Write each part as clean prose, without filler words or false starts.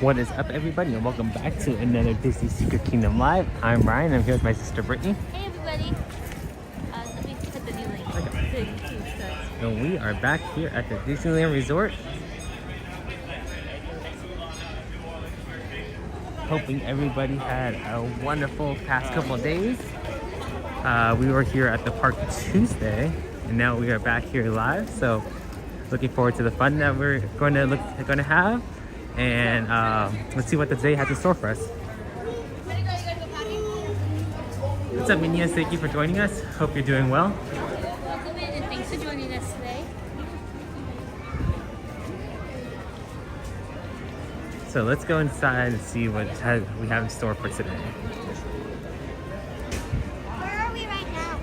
What is up, everybody, and welcome back to another Disney Secret Kingdom Live. I'm Ryan. I'm here with my sister Brittany. Hey, everybody. Let me put the new link. And we are back here at the Disneyland Resort. Hoping everybody had a wonderful past couple of days. We were here at the park Tuesday, and now we are back here live. So, looking forward to the fun that we're going to have. And let's see what the day has in store for us. What's up, Minions? Thank you for joining us. Hope you're doing well. Welcome in, and thanks for joining us today. So let's go inside and see what we have in store for today. Where are we right now?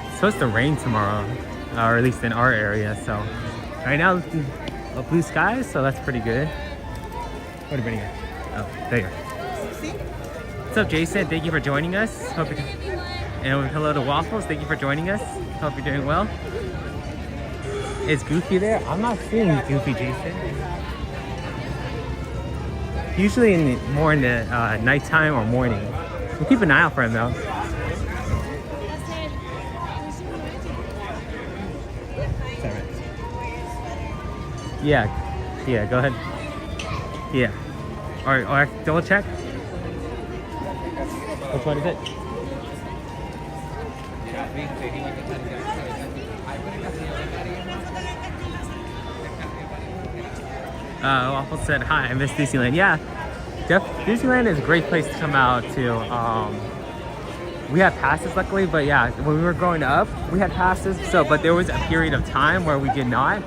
It's supposed to rain tomorrow, or at least in our area. So right now, a blue skies, so that's pretty good. What are you bringing? Oh, there you go. What's up, Jason? Thank you for joining us. Hope you're, and hello to Waffles. Thank you for joining us. Hope you're doing well. Is Goofy there? I'm not seeing Goofy, Jason. Usually more in the nighttime or morning. We'll keep an eye out for him though. Yeah, go ahead. Yeah. Or double check. Which one is it? Waffle said, hi, I miss Disneyland. Yeah, Disneyland is a great place to come out to. We have passes luckily, but yeah, when we were growing up, we had passes. But there was a period of time where we did not.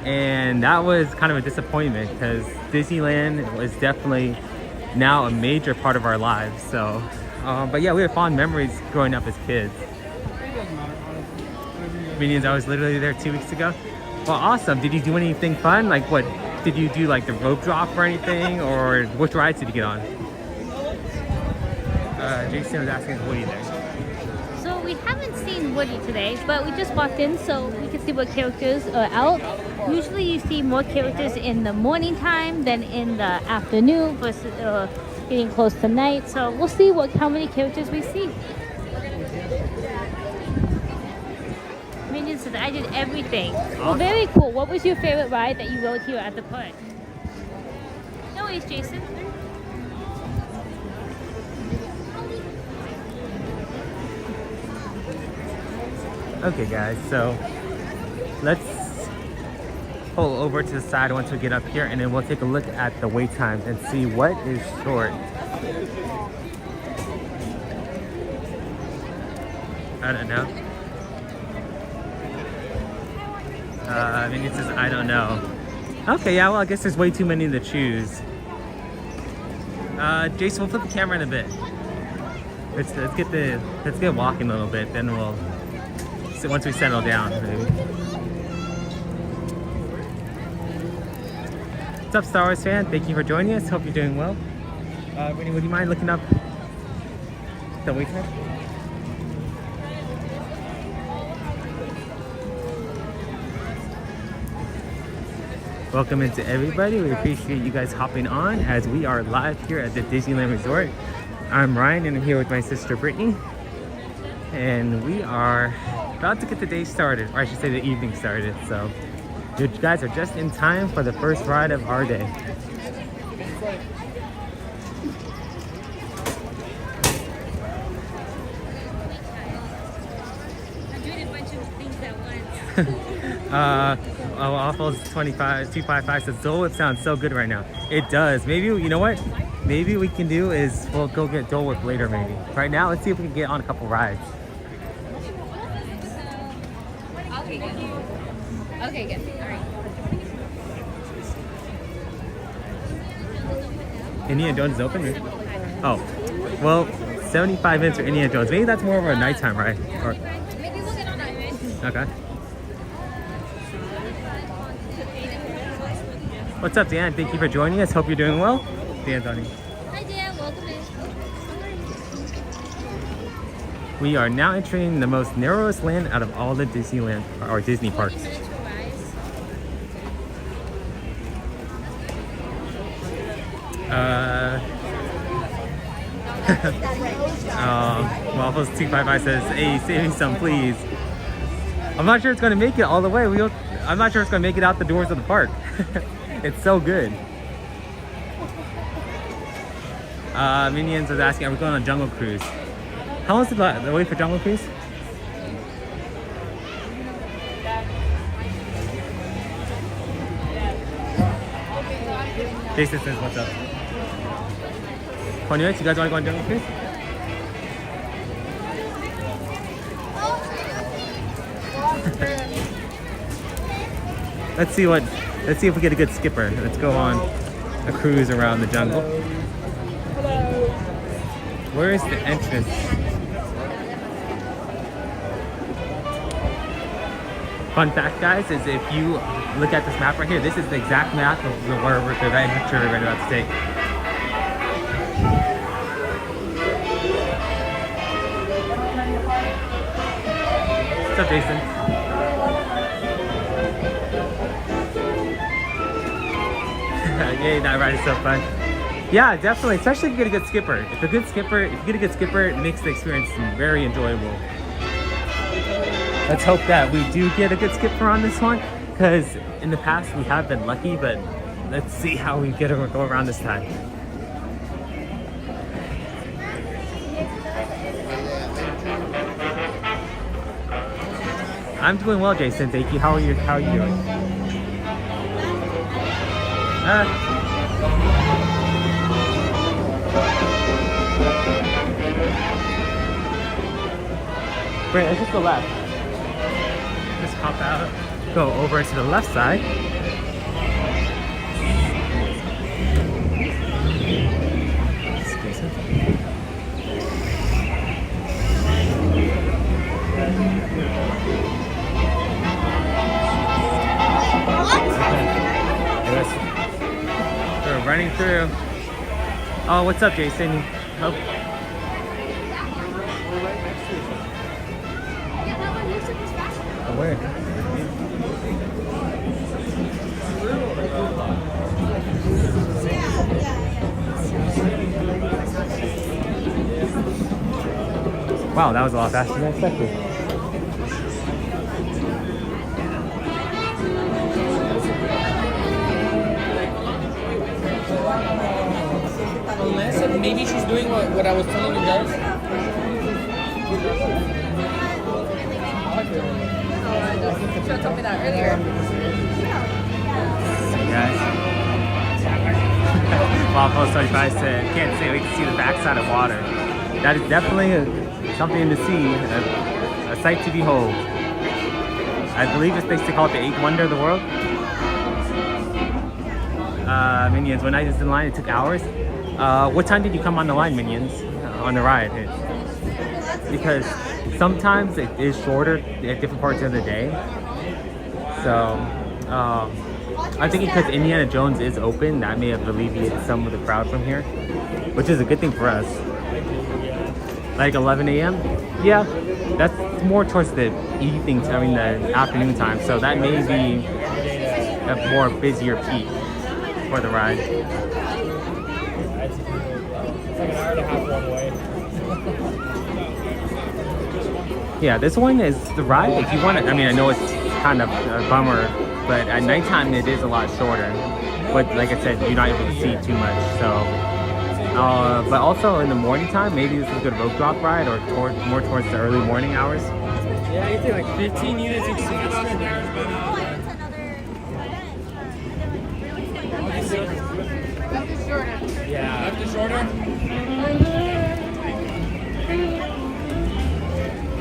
And that was kind of a disappointment because Disneyland was definitely now a major part of our lives. So, but yeah, we have fond memories growing up as kids. Minions, I was literally there 2 weeks ago. Well, awesome. Did you do anything fun? Like what? Did you do like the rope drop or anything? Or which rides did you get on? Jason was asking, what are you there? So we haven't seen Woody today, but we just walked in so we can see what characters are out. Usually you see more characters in the morning time than in the afternoon versus getting close to night. So we'll see how many characters we see. Minion said, I did everything. Well, very cool. What was your favorite ride that you rode here at the park? No worries, Jason. Okay guys, so let's pull over to the side once we get up here, and then we'll take a look at the wait times and see what is short. I don't know. It says I don't know. Okay, yeah, well I guess there's way too many to choose. Jason, we'll flip the camera in a bit. Let's get walking a little bit, then we'll. So once we settle down, maybe. What's up, Star Wars fan? Thank you for joining us. Hope you're doing well. Brittany, would you mind looking up the wait time? Welcome into everybody. We appreciate you guys hopping on as we are live here at the Disneyland Resort. I'm Ryan, and I'm here with my sister Brittany, and we are about to get the day started, or I should say the evening started. So you guys are just in time for the first ride of our day. I'm doing a bunch of things at once. Waffles 255 says Dole Whip sounds so good right now. It does. Maybe, you know what? Maybe we can do is we'll go get Dole Whip later maybe. Right now, let's see if we can get on a couple rides. Okay, good. All right. Indiana Jones is open? Oh, well, 75 minutes for Indiana Jones. Maybe that's more of a nighttime ride. Or, Maybe we'll get on that. okay. What's up, Dan? Thank you for joining us. Hope you're doing well. Dan's on here. Hi Dan, welcome in. We are now entering the most narrowest land out of all the Disneyland or Disney parks. 40 minutes to Waffles 255 says, "Hey, save me some, please." I'm not sure it's gonna make it all the way. I'm not sure it's gonna make it out the doors of the park. It's so good. Minions was asking, "Are we going on a Jungle Cruise?" How long is the wait for Jungle Cruise? Jason says, "What's up?" Anyways, you guys want to go on Jungle Cruise? Let's see if we get a good skipper. Let's go on a cruise around the jungle. Where is the entrance? Fun fact, guys, is if you look at this map right here, this is the exact map of the adventure we're about to take. What's up, Jason? Yay, that ride is so fun. Yeah, definitely, especially if you get a good skipper. If you get a good skipper, it makes the experience very enjoyable. Let's hope that we do get a good skipper on this one, because in the past we have been lucky, but let's see how we go around this time. I'm doing well, Jason. Thank you. How are you doing? Great, let's just go left. Just hop out, go over to the left side. Excuse me. We're running through. Oh, what's up, Jason? Oh. Where? Wow, that was a lot faster than I expected. Unless maybe she's doing what I was telling you guys. You should have told me that earlier. Hey guys. Waffle 35 said, "Can't wait to see the backside of water." That is definitely something to see, a sight to behold. I believe it's basically called the 8th wonder of the world. Minions, when I was in line, it took hours. What time did you come on the line, Minions, on the ride? Because sometimes it is shorter at different parts of the day. So, I think because Indiana Jones is open, that may have alleviated some of the crowd from here, which is a good thing for us. Like 11 a.m.? Yeah, that's more towards the evening, the afternoon time. So that may be a more busier peak for the ride. It's like an hour and a half one way. Yeah, this one is the ride. If you want to, I know it's kind of a bummer, but at nighttime it is a lot shorter. But like I said, you're not able to see too much. So, but also in the morning time, maybe this is a good rope drop ride, or more towards the early morning hours. Yeah, you think like 15 units each semester. Yeah, left is shorter.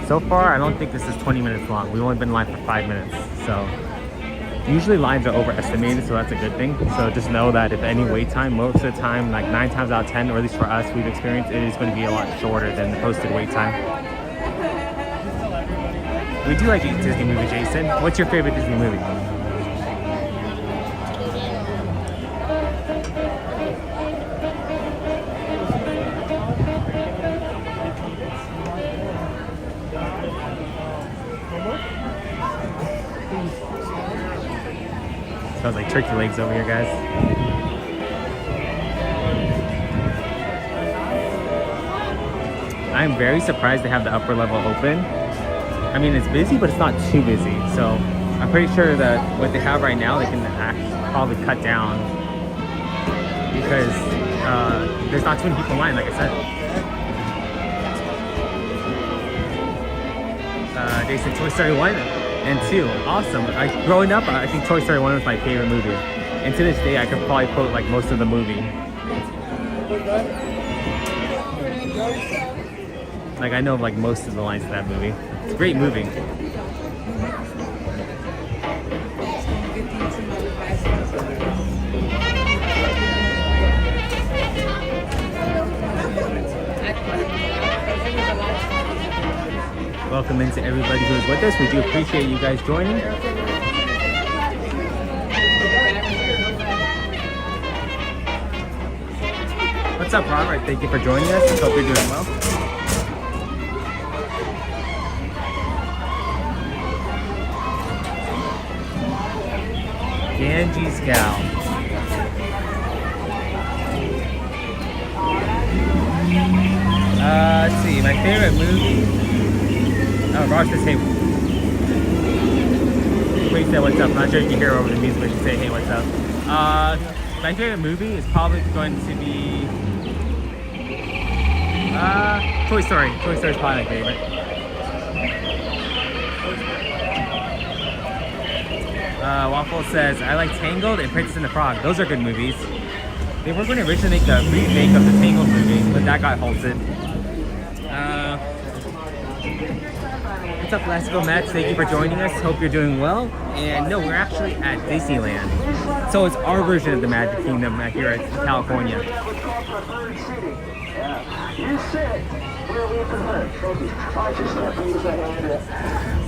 So far, I don't think this is 20 minutes long. We've only been in line for 5 minutes. So usually lines are overestimated, so that's a good thing. So just know that if any wait time, most of the time, like 9 times out of 10, or at least for us, we've experienced, it is going to be a lot shorter than the posted wait time. We do like Disney movie, Jason. What's your favorite Disney movie? smells like turkey legs over here, guys. I'm very surprised they have the upper level open. I mean, it's busy, but it's not too busy. So I'm pretty sure that what they have right now, they can probably cut down because there's not too many people in line, like I said. Jason, Toy Story 1 and 2, awesome. Growing up, I think Toy Story 1 was my favorite movie. And to this day, I could probably quote like most of the movie. Like I know like most of the lines of that movie. It's a great movie. Welcome into everybody who is with us. We do appreciate you guys joining. What's up, Robert? Thank you for joining us. Hope you're doing well. Ganges Gal. Let's see, my favorite movie. Oh, Ross says, hey. Wait, say what's up. I'm not sure if you hear over the music, but you say, hey, what's up. My favorite movie is probably going to be Toy Story. Toy Story is probably my favorite. Waffle says, I like Tangled and Princess and the Frog. Those are good movies. They were going to originally make a remake of the Tangled movie, but that got halted. What's up, Classical Matt? Thank you for joining us. Hope you're doing well. And no, we're actually at Disneyland. So it's our version of the Magic Kingdom here in California. You sit where we prefer. Thank you. Watch your step, please.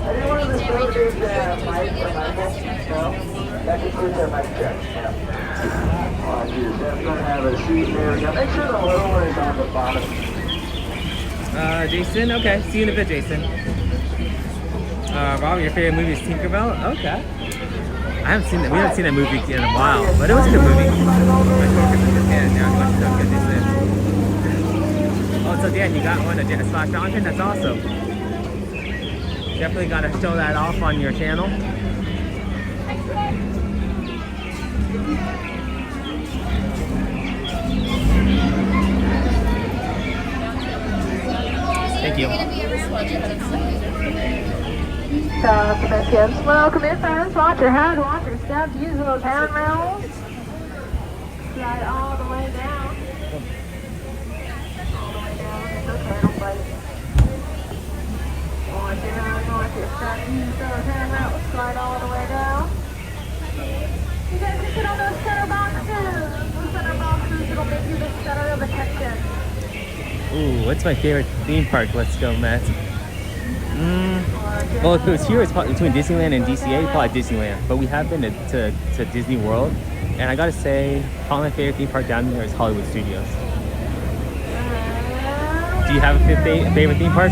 Anyone in the store needs a mic or Michael? No? That concludes our mic check. Yeah. You're going to have a seat there. Yeah, make sure the little one is on the bottom. Jason? Okay. See you in a bit, Jason. Rob, your favorite movie is Tinkerbell? Okay. I haven't seen that. We haven't seen that movie in a while, but it was a good movie. Oh, so Dan, you got one a Slash Fountain? That's awesome. Definitely got to show that off on your channel. Thank you. Welcome in, friends. Watch your head, watch your steps. Use those handrails. Slide all the way down. All the way down. It's okay, don't bite. Watch your head, watch your steps. Use those handrails. Slide all the way down. You guys can sit on those center boxes. Those center boxes, it'll make you the center of attention. Ooh, what's my favorite theme park? Let's go, Matt. Well, if it was here, it's probably between Disneyland and DCA, probably Disneyland. But we have been to Disney World, and I gotta say, probably my favorite theme park down there is Hollywood Studios. Do you have a favorite theme park?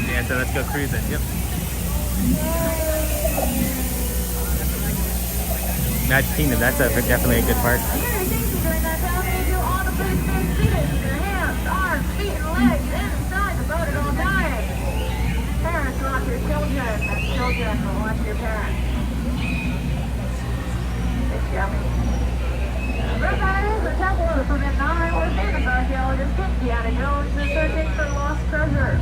Yeah, so let's go cruising. Yep. Magic Kingdom, that's definitely a good park. Parents, watch your children. Children will watch your parents. It's yummy. The temple is from midnight. We're standing by archaeologist Indiana Jones is searching for lost treasure.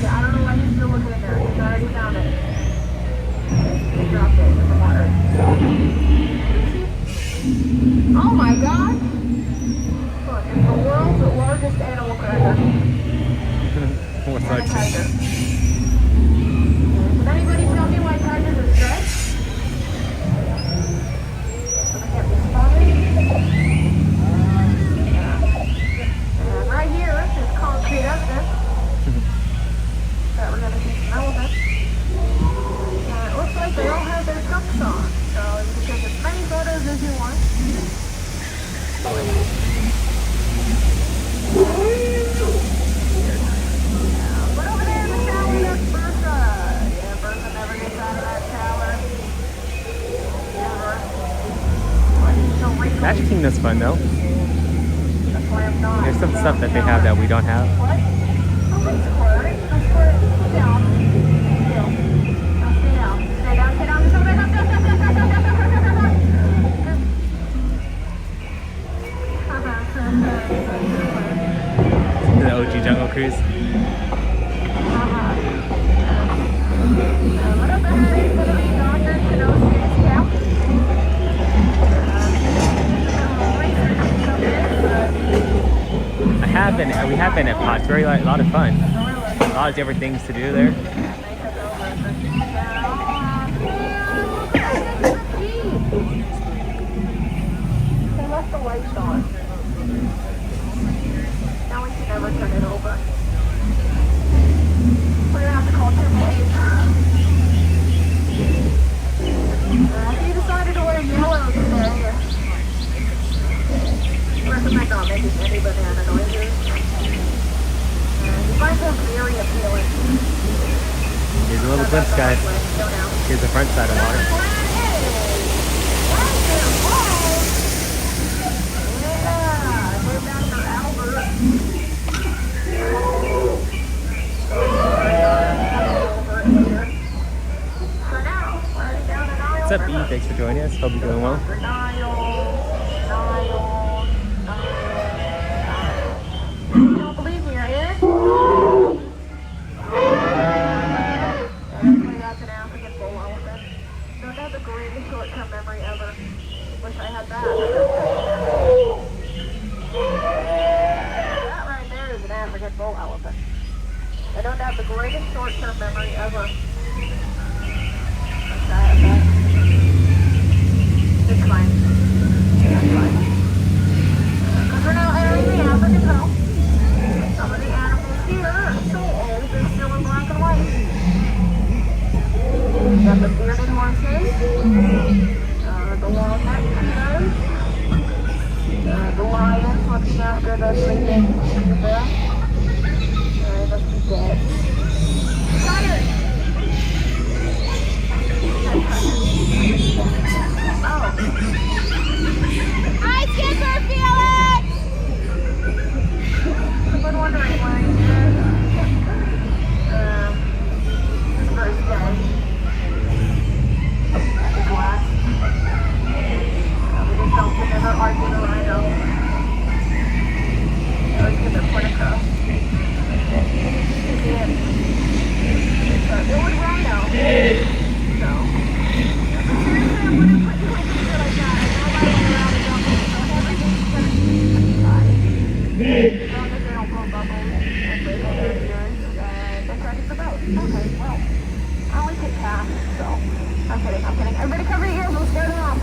Yeah, I don't know why he's still looking in there. He's already found it. He dropped it in the water. Oh my god! Look, it's the world's largest animal cracker. What's that? Tiger. Can anybody tell me why tigers are striped? So they can't be spotted? And right here is concrete evidence that we're going to see some elephants. And it looks like they all have their trunks on. So it's because it's think that's fun though. There's some stuff that they have that we don't have. The OG Jungle Cruise. We have been at Pot's. Very a lot of fun. A lot of different things to do there. They left the lights on. Now we can never turn it over. We're gonna have to call AAA. He decided to wear yellow today. Recommend not making any banana noises. He finds them very appealing. Here's a little glimpse, guys. Here's the front side of water. What's up, E? Thanks for joining us. Hope you're doing well. You don't believe me, are you? That's an African bull elephant. Don't have the greatest short-term memory ever. Wish I had that. That right there is an African bull elephant. I don't have the greatest short-term memory ever. It's fine. That's fine. Because we're now entering the African home. Some of the animals here are so old, they're still in black and white. We've got the bearded horses, the long-necked cheetahs, the lions looking after the sleeping bear. They must be dead. Tired! Oh. Hi, Skipper Felix! I've been wondering why he's dead. His first day. His last. We just don't never argue the rhino. Let's get the point across. It was rhino. So. Seriously, I wouldn't put you in a picture like that. I know I went around the jungle, so everything's gonna be fine. As long as they don't blow bubbles and break all their ears, they're starting to boat. Okay, well, I only take half, so I'm kidding. Everybody cover your ears, we'll start it off.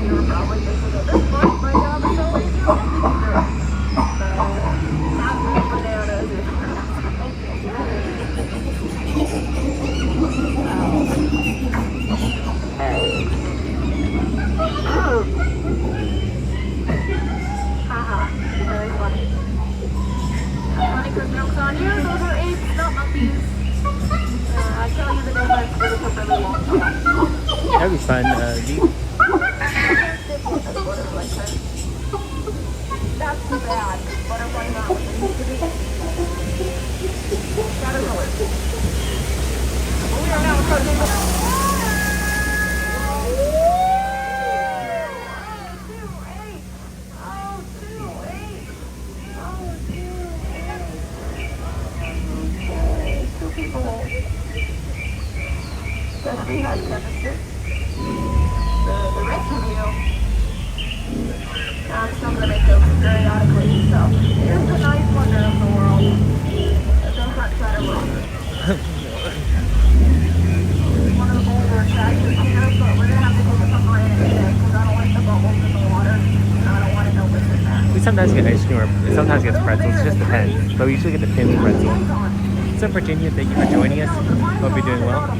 You were probably thinking at this point, my job is so easy. Not good bananas. Haha, very funny. Funny because joke's on you, those are apes, not monkeys. I tell you the difference, but it's a really long time. That'd be fun, V. That's too bad. Butterfly Mountain needs to be caterpillars. We are now approaching the... Two people. Destiny has chemistry. The rest of you, I'm still going to make jokes periodically, so here's the nice wonder of the world. The front side of water. It's one of the older attractions here, but we're going to have to take it for granted today, because I don't like the bubbles in the water, and I don't want to know what's in there. We sometimes get ice cream, or sometimes get pretzels. It just depends. But we usually get the thin pretzel. What's up, Virginia? Thank you for joining us. Hope you're doing well.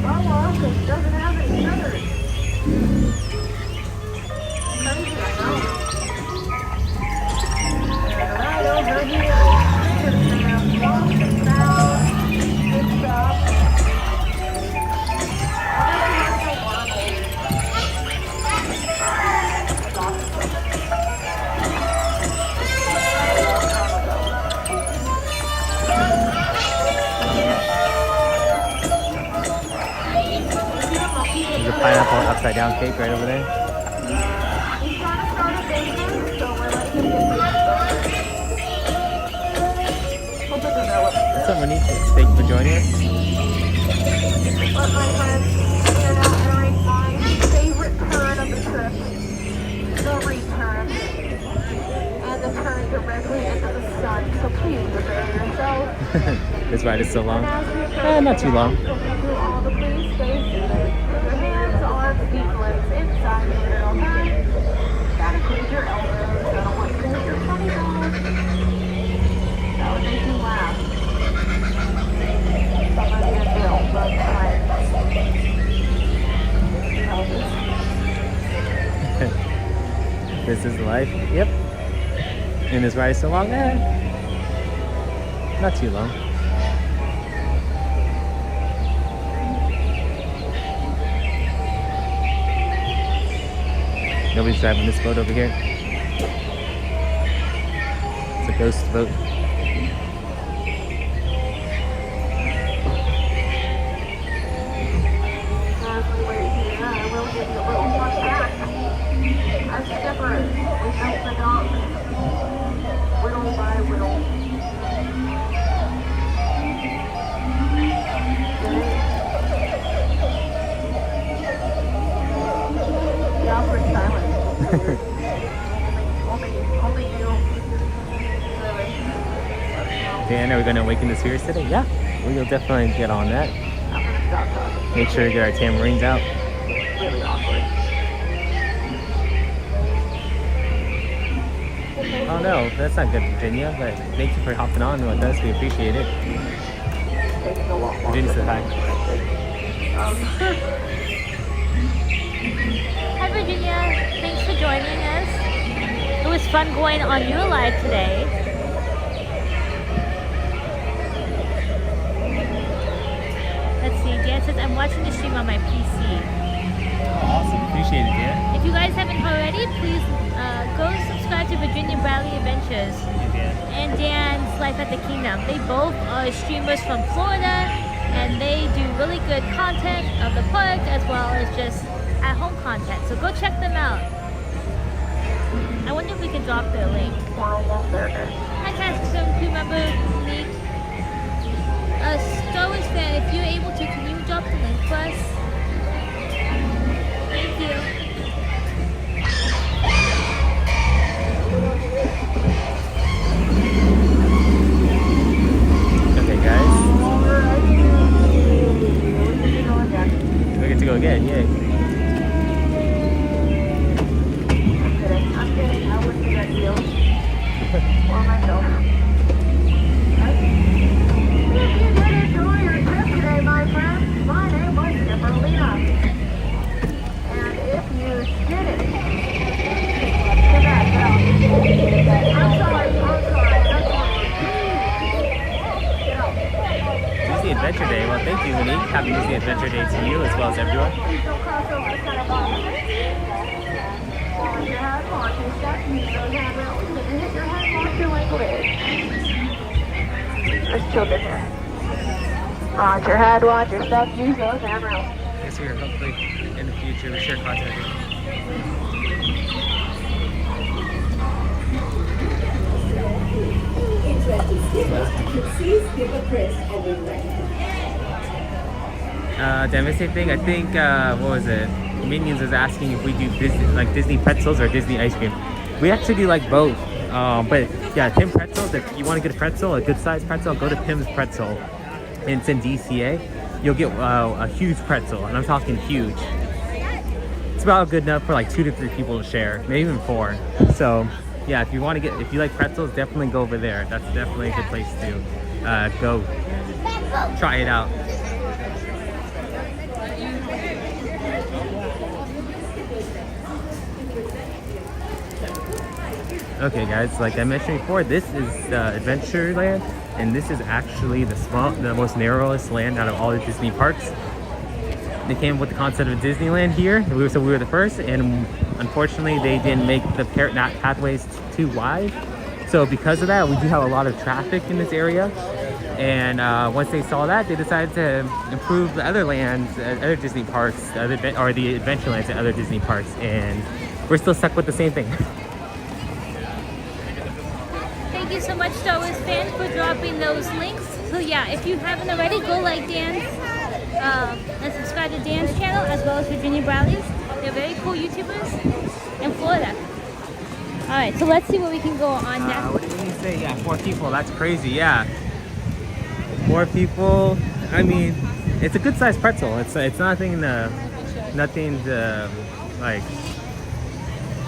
pineapple upside down cake right over there. He's trying to start a business, so we're letting him get What's up, Monique? Thank you for joining us. But my friends, we are now entering my favorite turn of the trip, the return. And the turn directly into the sun, so please prepare yourself. This ride is so long. And as we approach Not too long. so we do all the please stay seated. Your hands, arms, feet, legs inside you at all times. That includes your elbows. I don't want you to hit your funny bones. That would make you laugh. Some of you feel, but This is life. Yep. And this ride is so long. Not too long. Nobody's driving this boat over here. It's a ghost boat. as we wait here, I will give you a little more back. Our skipper, we built the dock. Whittle by whittle. The awkward silence. Only you. Dan, are we going to awaken the spirits today? Yeah, we'll definitely get on that. I'm gonna stop talking. Make sure to get our tamarines out. Really awkward. Oh no, that's not good, Virginia, but thank you for hopping on with us. We appreciate it. Taking a lot Virginia said hi. Hi Virginia, thanks for joining us. It was fun going on your live today. Let's see, Dan says I'm watching the stream on my PC. Awesome, appreciate it, Dan. If you guys haven't already, please go subscribe to Virginia Bradley Adventures and Dan's Life at the Kingdom. They both are streamers from Florida and they do really good content of the park as well as just at-home content. So go check them out. I wonder if we can drop their link. Hi Custom crew member Nick. Star Wars fan, if you're able to, can you drop the link for us? Thank you. Okay, guys. We get to go again, yay. I'm kidding. I wouldn't do that deal. For myself. If you did enjoy your trip today, my friends, my name was Skipper Lena. And if you didn't, get back out. I'm sorry. Get out. Disney Adventure Day. Well, thank you, Monique. Happy Disney Adventure Day to you as well as everyone. Please don't cross over the center box. Watch your head, watch your step, use those handrails, and if you hit your head, watch your language. There's children here. Watch your head, watch your step, use those handrails. Yes, we are hopefully in the future we share content. Did I miss anything? I think, what was it? Minions was asking if we do Disney pretzels or Disney ice cream. We actually do like both. But yeah, Pim Pretzels, if you want to get a pretzel, a good sized pretzel, go to Pim's Pretzel. And it's in DCA. You'll get a huge pretzel, and I'm talking huge. It's about good enough for like 2 to 3 people to share, maybe even 4. So yeah, if you like pretzels, definitely go over there. That's definitely a good place to go try it out. Okay guys, like I mentioned before, this is Adventureland, and this is actually the most narrowest land out of all the Disney parks. They came with the concept of Disneyland here, so we were the first, and unfortunately they didn't make the pathways too wide. So because of that, we do have a lot of traffic in this area. And once they saw that, they decided to improve the other lands, other Disney parks, or the Adventurelands at other Disney parks, and we're still stuck with the same thing. Thank you so much, Star Wars fans, for dropping those links. So yeah, if you haven't already, go like Dan's and subscribe to Dan's channel as well as Virginia Bradley's. They're very cool YouTubers in Florida. All right, so let's see what we can go on next. What did you say? Yeah, 4 people. That's crazy. Yeah, 4 people. I mean, it's a good sized pretzel. It's nothing to like.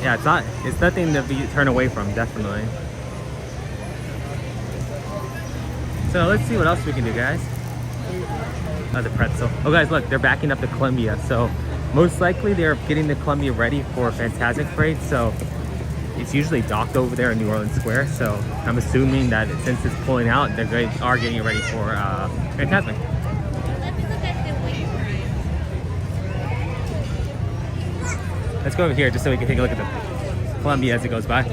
Yeah, it's nothing to be turned away from. Definitely. So let's see what else we can do, guys. Oh, the pretzel. Oh, guys, look, they're backing up the Columbia. So most likely they're getting the Columbia ready for Fantasmic Parade. So it's usually docked over there in New Orleans Square. So I'm assuming that since it's pulling out, they are getting it ready for Fantasmic. Let me look at the wait time. Let's go over here just so we can take a look at the Columbia as it goes by.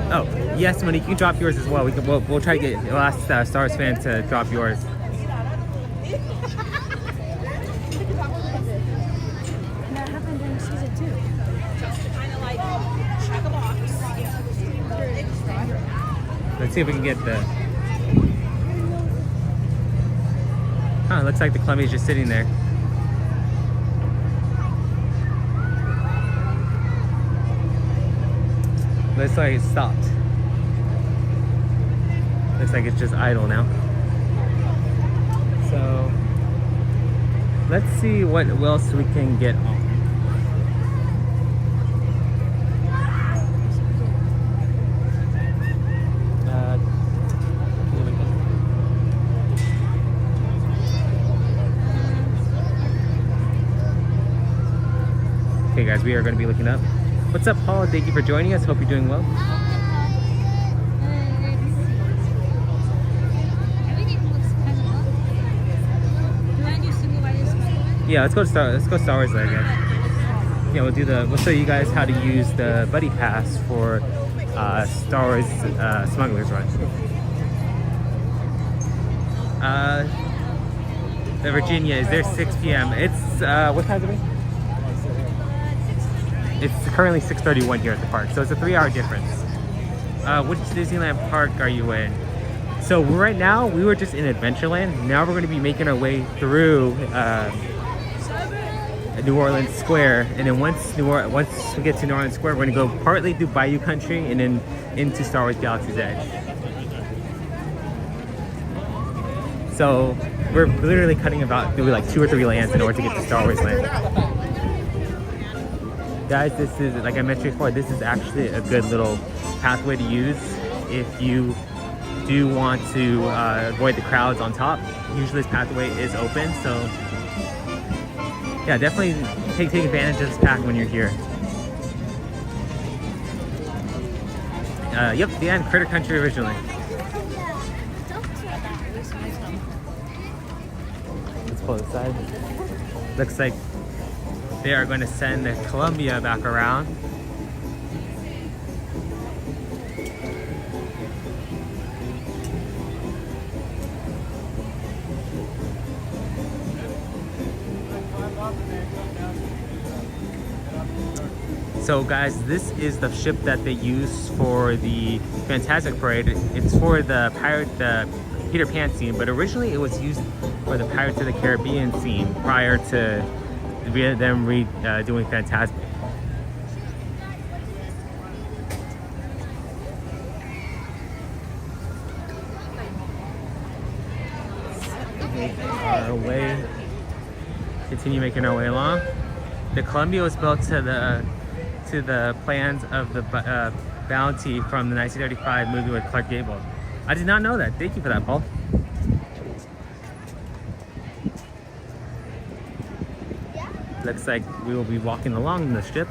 Oh, yes, Monique, you can drop yours as well. We'll try to get the last Star Wars fan to drop yours. Let's see if we can get the... Huh, looks like the Columbia's just sitting there. Looks like it stopped. Looks like it's just idle now. So let's see what else we can get on. Okay guys, we are going to be looking up. What's up, Paul? Thank you for joining us. Hope you're doing well. Yeah, let's go Star Wars there, guys. Yeah, we'll show you guys how to use the buddy pass for Star Wars Smugglers Run. The Virginia is there 6 p.m. It's what time is it? It's currently 6:31 here at the park, so it's a 3-hour difference. Which Disneyland park are you in? So right now, we were just in Adventureland. Now we're going to be making our way through New Orleans Square, and then once we get to New Orleans Square, we're going to go partly through Bayou Country and then into Star Wars Galaxy's Edge. So we're literally cutting through like 2 or 3 lands in order to get to Star Wars Land. Guys, this is, like I mentioned before, this is actually a good little pathway to use if you do want to avoid the crowds on top. Usually this pathway is open, so yeah, definitely take advantage of this path when you're here. Yep, the end, Critter Country originally. Let's pull this side. Looks like they are going to send the Columbia back around. So guys, this is the ship that they use for the Fantasmic Parade. It's for the Peter Pan scene, but originally it was used for the Pirates of the Caribbean scene prior to them doing Fantasmic. Continue making our way along. The Columbia was built to the plans of the Bounty from the 1935 movie with Clark Gable. I did not know that. Thank you for that, Paul. Looks like we will be walking along the ship.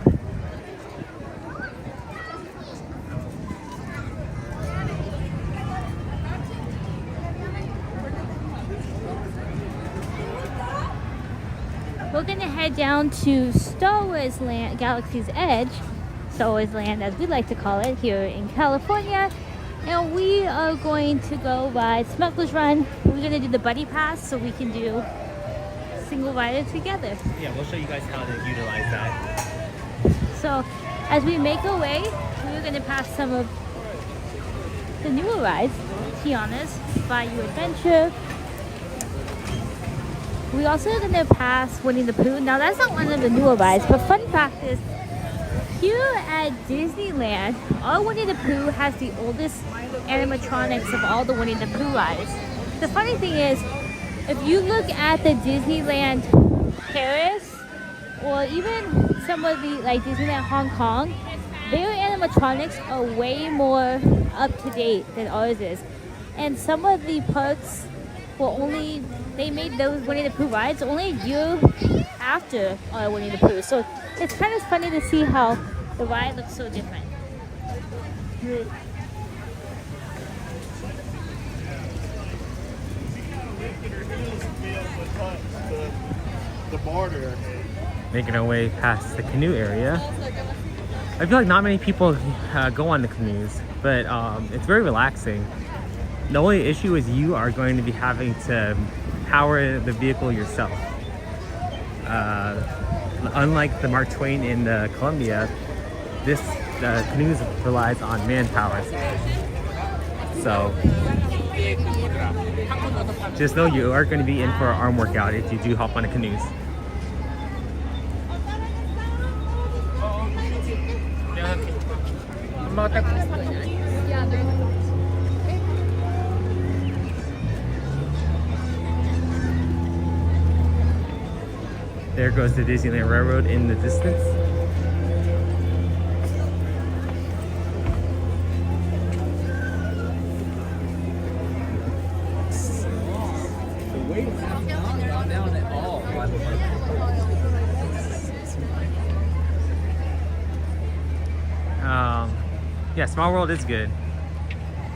Well gonna head down to Star Wars Land, Galaxy's Edge, Star Wars Land as we like to call it here in California. And we are going to go ride Smuggler's Run. We're gonna do the buddy pass so we can do single rider together. Yeah, we'll show you guys how to utilize that. So as we make our way, we're gonna pass some of the newer rides, Tiana's, Bayou Adventure. We also are gonna pass Winnie the Pooh. Now that's not one of the newer rides, but fun fact is, here at Disneyland, our Winnie the Pooh has the oldest animatronics of all the Winnie the Pooh rides. The funny thing is, if you look at the Disneyland Paris, or even some of the like Disneyland Hong Kong, their animatronics are way more up to date than ours is. And some of the parks they made those Winnie the Pooh rides only a year after Winnie the Pooh. So it's kind of funny to see how the ride looks so different. The border. Making our way past the canoe area. I feel like not many people go on the canoes, but it's very relaxing. The only issue is you are going to be having to power the vehicle yourself. Unlike the Mark Twain in the Columbia, the canoes relies on manpower. So just know you are going to be in for an arm workout if you do hop on the canoes. There goes the Disneyland Railroad in the distance. The weight has not gone down at all. Yeah, Small World is good.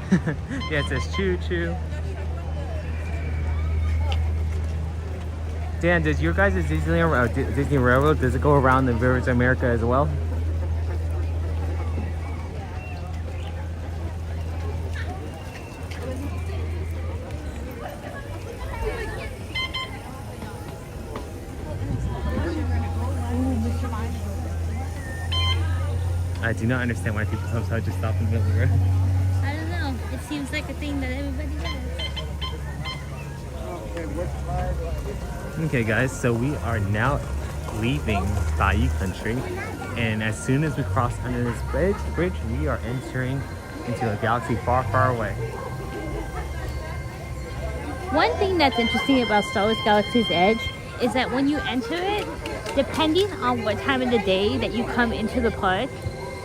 Yeah, it says choo choo. Dan, does your guys' Disneyland Disney Railroad, does it go around the rivers of America as well? I do not understand why people sometimes just stop in the middle of the road. I don't know. It seems like a thing that everybody does. Okay guys, so we are now leaving Bayou Country, and as soon as we cross under this bridge, we are entering into a galaxy far, far away. One thing that's interesting about Star Wars Galaxy's Edge is that when you enter it, depending on what time of the day that you come into the park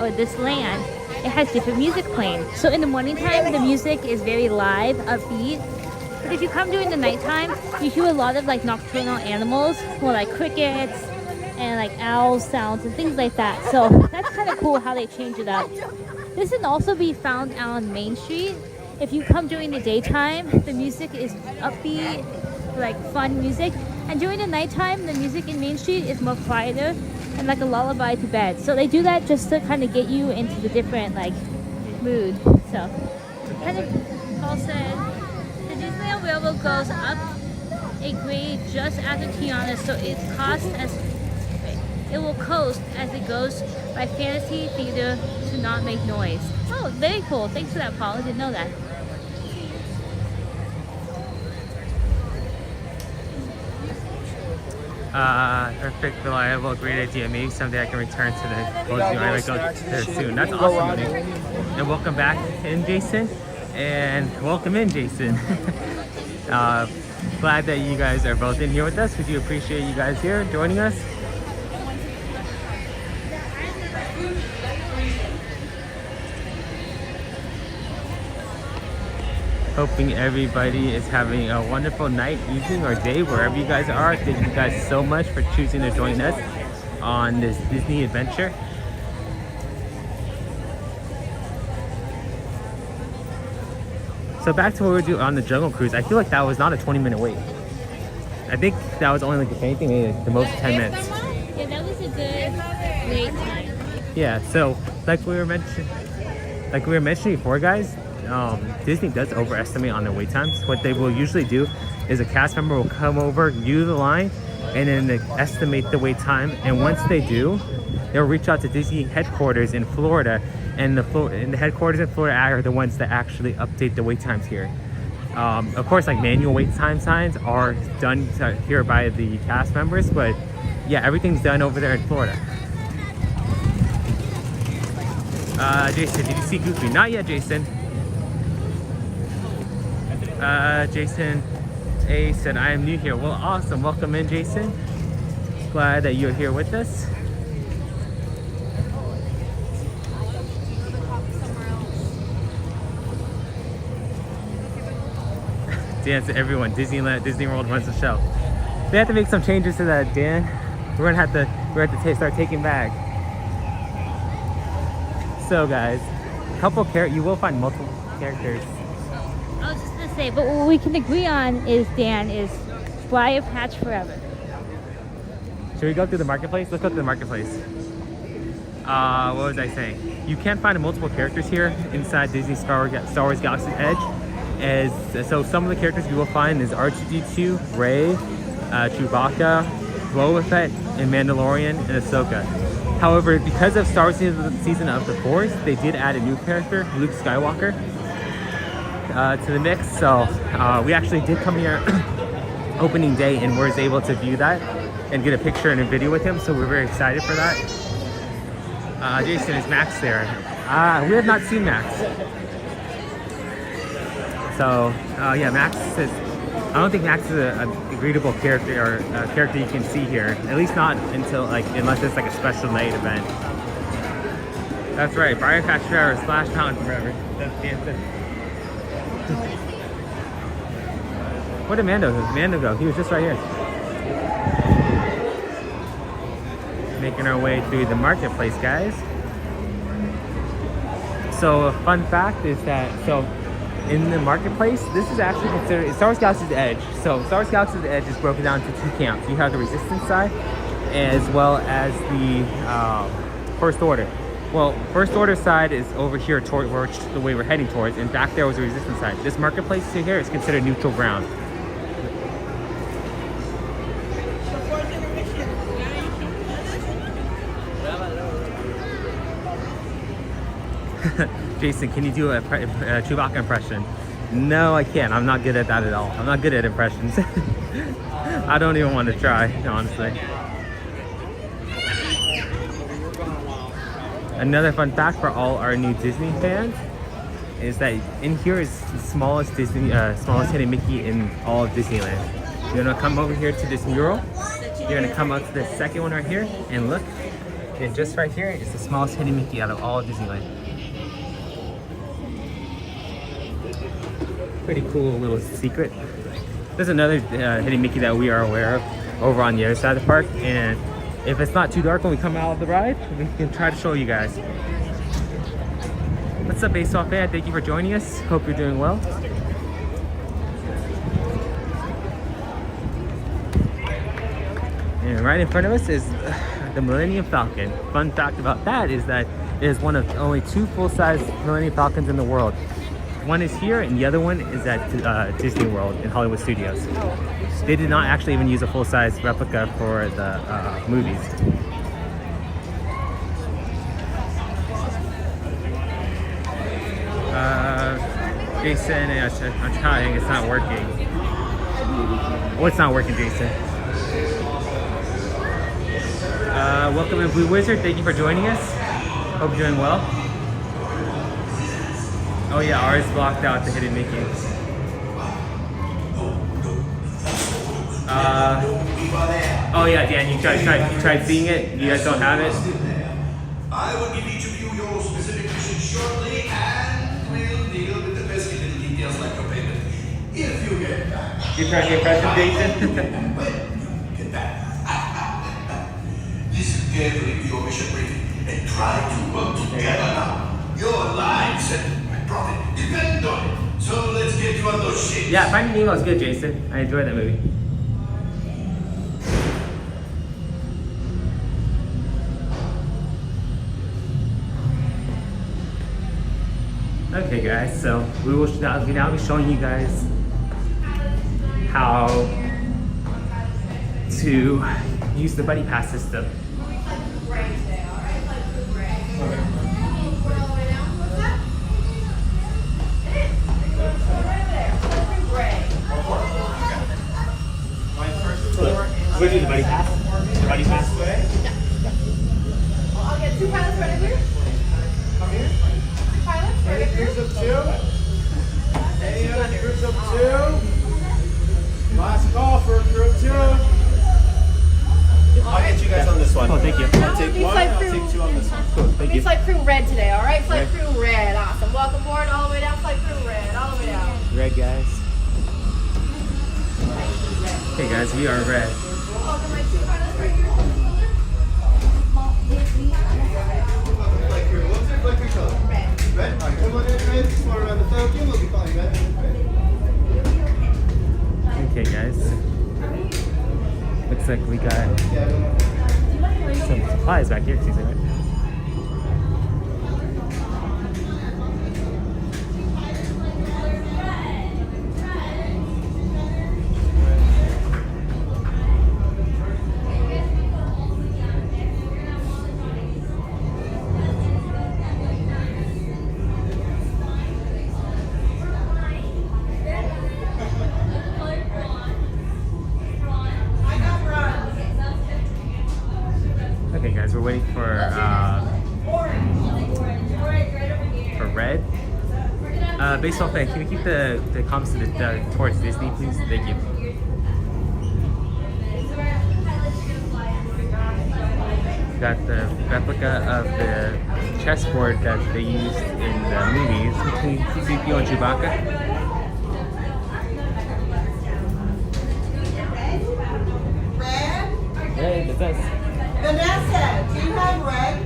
or this land, it has different music playing. So in the morning time, the music is very live, upbeat. But if you come during the nighttime, you hear a lot of like nocturnal animals, more like crickets and like owl sounds and things like that. So that's kind of cool how they change it up. This can also be found on Main Street. If you come during the daytime, the music is upbeat, like fun music. And during the nighttime, the music in Main Street is more quieter and like a lullaby to bed. So they do that just to kind of get you into the different like mood. So kind of Paul said, the Disneyland Railroad goes up a grade just after Tiana, so it will coast as it goes by Fantasy Theater to not make noise. Oh, very cool. Thanks for that, Paul. I didn't know that. Perfect, reliable, great idea. Maybe someday I can return to the closing. I might go there soon. That's awesome. And welcome back in, Jason. And welcome in, Jason. Glad that you guys are both in here with us. We do appreciate you guys here joining us. Hoping everybody is having a wonderful night, evening, or day, wherever you guys are. Thank you guys so much for choosing to join us on this Disney adventure. So back to what we were doing on the Jungle Cruise. I feel like that was not a 20-minute wait. I think that was only like, if anything, maybe the most 10 minutes. Yeah, that was a good wait time. Yeah, so like we were mentioning before, guys, Disney does overestimate on their wait times. What they will usually do is a cast member will come over, view the line, and then they estimate the wait time. And once they do, they'll reach out to Disney headquarters in Florida, and the headquarters in Florida are the ones that actually update the wait times here. Of course, like manual wait time signs are done here by the cast members, but yeah, everything's done over there in Florida. Jason, did you see Goofy? Not yet, Jason. Jason A said, I am new here. Well, awesome. Welcome in, Jason. Glad that you're here with us. Dan to everyone, Disney World runs the show. They have to make some changes to that, Dan. We're gonna have to start taking back. So guys, you will find multiple characters. I was just gonna say, but what we can agree on is, Dan, is Briar Patch forever. Should we go through the marketplace? Let's go through the marketplace. What was I saying? You can find multiple characters here inside Disney Star Wars Galaxy's Edge. So some of the characters you will find is R2-D2, Rey, Chewbacca, Boba Fett, and Mandalorian, and Ahsoka. However, because of Star Wars Season of the Force, they did add a new character, Luke Skywalker, to the mix. So we actually did come here opening day and was able to view that and get a picture and a video with him. So we're very excited for that. Jason, is Max there? We have not seen Max. So yeah, Max is. I don't think Max is a readable character or a character you can see here. At least not until unless it's like a special night event. That's right, Briar Patch forever, Splash Mountain forever. That's the answer. Where did Mando go? He was just right here. Making our way through the marketplace, guys. So a fun fact is that in the marketplace, this is actually considered Star Wars Galaxy's Edge. So Star Wars Galaxy's Edge is broken down into two camps. You have the Resistance side as well as the First Order. Well, First Order side is over here toward the way we're heading towards, and back there was the Resistance side. This marketplace here is considered neutral ground. Jason, can you do a Chewbacca impression? No, I can't. I'm not good at that at all. I'm not good at impressions. I don't even want to try, honestly. Another fun fact for all our new Disney fans is that in here is the smallest hidden Mickey in all of Disneyland. You're gonna come over here to this mural. You're gonna come up to the second one right here and look. And just right here is the smallest hidden Mickey out of all of Disneyland. Pretty cool little secret. There's another hidden Mickey that we are aware of over on the other side of the park, and if it's not too dark when we come out of the ride, we can try to show you guys. What's up, Baseball fan? Thank you for joining us. Hope you're doing well. And right in front of us is the Millennium Falcon. Fun fact about that is that it is one of only two full-size Millennium Falcons in the world. One is here, and the other one is at Disney World in Hollywood Studios. They did not actually even use a full-size replica for the movies. Jason, I'm trying, it's not working. What's not working, Jason? Welcome in, Blue Wizard. Thank you for joining us. Hope you're doing well. Oh yeah, ours blocked out the hidden Mickey. Oh yeah, Dan, you tried seeing it? You guys don't have it? I will give each of you your specific mission shortly, and we'll deal with the pesky little details like your payment. If you get back. You trying to impress Jason? When you get back. Listen carefully to your mission briefing and try to work together now. Your lives and profit depend on it. So let's get you on those sheets. Yeah, Finding Nemo is good, Jason. I enjoyed that movie. Okay guys, so we will now be showing you guys how to use the buddy pass system. We're doing the buddy pass. The buddy pass. I'll get 2 pilots right here. Come here. 2 pilots right here. Groups of 2. Any other groups of 2? Last call for group 2. I'll get you guys on this one. Oh, thank you. I'll take 1, I'll take 2 on this one. Cool, thank Be you. flight crew red today, all right? Flight crew red, awesome. Welcome aboard, all the way down. Flight crew red, all the way down. Red guys. Hey guys, we are red. Welcome my 2 pilots right here. Flight crew. What's your flight crew color? Red. Red? Alright, come on in, red. Smart around the Falcon. We'll be flying red. Okay guys. Looks like we got some supplies back here. Excuse me. Okay guys, we're waiting for red. Based off that, can you keep the comms to towards Disney, please? Thank you. Got the replica of the chessboard that they used in the movies between C-3PO and Chewbacca. Red? Red, that's us. Vanessa, do you have red?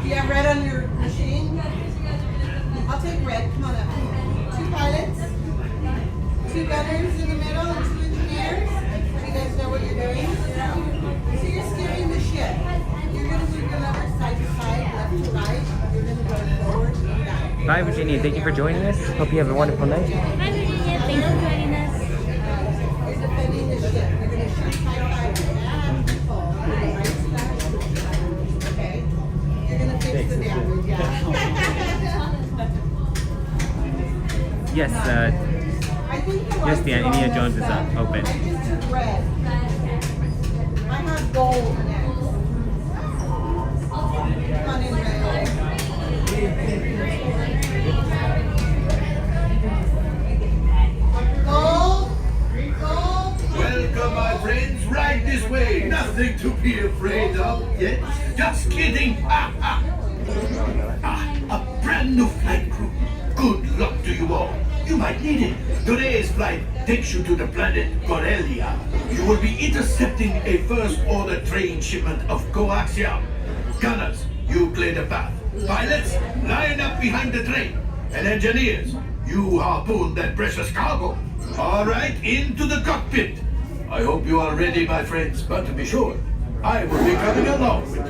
Do you have red on your machine? I'll take red. Come on up. 2 pilots, 2 gunners in the middle, and 2 engineers. So you guys know what you're doing. So you're steering the ship. You're going to move your lever side to side, left to right. You're going to go forward and back. Bye Virginia, thank you for joining us. Hope you have a wonderful night. Hi Virginia, thanks for joining us. You're defending the ship. You're going to shoot high five and pull. Right side, okay? You're going to fix the damage, yeah. Yes, I think the yes, lights the are all Indiana Jones is messed up. open. I just took red. I have gold next. Come on in, red. Gold. Gold. Welcome, my friends. Right this way. Nothing to be afraid of. Yes? Just kidding. A brand new flight crew. Good luck to you all. You might need it. Today's flight takes you to the planet Corellia. You will be intercepting a first-order train shipment of coaxium. Gunners, you clear the path. Pilots, line up behind the train. And engineers, you harpoon that precious cargo. All right, into the cockpit. I hope you are ready, my friends. But to be sure, I will be coming along with you.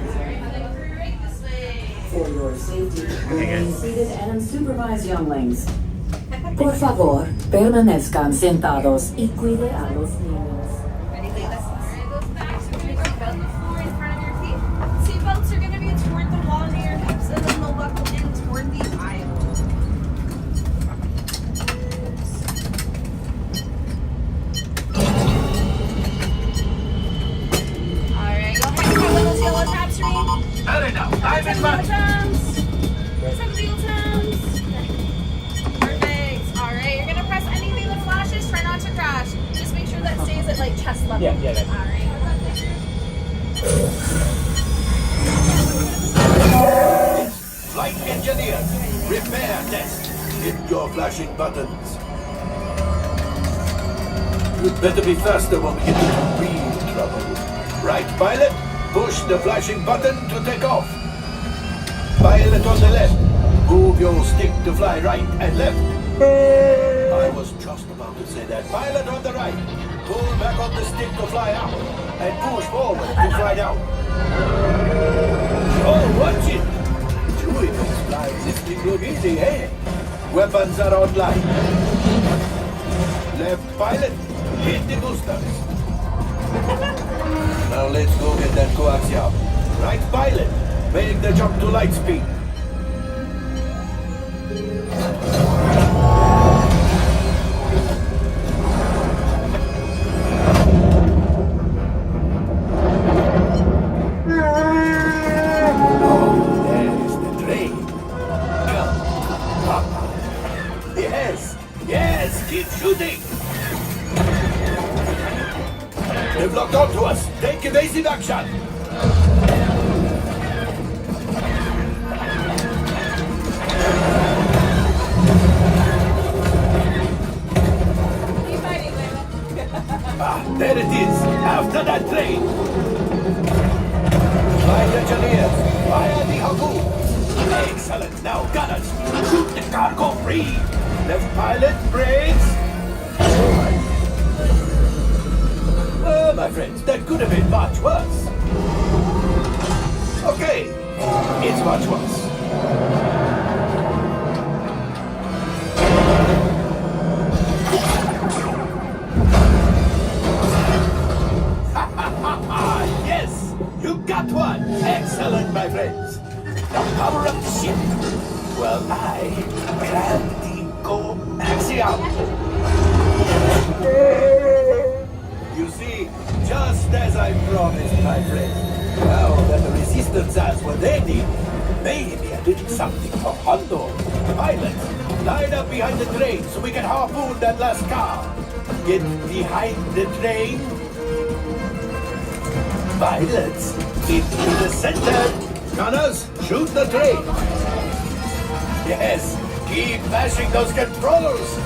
For your safety, Okay, remain guys. seated and unsupervised younglings. Por favor, permanezcan sentados y cuide a los niños. Those backs, you're going to keep out the floor in front of your feet. Seatbelts are going to be toward the wall near your hips, and then they'll buckle in toward the aisle. Alright, go ahead and cover those yellow tabs for me. Hurry now, time is money. Perfect. Alright, you're gonna press anything that flashes, try not to crash. Just make sure that stays at like chest level. Yeah, yeah. Alright. Flight engineers, repair test. Hit your flashing buttons. You'd better be faster when we get into real trouble. Right, pilot? Push the flashing button to take off. Pilot on the left. Move your stick to fly right and left. I was just about to say that. Pilot on the right. Pull back on the stick to fly up. And push forward to fly down. Oh, watch it. ready, eh? Weapons are online. Left pilot, hit the boosters. Now let's go get that coaxium. Right pilot, make the jump to light speed. Keep shooting! They've locked onto us! Take evasive action! Keep fighting, Layla. There it is! After that train! Flight engineers, fire the harpoon! Excellent! Now, gunners, shoot the cargo free! Left pilot, brakes! Oh, my friends, that could have been much worse. Okay, it's much worse. Yes, you got one. Excellent, my friends. Now power up the ship. Well, I grab the coaxium. You see, just as I promised, my friend. Now that the resistance has what they need, maybe a little something for Hondo. Pilots, line up behind the train so we can harpoon that last car. Get behind the train. Pilots, into the center. Gunners, shoot the train. Yes, keep mashing those controls.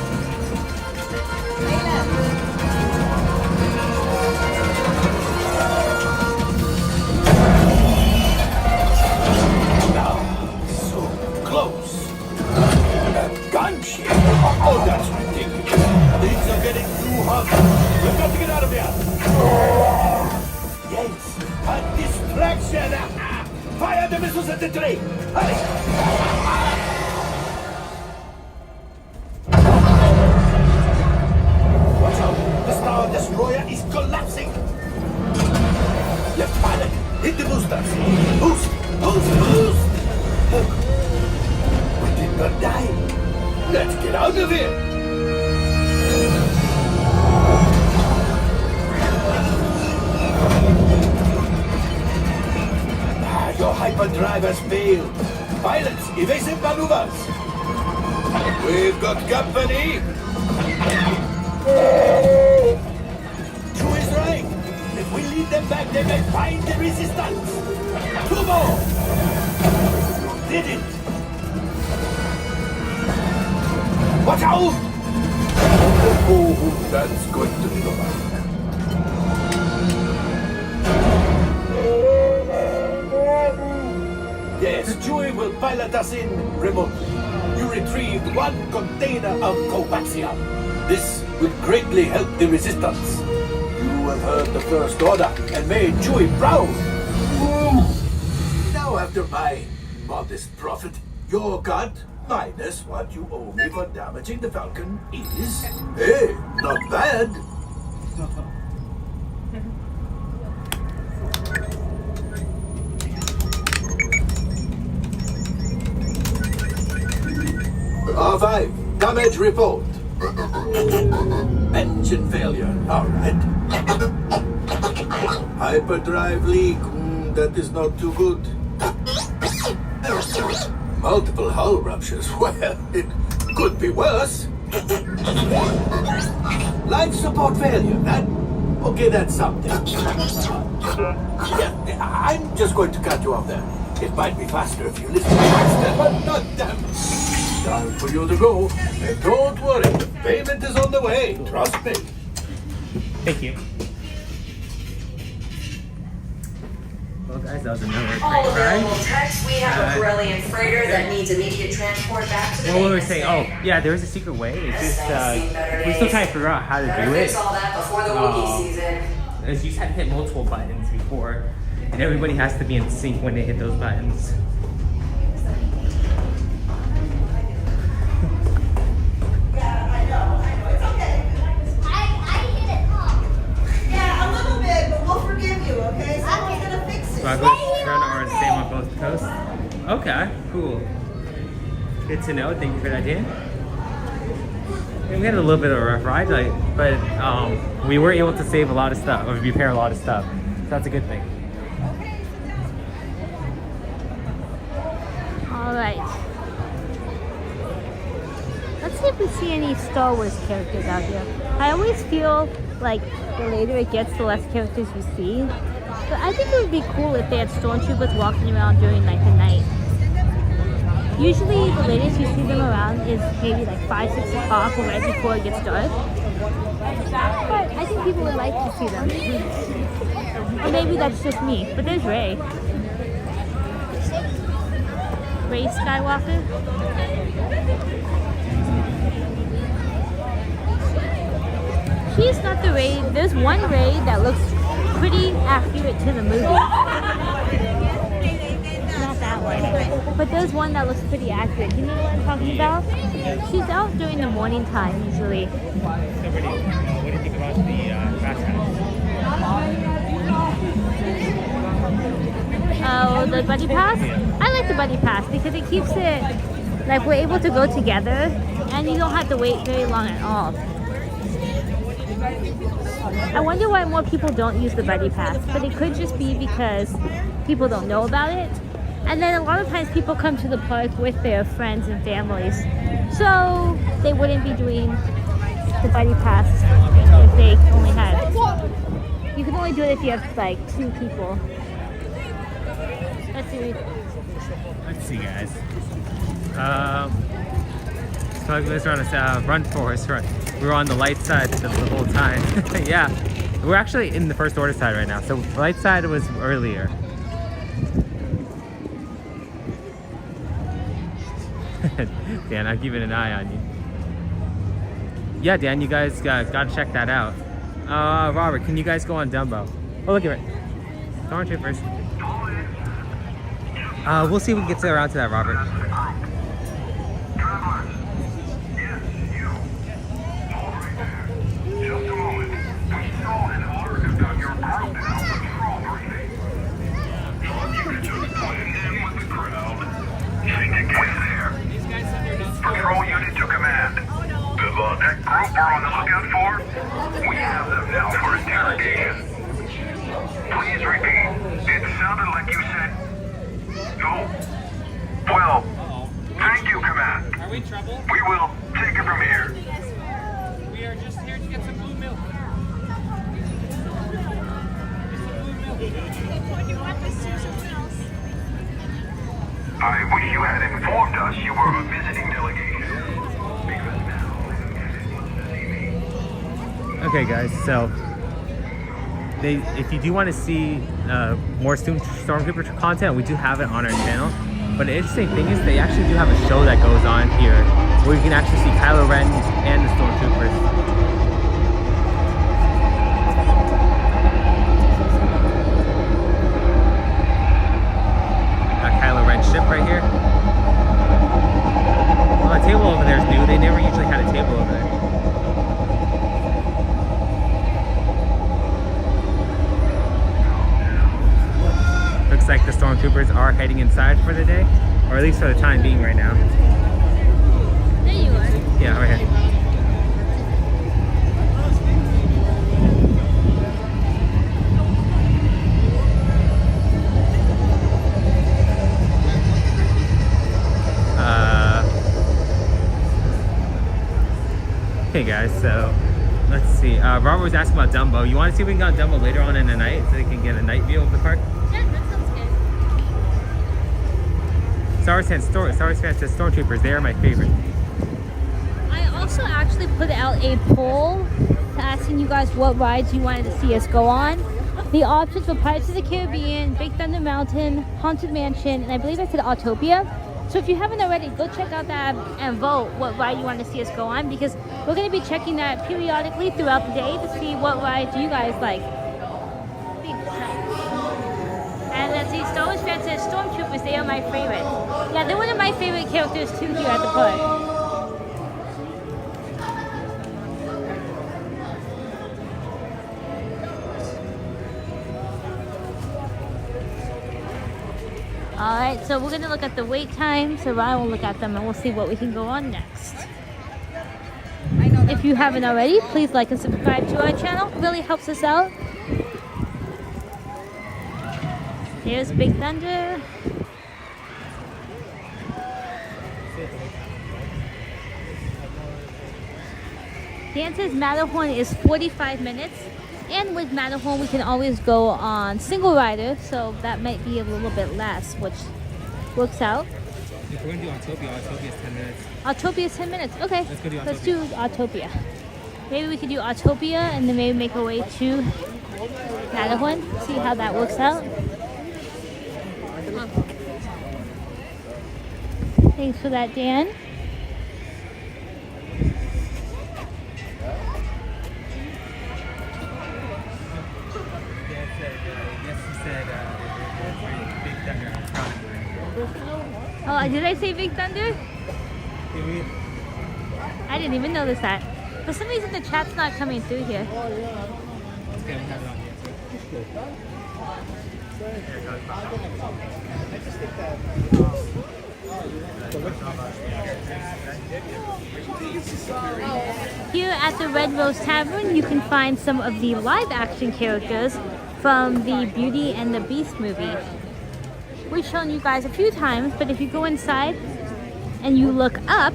Now, so close. A gunship. Oh, that's ridiculous. Things are getting too hot. We've got to get out of here. Yes, a distraction. Fire the missiles at the train. Hurry. Watch out! The Star Destroyer is collapsing! Left pilot, hit the boosters! Boost! Boost! Boost! We did not die! Let's get out of here! Your hyperdrive has failed! Pilots, evasive maneuvers! We've got company! True is right. If we lead them back, they may find the resistance. 2 more. Did it. Watch out! Oh, that's going to be the one. Yes, Chewie will pilot us in remotely. You retrieved 1 container of coaxium. This will greatly help the resistance. You have heard the First Order and made Chewie proud. Now, after my modest profit, your cut, minus what you owe me for damaging the Falcon, is, hey, not bad. R5, damage report. Engine failure, all right. Hyperdrive leak, that is not too good. Multiple hull ruptures, well, it could be worse. Life support failure, okay, that's something. Yeah, I'm just going to cut you off there. It might be faster if you listen faster, but not damn. Time for you to go. And don't worry, payment is on the way. Trust me. Thank you. Well, guys, that was another All great available ride. techs, we have a Corellian freighter that needs immediate transport back to the What were we maintenance saying? bay. Oh, yeah, there is a secret way. It's This just, thing's seen better we're still days. trying to figure out how to Better do fix it. all that before the Wookiee season. As you just had to hit multiple buttons before, and everybody has to be in sync when they hit those buttons. Smugglers Run are the same on both coasts. Okay, cool. Good to know. Thank you for that, Dan. We had a little bit of a rough ride, but we were able to save a lot of stuff, or repair a lot of stuff. So that's a good thing. All right. Let's see if we see any Star Wars characters out here. I always feel like the later it gets, the less characters you see. But I think it would be cool if they had stormtroopers walking around during like the night. Usually the latest you see them around is maybe like 5, 6 o'clock or right before it gets dark. But I think people would like to see them. Or maybe that's just me. But there's Rey. Rey Skywalker. She's not the Rey. There's one Rey that looks pretty accurate to the movie. Not that one. But there's one that looks pretty accurate. You know what I'm talking about? She's out during the morning time usually. So what do you think about the fast pass? Oh, the buddy pass? I like the buddy pass because it keeps it like we're able to go together and you don't have to wait very long at all. I wonder why more people don't use the buddy pass, but it could just be because people don't know about it. And then a lot of times people come to the park with their friends and families, so they wouldn't be doing the buddy pass if they only had. You can only do it if you have like 2 people. Let's see, guys. Smugglers Run Forest Run. We were on the light side the whole time. Yeah, we're actually in the first order side right now. So the light side was earlier. Dan, I'm keeping an eye on you. Yeah, Dan, you guys gotta check that out. Robert, can you guys go on Dumbo? Oh, look at it. Stormtroopers. We'll see if we can get around to that, Robert. Patrol unit to command. That group we're on the lookout for, we have them now for interrogation. Please repeat. It sounded like you said no. Well, thank you, command. Are we in trouble? We will take it from here. We are just here to get some blue milk. I wish you had informed us you were a visiting delegation. Okay, guys, so if you do want to see more Stormtrooper content, we do have it on our channel. But the interesting thing is they actually do have a show that goes on here where you can actually see Kylo Ren and the Stormtroopers. Kylo Ren ship right here. Well, the table over there is new. They never usually had a table over there. Looks like the Stormtroopers are heading inside for the day, or at least for the time being right now. There you are. Yeah, right here. Okay guys, so let's see. Robert was asking about Dumbo. You want to see if we can go on Dumbo later on in the night so they can get a night view of the park? Yeah, that sounds good. Star Wars fans says Stormtroopers, they are my favorite. I also actually put out a poll asking you guys what rides you wanted to see us go on. The options were Pirates of the Caribbean, Big Thunder Mountain, Haunted Mansion, and I believe I said Autotopia. So if you haven't already, go check out that and vote what ride you want to see us go on, because we're going to be checking that periodically throughout the day to see what rides you guys like. And let's see, Star Wars fan says Stormtroopers, they are my favorite. Yeah, they're one of my favorite characters too here at the park. Alright, so we're gonna look at the wait times. So Ryan will look at them and we'll see what we can go on next. If you haven't already, please like and subscribe to our channel. It really helps us out. Here's Big Thunder. Dan says Matterhorn is 45 minutes. And with Matterhorn, we can always go on single rider, so that might be a little bit less, which works out. If we're going to do Autotopia, Autotopia is 10 minutes. Autotopia is 10 minutes. Okay, Let's go do let's do Autotopia. Maybe we could do Autotopia and then maybe make our way to Matterhorn. See how that works out. Thanks for that, Dan. Oh, did I say Big Thunder? I didn't even notice that. For some reason, the chat's not coming through here. Here at the Red Rose Tavern, you can find some of the live-action characters from the Beauty and the Beast movie. We've shown you guys a few times, but if you go inside and you look up,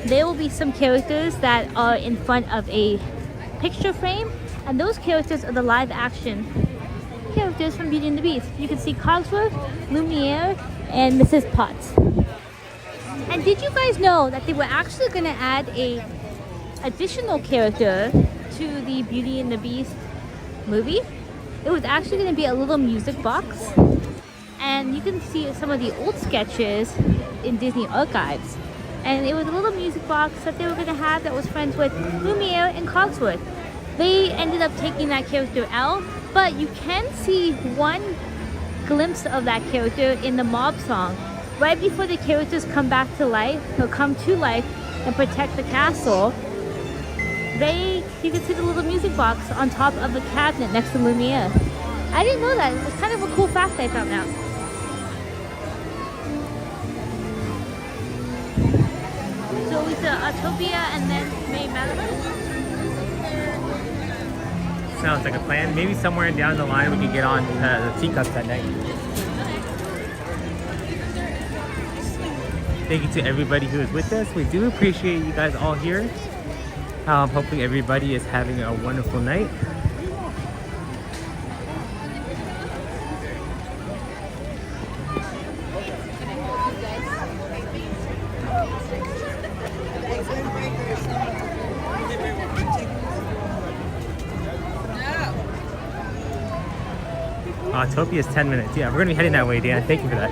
there will be some characters that are in front of a picture frame, and those characters are the live action characters from Beauty and the Beast. You can see Cogsworth, Lumiere, and Mrs. Potts. And did you guys know that they were actually going to add a additional character to the Beauty and the Beast movie? It was actually going to be a little music box. And you can see some of the old sketches in Disney Archives. And it was a little music box that they were going to have that was friends with Lumiere and Cogsworth. They ended up taking that character out, but you can see one glimpse of that character in the mob song. Right before the characters come back to life, or come to life and protect the castle, you can see the little music box on top of the cabinet next to Lumiere. I didn't know that. It was kind of a cool fact I found out. So we said Autotopia and then maybe Matterhorn? Sounds like a plan. Maybe somewhere down the line we can get on the teacups at night. Thank you to everybody who is with us. We do appreciate you guys all here. Hopefully everybody is having a wonderful night. Autotopia is 10 minutes. Yeah, we're gonna be heading that way, Dan. Thank you for that.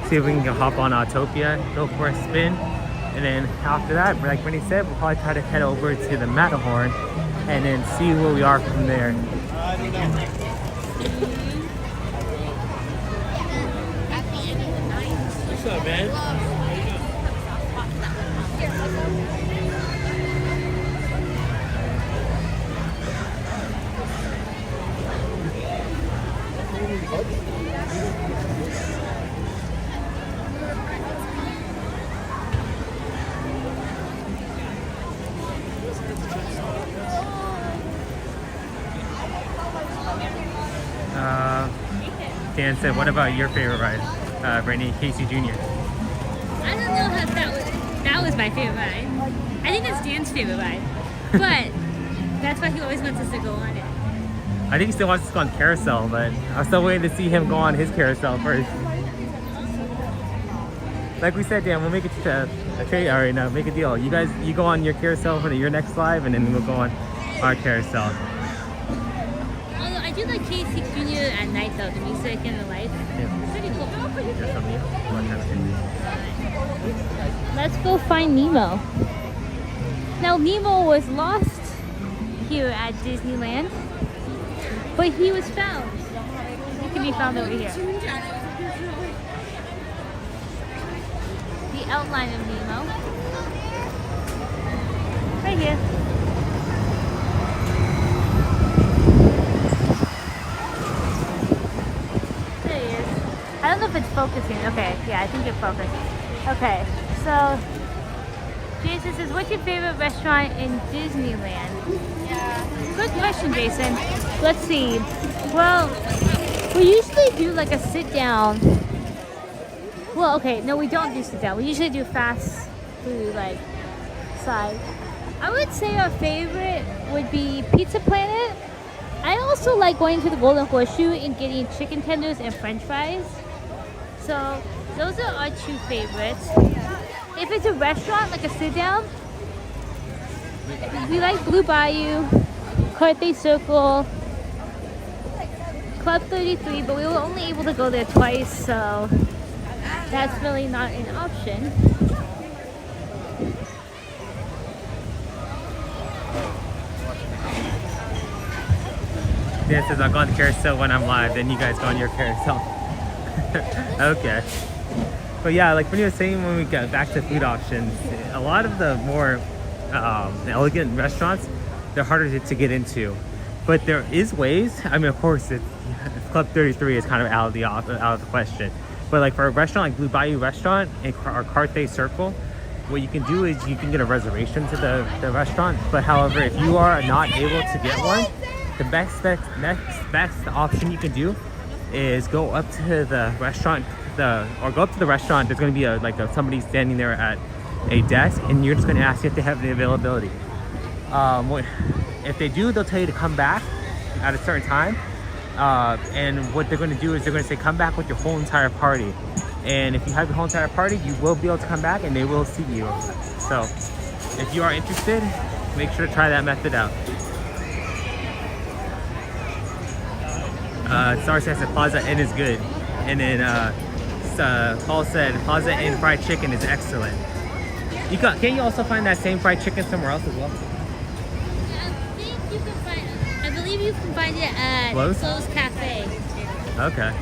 See if we can hop on Autotopia, go for a spin, and then after that, like Rennie said, we'll probably try to head over to the Matterhorn and then see where we are from there. What's up, man? Dan said, what about your favorite ride? Brittany, Casey Jr. I don't know if that was my favorite ride. I think that's Dan's favorite ride. But that's why he always wants us to go on it. I think he still wants us to go on carousel, but I'm still waiting to see him go on his carousel first. Like we said, Dan, we'll make it to a trade. All right, now make a deal. You guys, you go on your carousel for your next live, and then we'll go on our carousel. Although I do like Casey Jr. at night though, the music and the lights. Yeah. It's pretty cool. Just something else. Let's go find Nemo. Now Nemo was lost here at Disneyland, but he was found. He can be found over here. The outline of Nemo. Right here. There he is. I don't know if it's focusing. Okay, yeah, I think you're focused. Okay, so Jason says, what's your favorite restaurant in Disneyland? Yeah. Good question, Jason. Let's see. Well, we usually do like a sit down. Well, okay, no, we don't do sit down. We usually do fast food, like side. I would say our favorite would be Pizza Planet. I also like going to the Golden Horseshoe and getting chicken tenders and french fries. So those are our two favorites. If it's a restaurant, like a sit down, we like Blue Bayou, Carthay Circle, Club 33, but we were only able to go there twice, so that's really not an option. Dan says I'll go on the carousel when I'm live, then you guys go on your carousel. Okay. But yeah, like when you were saying, when we get back to food options, a lot of the more elegant restaurants, they're harder to get into. But there is ways. I mean, of course, Club 33 is kind of out of the question. But like for a restaurant like Blue Bayou Restaurant or Carthay Circle, what you can do is you can get a reservation to the restaurant. But however, if you are not able to get one, the best option you can do is go up to the restaurant, go up to the restaurant. There's going to be somebody standing there at a desk, and you're just going to ask if they have the availability. If they do, they'll tell you to come back at a certain time. And what they're going to do is they're going to say, come back with your whole entire party. And if you have your whole entire party, you will be able to come back and they will see you. So if you are interested, make sure to try that method out. Star said Plaza Inn is good. And then Paul said Plaza Inn fried chicken is excellent. Can you also find that same fried chicken somewhere else as well? I believe you can find it at Flo's Cafe. Okay.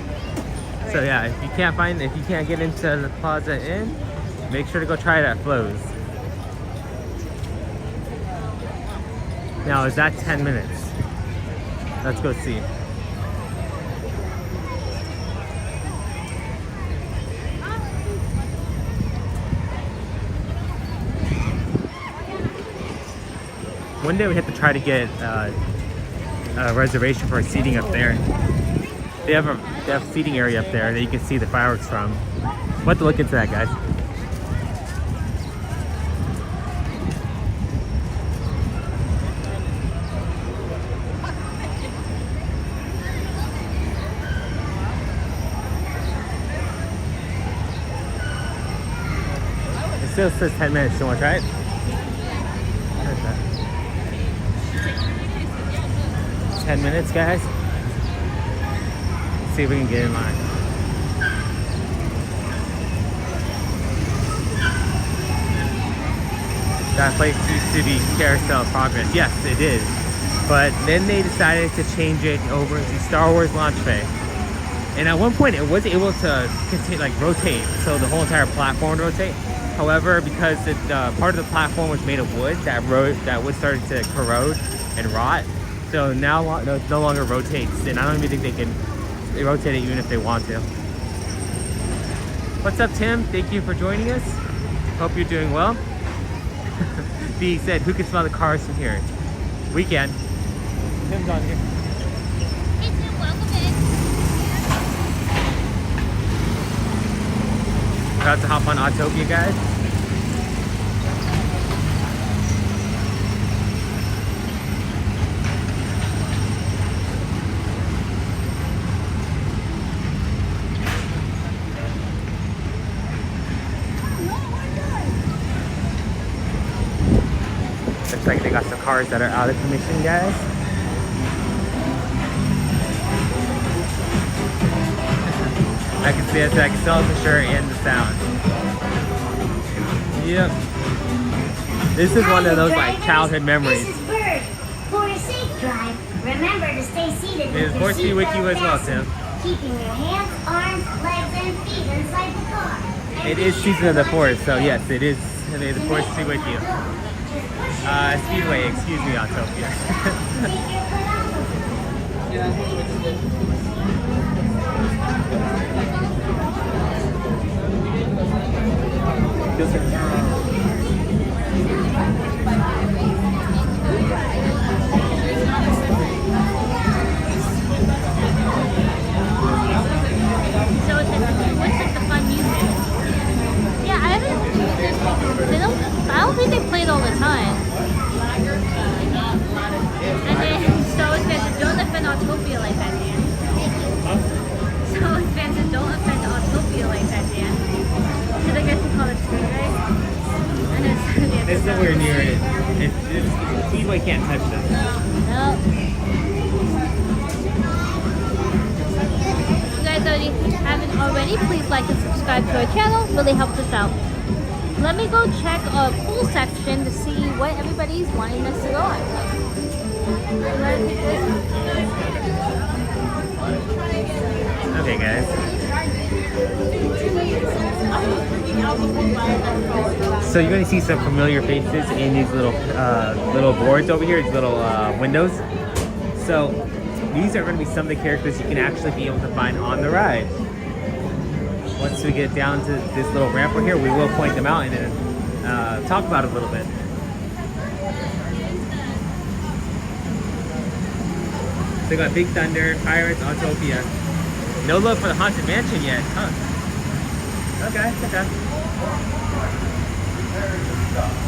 So yeah, if you can't get into the Plaza Inn, make sure to go try it at Flo's. Now, is that 10 minutes? Let's go see. One day we have to try to get a reservation for seating up there. They have a seating area up there that you can see the fireworks from. We'll have to look into that, guys. It still says 10 minutes. You want to try it? Okay. 10 minutes, guys. Let's see if we can get in line. That place used to be Carousel Progress. Yes, it is. But then they decided to change it over to Star Wars Launch Bay. And at one point, it was able to continue, rotate, so the whole entire platform would rotate. However, because part of the platform was made of wood, that wood started to corrode and rot. So now it no longer rotates, and I don't even think they can rotate it even if they want to. What's up, Tim? Thank you for joining us. Hope you're doing well. B said, who can smell the cars from here? We can. Tim's on here. Hey Tim, welcome in. About to hop on Autotopia, guys. Looks like they got some cars that are out of commission, guys. I can see it, so I can still for sure and the sound. Yep. This is one of those childhood memories. This is Bird. For a safe drive, remember to stay seated It is with your Force with you as well, Tim. keeping your hands, arms, legs, and feet inside the car. It is Season of the Force, so yes, it is. May the Force be with you. Speedway, excuse me, Autotopia. Feels like So it's like, what's like the fun music? Yeah, I haven't. I don't think they play it all the time. And then Star Wars fans don't offend Autotopia like that, Dan. Star Wars fans don't offend Autotopia like that, Dan. Because I guess you call it street, right? And it's nowhere near it. Speedway can't touch this. No. You guys haven't already, please like and subscribe to our channel. Really helps us out. Let me go check our pool section to see what everybody's wanting us to go on. Okay, guys. So you're going to see some familiar faces in these little boards over here, these little windows. So these are going to be some of the characters you can actually be able to find on the ride. Once we get down to this little ramp right here, we will point them out and then talk about it a little bit. So we got Big Thunder, Pirates, Autotopia. No love for the Haunted Mansion yet, huh? Okay, okay.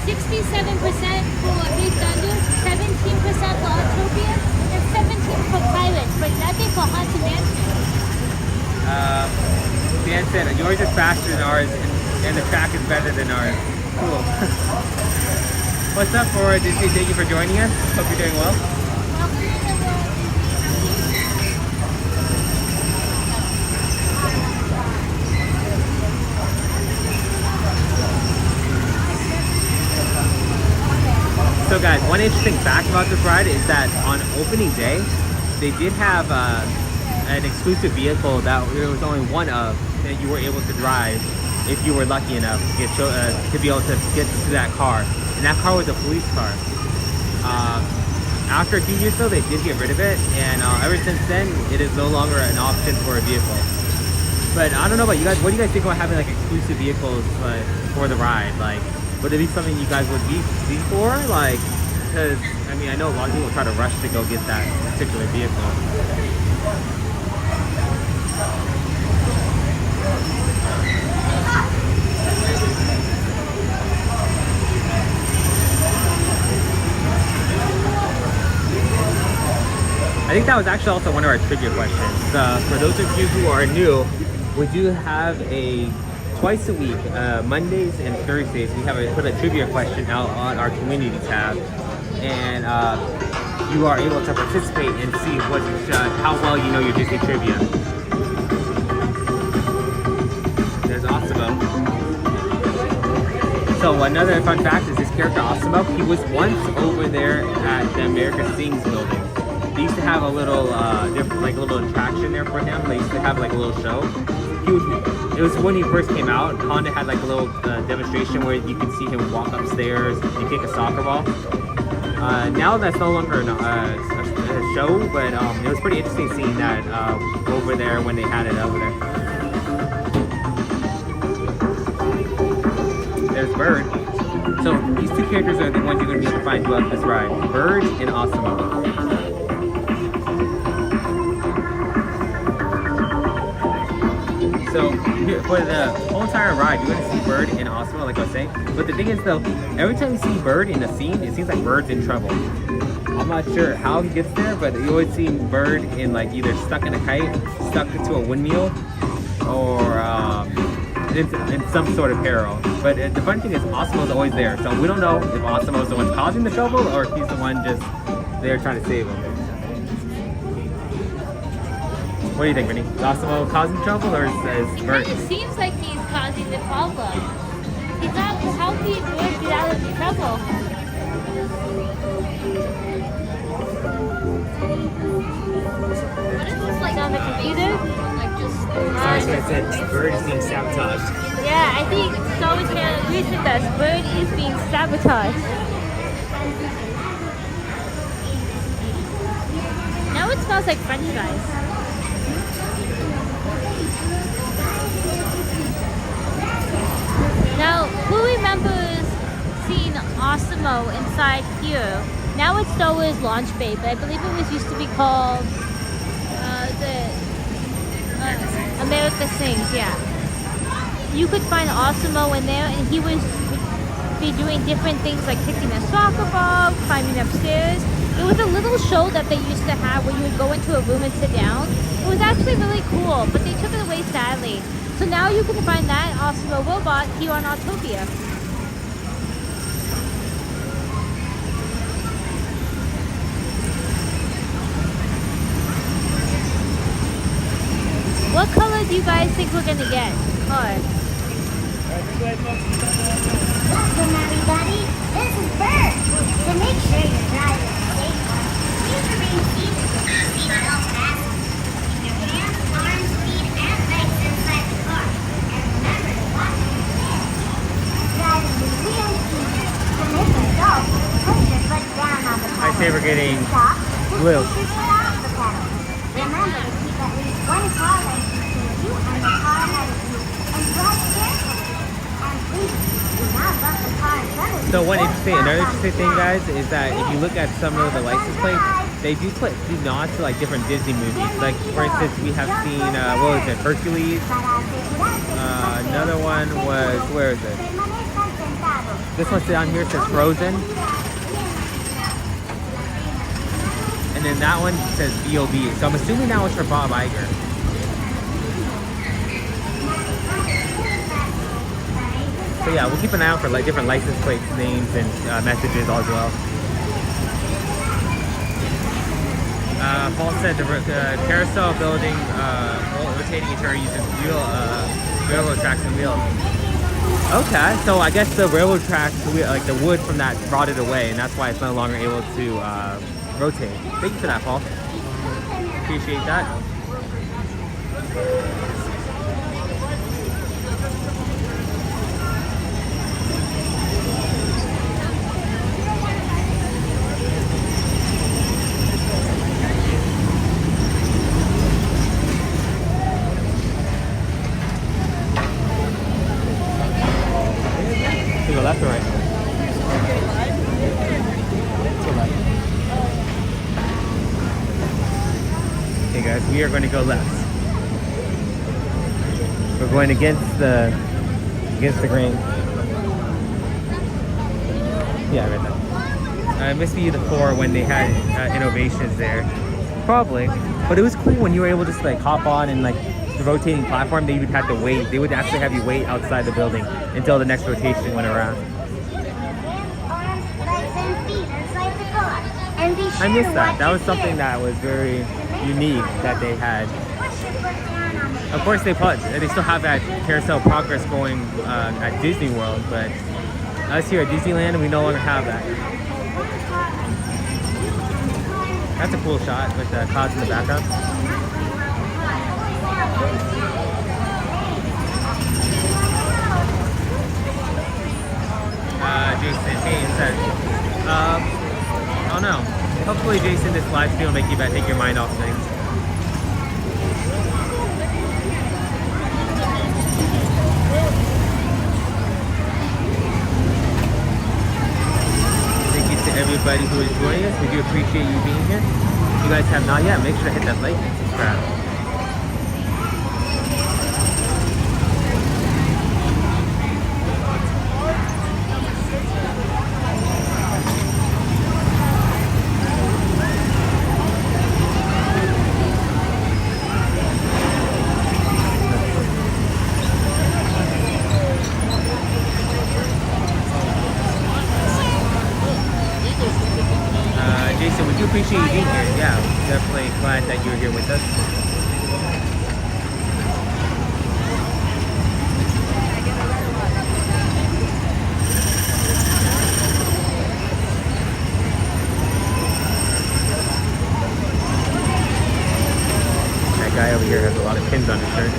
67% for Big Thunder, 17% for Autotopia, and 17% for Pirates, but nothing for Haunted Mansion. Dan said yours is faster than ours and the track is better than ours. Cool. What's up, for Disney? Thank you for joining us. Hope you're doing well. So guys, one interesting fact about this ride is that on opening day, they did have an exclusive vehicle that there was only one of that you were able to drive if you were lucky enough to get to be able to get to that car, and that car was a police car. After a few years though, they did get rid of it, and ever since then, it is no longer an option for a vehicle. But I don't know about you guys. What do you guys think about having like exclusive vehicles for the ride? Like, would it be something you guys would be for? Like, because I mean, I know a lot of people try to rush to go get that particular vehicle. I think that was actually also one of our trivia questions. For those of you who are new, we do have twice a week, Mondays and Thursdays, we have put a trivia question out on our community tab, and you are able to participate and see how well you know your Disney trivia. There's Osimo. So another fun fact is this character Osimo, he was once over there at the America Sings building. They used to have a little little attraction there for him. They used to have like a little show. It was when he first came out. Honda had like a little demonstration where you could see him walk upstairs and kick a soccer ball. Now that's no longer a show, but it was pretty interesting seeing that over there when they had it over there. There's Bird. So these two characters are the ones you're going to be able to find throughout this ride. Bird and Osimo. So for the whole entire ride, you're going to see Bird and Osimo, like I was saying. But the thing is though, every time you see Bird in a scene, it seems like Bird's in trouble. I'm not sure how he gets there, but you always see Bird in like either stuck in a kite, stuck into a windmill, or in some sort of peril. But the funny thing is Osimo's always there. So we don't know if Osimo's the one causing the trouble or if he's the one just there trying to save him. What do you think, Vinny? Is Osimo causing trouble or is Bird? It seems like he's causing the problem. He's not helping Bird get out of trouble. What is this like on the computer? Like just. Sorry, I said Bird is being sabotaged. Yeah, I think Star Wars fan agrees with us. Bird is being sabotaged. Now it smells like French fries. Now, who Osmo inside here. Now it's Star Wars Launch Bay, but I believe it was used to be called America Sings, yeah. You could find Osmo in there, and he would be doing different things like kicking a soccer ball, climbing upstairs. It was a little show that they used to have where you would go into a room and sit down. It was actually really cool, but they took it away sadly. So now you can find that Osmo robot here on Autotopia. What color do you guys think we're gonna get? Alright. Welcome everybody, this is Bert. To make sure you're driving safe, please remain seated with your seatbelt fastened. Keep your hands, arms, feet, and legs inside the car. And remember to watch your head. Driving is really easy. To make it go, push your foot down on the pedal. I say we're getting Stop, blue. just push your foot off the pedal. Remember to keep at least one car length between you and the car ahead of you. And drive carefully. And please, do not bump the car in front of you. So another interesting thing, guys, is that if you look at some of the license plates, they do nods to like different Disney movies. Like for instance, we have seen what was it, Hercules. Another one was, where is it? This one's down here says Frozen, and then that one says B.O.B. So I'm assuming that was for Bob Iger. So yeah, we'll keep an eye out for like different license plates, names, and messages as well. Paul said the carousel building rotating interior uses railroad tracks and wheels. Okay, so I guess the railroad tracks, like the wood from that, rotted away, and that's why it's no longer able to rotate. Thank you for that, Paul. Appreciate that. Left or right? Okay guys, we are going to go left. We're going against the grain. Yeah, right there. It must be the 4 when they had innovations there. Probably. But it was cool when you were able to just like hop on and like the rotating platform. They would have to wait. They would actually have you wait outside the building until the next rotation went around. I missed that. That was something that was very unique that they had. Of course, they still have that carousel progress going at Disney World, but us here at Disneyland, we no longer have that. That's a cool shot with the clouds in the background. Jason, hey, it said, I don't know. Hopefully, Jason, this live stream will make you take your mind off things. Thank you to everybody who is joining us. We do appreciate you being here. If you guys have not yet, make sure to hit that like and subscribe. Jason, we do appreciate you being here. Yeah, definitely glad that you're here with us. That guy over here has a lot of pins on his shirt.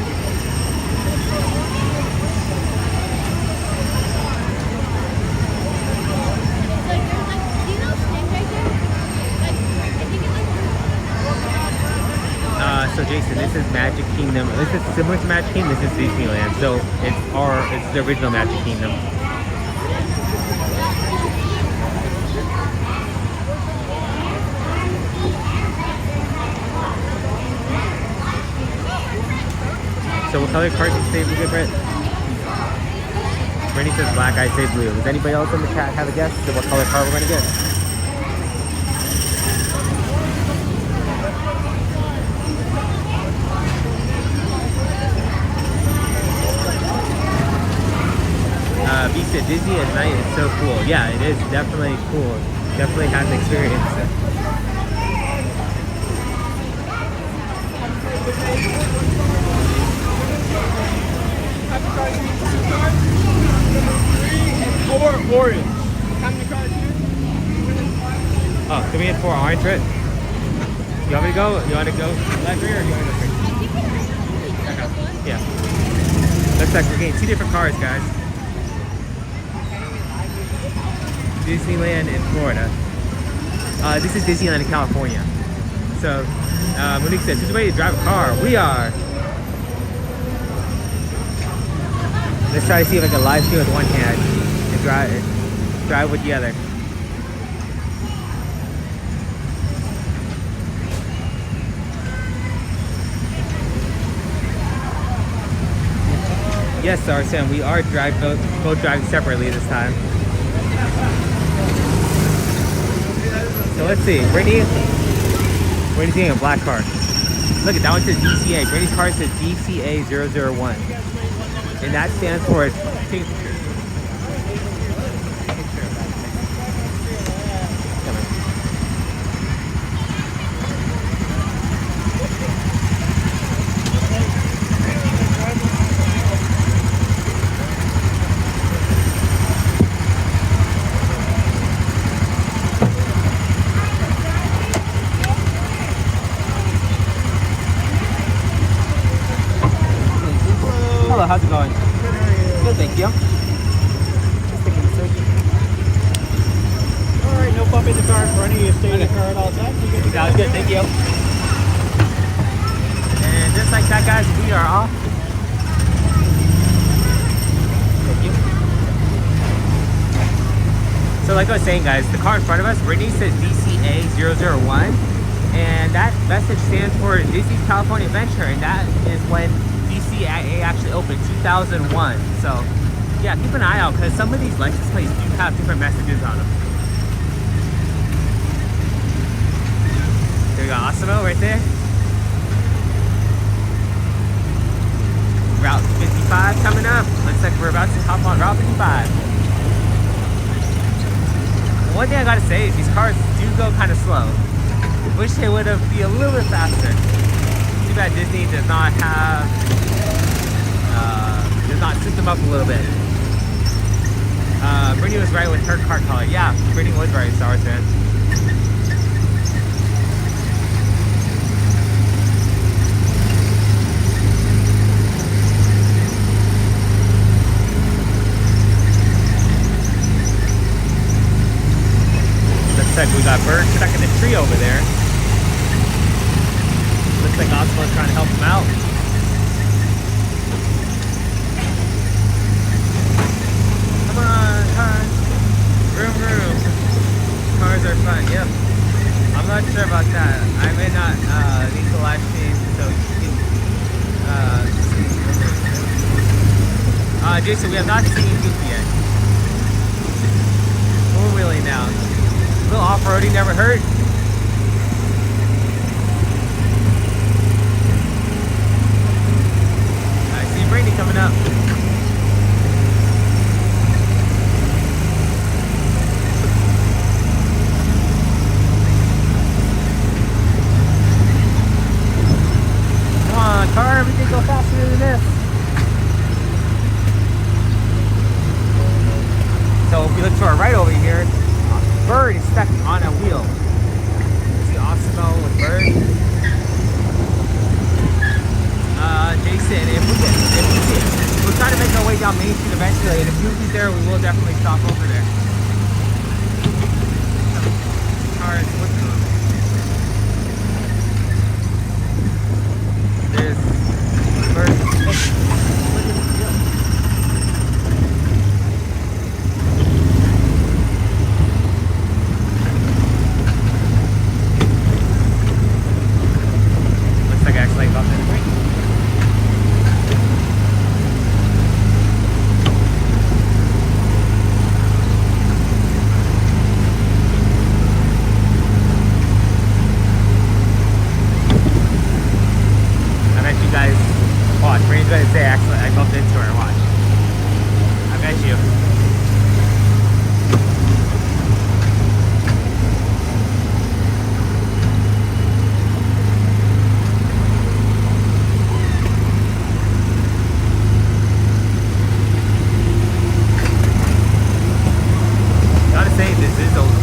So Jason, this is Magic Kingdom. This is similar to Magic Kingdom. This is Disneyland. So it's the original Magic Kingdom. So what color card did you say we get, Brett? Brittany says black, I say blue. Does anybody else in the chat have a guess to what color card we're gonna get? B said Disney at night is so cool. Yeah, it is definitely cool. Definitely had an experience. Orange. How many cards here? Oh, can we get 4 orange, right? You want me to go? You want to go left rear or you want to go straight? Okay. Yeah. Looks like we're getting 2 different cars, guys. Disneyland in Florida. This is Disneyland in California. So, Monique said, who's ready to drive a car? We are. Let's try to see if I can live stream with one hand and drive with the other. Yes, Sam, we are both driving separately this time. So let's see, Brittany's getting a black car. Look at that one says DCA. Brittany's car says DCA 001. And that stands for take a picture. Hello, how's it going? Good, thank you. Just taking a search. Alright, no bumping the car in front of you. Stay in the car at all times. Sounds good, thank you. And just like that, guys, we are off. Thank you. So like I was saying, guys, the car in front of us, Brittany says DCA 001. And that message stands for Disney's California Adventure. And that is when DCA actually opened 2001. So yeah, keep an eye out because some of these license plates do have different messages on them. There we go, Osimo right there. Route 55 coming up. Looks like we're about to hop on Route 55. One thing I gotta say is these cars do go kind of slow. Wish they would have be a little bit faster. Too bad Disney does not have, does not sync them up a little bit. Brittany was right with her car color. Yeah, Brittany was right, Star Wars fan. Looks like we got Bird stuck in the tree over there. Looks like Osmo's trying to help him out. Come on, cars. Vroom, vroom. Cars are fun, yep. I'm not sure about that. I may not need to live stream, so you can Jason, we have not seen Goofy yet. Four-wheeling now. A little off-roading never hurt. I see Brady coming up. Come on, car, we can go faster than this. So if we look to our right over here, Bird is stuck on a wheel. See Osmo with Bird. Jason, we're trying to make our way down Main Street eventually, and if Goofy's there, we will definitely stop over there. Cars, what's going on? There's Bird.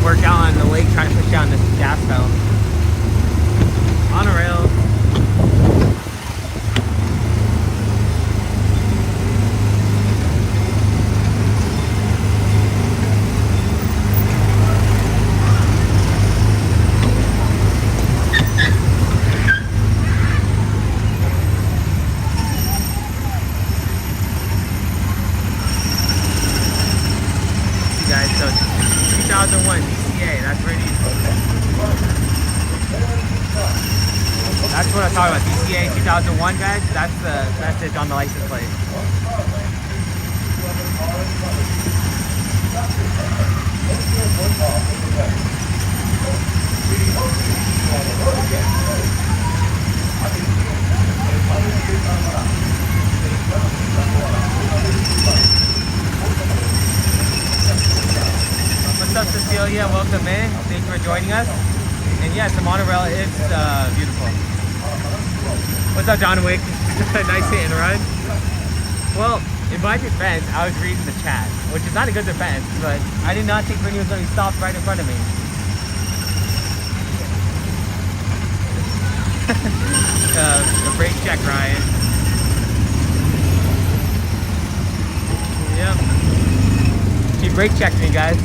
work out on the lake trying to push down this gas pedal. Monorail. Guys, so 2001 DCA, that's pretty. That's what I'm talking about. DCA 2001, guys. That's the message on the license plate. What's up, Cecilia? Welcome in. Thank you for joining us. And yes, the monorail is beautiful. What's up, John Wick? Nice hit and run. Well, in my defense, I was reading the chat, which is not a good defense, but I did not think Brittany was going to be stopped right in front of me. The brake check, Ryan. Yep. She brake checked me, guys.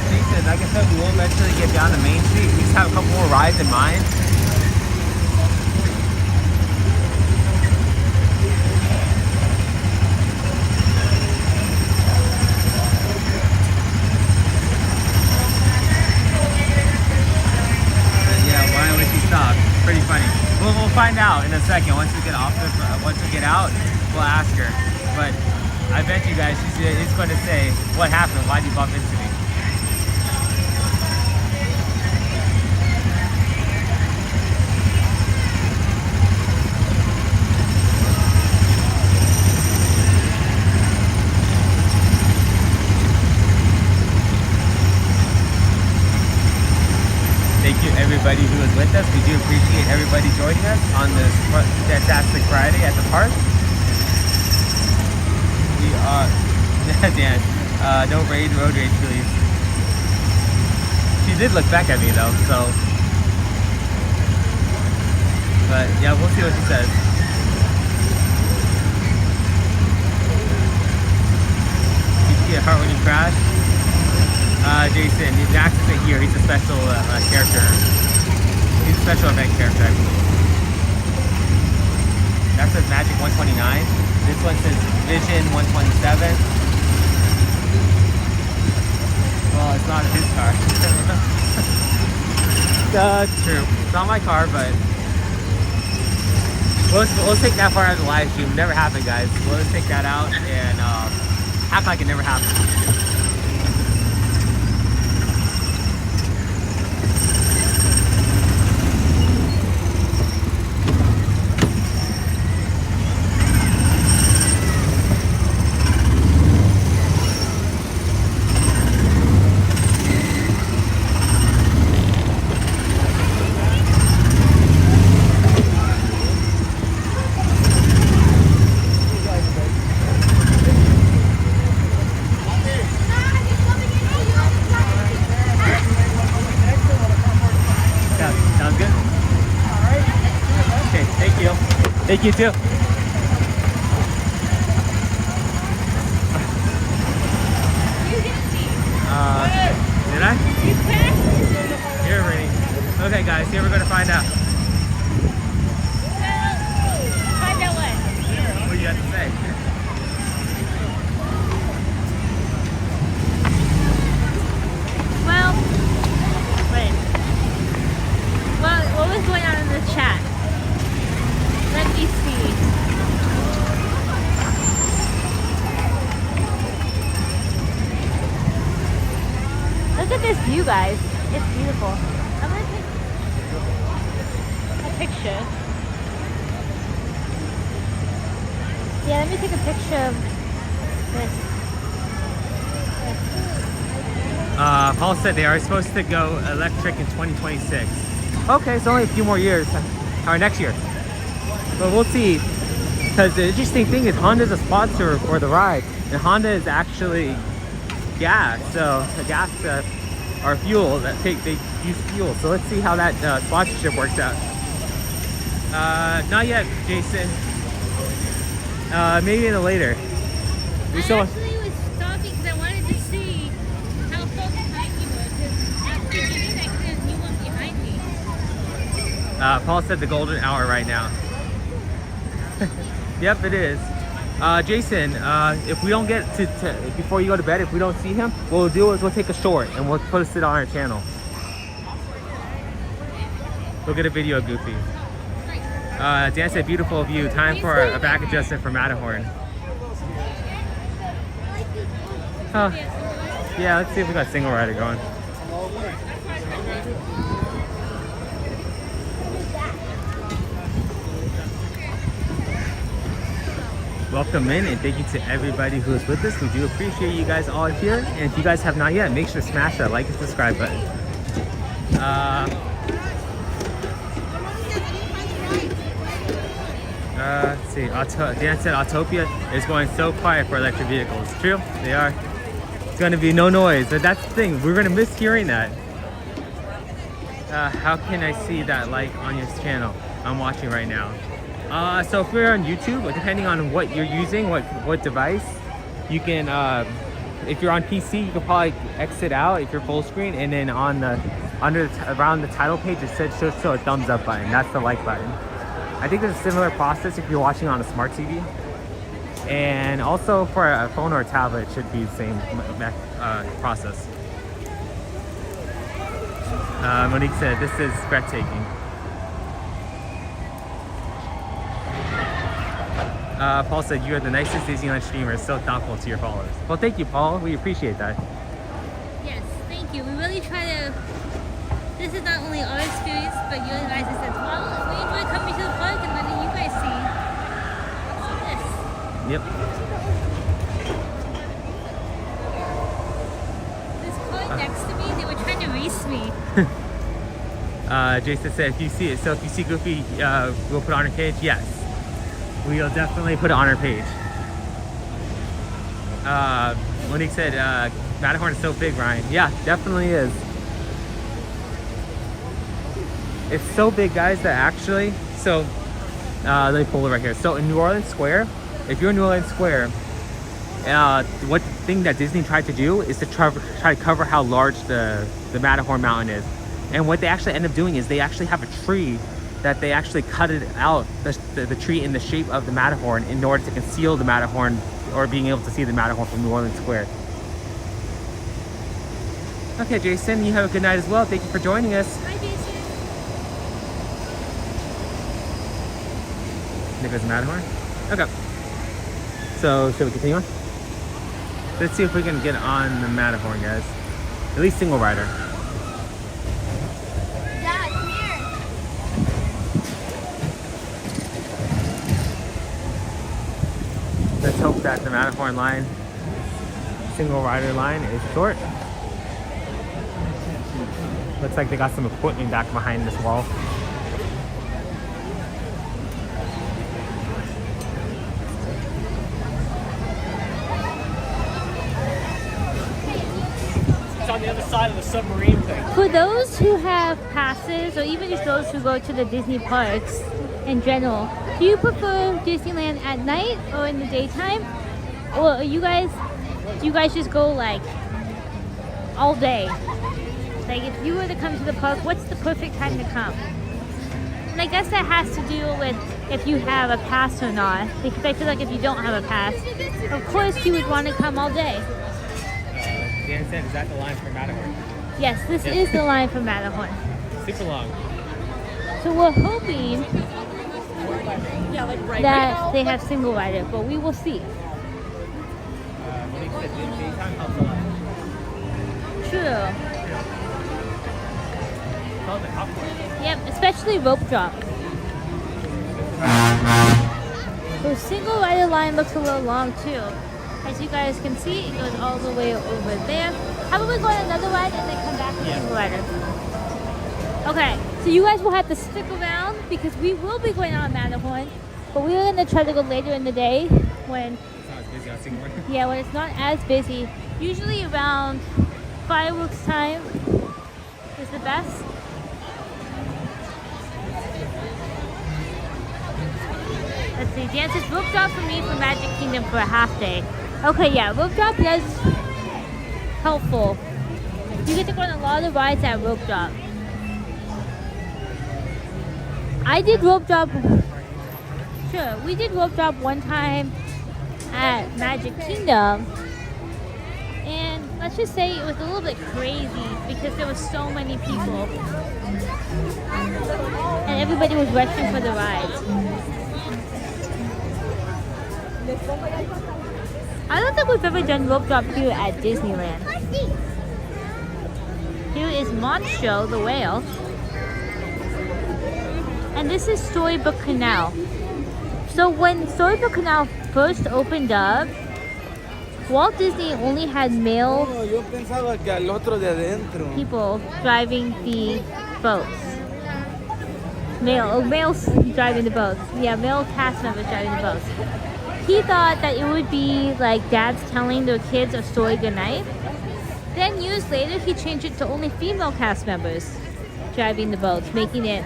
Jason, like I said, we will eventually get down to Main Street. We just have a couple more rides in mind. Yeah, why would she stop? Pretty funny. We'll find out in a second. Once we get out, we'll ask her. But I bet you guys she's going to say, "What happened? Why did you bump into me?" Thank you everybody who was with us. We do appreciate everybody joining us on this fantastic Friday at the park. We are, Dan, don't raid road rage, please. She did look back at me though, so. But yeah, we'll see what she says. Did you get heart when you crash? Jason, Max isn't here. He's a special character. He's a special event character, I believe. That says Magic 129. This one says Vision 127. Well, it's not his car. True. It's not my car, but we'll take that part out of the live stream. Never happened, guys. We'll just take that out and act like it never happened. Thank you too. Did I? Here, Rainy. Okay, guys, here we're gonna find out. Find out what? What do you have to say? Well, wait. Well, what was going on in the chat? Let me see. Look at this view, guys. It's beautiful. I'm gonna take a picture. Yeah, let me take a picture of this. Paul said they are supposed to go electric in 2026. Okay, so only a few more years, or next year. But we'll see. Because the interesting thing is Honda's a sponsor for the ride, and Honda is actually gas. So the gas or fuel that they use fuel. So let's see how that sponsorship works out. Not yet, Jason. Maybe in the later. We still. I actually was stopping because I wanted to see how far behind you were. Because after getting that clearance, you weren't behind me. Paul said the golden hour right now. Yep, it is. Jason, if we don't get to before you go to bed, if we don't see him, what we'll do is we'll take a short and we'll post it on our channel. We'll get a video of Goofy. Dan said, beautiful view. Time for a back adjustment for Matterhorn. Oh, yeah, let's see if we got single rider going. Welcome in, and thank you to everybody who is with us. We do appreciate you guys all here. And if you guys have not yet, make sure to smash that like and subscribe button. Let's see. Dan said Autotopia is going so quiet for electric vehicles. True, they are. It's going to be no noise. But that's the thing. We're going to miss hearing that. How can I see that like on your channel? I'm watching right now. So if you're on YouTube, depending on what you're using, what device, you can, if you're on PC, you can probably exit out if you're full screen, and then on the around the title page, it should show a thumbs up button. That's the like button. I think there's a similar process if you're watching on a smart TV, and also for a phone or a tablet, it should be the same process. Monique said, "This is breathtaking." Paul said, "You are the nicest Disneyland streamer, so thoughtful to your followers." Well, thank you, Paul. We appreciate that. Yes, thank you. We really try to. This is not only our experience, but you guys as well. We enjoy coming to the park and letting you guys see this. Yep. This car next to me, they were trying to race me. Jason said, "If you see it, so if you see Goofy, we'll put it on our page." Yes. We'll definitely put it on our page. Monique said, Matterhorn is so big, Ryan. Yeah, definitely is. It's so big, guys, that actually, so, let me pull it right here. So in New Orleans Square, if you're in New Orleans Square, what thing that Disney tried to do is to try to cover how large the Matterhorn mountain is. And what they actually end up doing is they actually have a tree that they actually cut it out, the tree in the shape of the Matterhorn, in order to conceal the Matterhorn, or being able to see the Matterhorn from New Orleans Square. Okay, Jason, you have a good night as well. Thank you for joining us. Hi, Jason. There goes the Matterhorn. Okay. So, should we continue on? Let's see if we can get on the Matterhorn, guys. At least single rider. Let's hope that the Matterhorn line, single rider line, is short. Looks like they got some equipment back behind this wall. It's on the other side of the submarine thing. For those who have passes, or even just those who go to the Disney parks in general, do you prefer Disneyland at night or in the daytime? Or do you guys just go like all day? Like if you were to come to the park, what's the perfect time to come? And I guess that has to do with if you have a pass or not. Because I feel like if you don't have a pass, of course you would want to come all day. Dan said, is that the line for Matterhorn? Yes, this is the line for Matterhorn. Super long. So we're hoping that they have single rider, but we will see. True. Yep, especially rope drop. The single rider line looks a little long too. As you guys can see, it goes all the way over there. How about we go on another ride and then come back to the rider? Okay, so you guys will have to stick around because we will be going on Matterhorn, but we're gonna try to go later in the day when It's not as busy on Singapore. yeah, when it's not as busy. Usually around fireworks time is the best. Let's see, Dan says rope drop for me for Magic Kingdom for a half day. Okay, yeah, rope drop is helpful. You get to go on a lot of rides at rope drop. I did rope drop. Sure, we did rope drop one time at Magic Kingdom, and let's just say it was a little bit crazy because there were so many people, and everybody was rushing for the rides. I don't think we've ever done rope drop here at Disneyland. Here is Monstro, the whale. And this is Storybook Canal. So when Storybook Canal first opened up, Walt Disney only had male people driving the boats. Males driving the boats. Yeah, male cast members driving the boats. He thought that it would be like dads telling their kids a story goodnight. Then years later, he changed it to only female cast members driving the boats, making it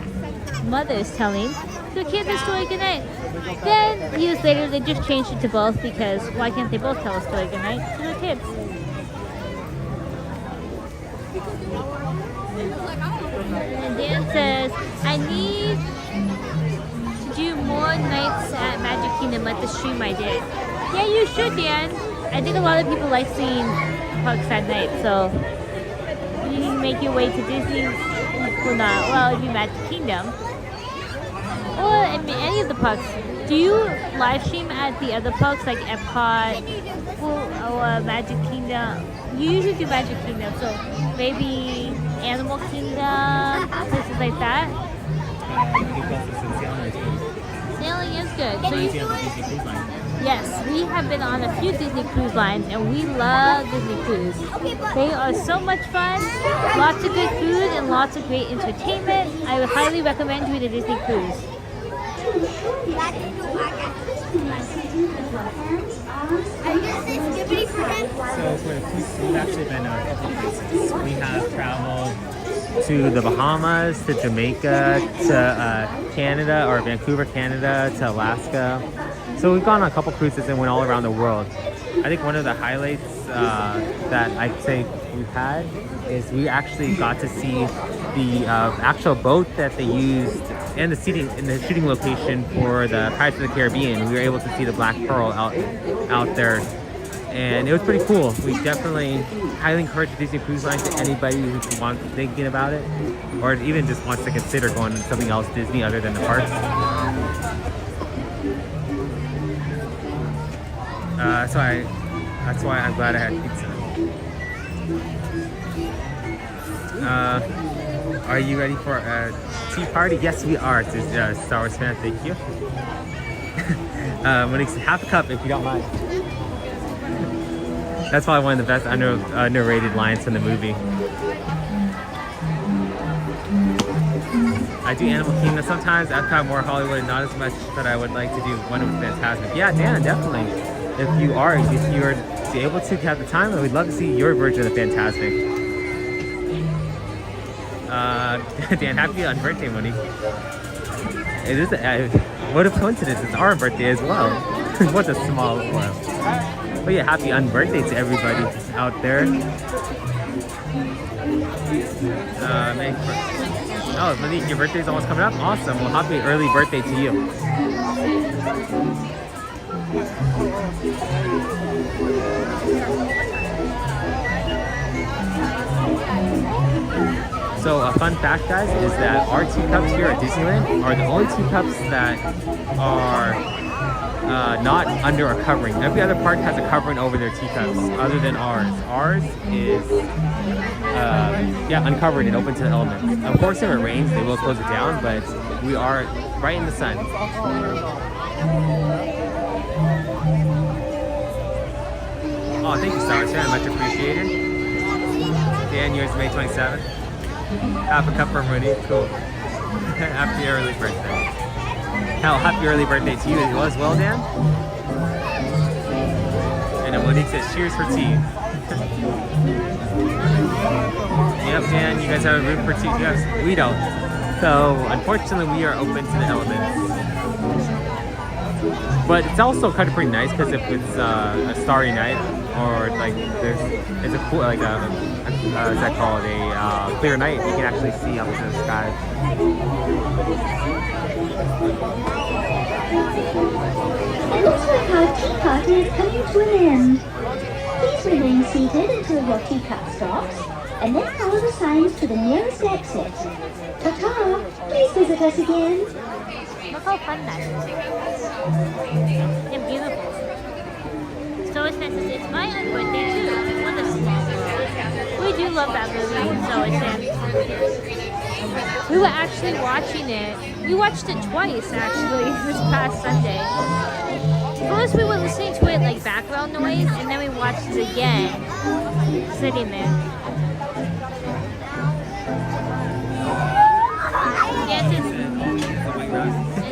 mothers telling their kids a story goodnight. Then years later, they just changed it to both because why can't they both tell a story goodnight to their kids? And Dan says, I need to do more nights at Magic Kingdom like the stream I did. Yeah, you should, Dan. I think a lot of people like seeing parks at night, so you can make your way to Disney. Well, not well, it'd be Magic Kingdom or any of the parks. Do you live stream at the other parks like Epcot or Magic Kingdom? You usually do Magic Kingdom, so maybe Animal Kingdom, places like that. Sailing is good. So yes, we have been on a few Disney cruise lines and we love Disney cruise. They are so much fun, lots of good food and lots of great entertainment. I would highly recommend doing a Disney cruise. So for the cruise, we've actually been a couple places. We have traveled to the Bahamas, to Jamaica, to Canada, or Vancouver, Canada, to Alaska. So we've gone on a couple cruises and went all around the world. I think one of the highlights that I'd say we've had is we actually got to see the actual boat that they used and the shooting location for the Pirates of the Caribbean. We were able to see the Black Pearl out there, and it was pretty cool. We definitely highly encourage Disney Cruise Line to anybody who's thinking about it, or even just wants to consider going to something else Disney other than the parks. That's why I'm glad I had pizza. Are you ready for a tea party? Yes, we are. Says Star Wars fan. Thank you. Monique said half a cup if you don't mind. That's probably one of the best underrated lines from the movie. I do Animal Kingdom sometimes. Epcot, more Hollywood, not as much, but I would like to do one with Fantasmic. Yeah, Dan, definitely. If you are able to have the time, I would love to see your version of Fantasmic. Dan, happy on birthday, Monique. It is what a coincidence, it's our birthday as well. What a small world. But yeah, happy unbirthday to everybody out there. Oh, Monique, your birthday's almost coming up? Awesome. Well, happy early birthday to you. So a fun fact, guys, is that our teacups here at Disneyland are the only teacups that are not under a covering. Every other park has a covering over their teacups other than ours. Ours is uncovered and open to the elements. Of course, if it rains, they will close it down, but we are right in the sun. Oh, thank you, Star Wars fan. Much appreciated. Dan, yours May 27th. Half a cup for Mooney. Cool. Happy early birthday. Hell, happy early birthday to you as well, Dan. And then Monique says, cheers for tea. Yep, Dan, you guys have a room for tea. Yes, we don't. So, unfortunately, we are open to the elements. But it's also kind of pretty nice because if it's a starry night or like it's a cool, like what's that called, a clear night, you can actually see up to the sky. It looks like our tea party is coming to an end. Please remain seated until your teacup stops, and then follow the signs to the nearest exit. Ta-ta! Please visit us again. Look how fun that is. And beautiful. So it's necessary. It's my own birthday too. What a small world. We do love that movie, so it's we were actually watching it. We watched it twice actually this past Sunday. First we were listening to it like background noise, and then we watched it again, sitting there.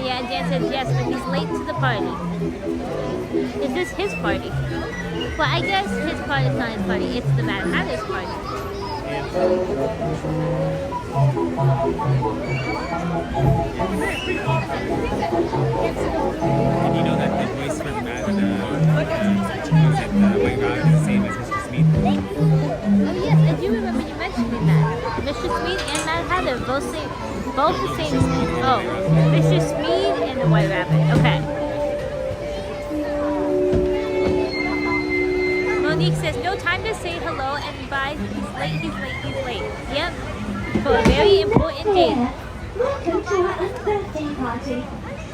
Yeah, Dan says yes, but he's late to the party. Is this his party? Well, I guess his party is not his party. It's the Mad Hatter's party. And you know that the voice for the Mad White Rabbit is the same as Mr. Smith? Oh yes, I do remember you mentioning that. Mr. Smith and Mad Hatter both the same. Oh, Mr. Smith and the White Rabbit. Okay. Monique says no time to say hello and bye. He's late. Yep. For a very important date. Welcome to our birthday party.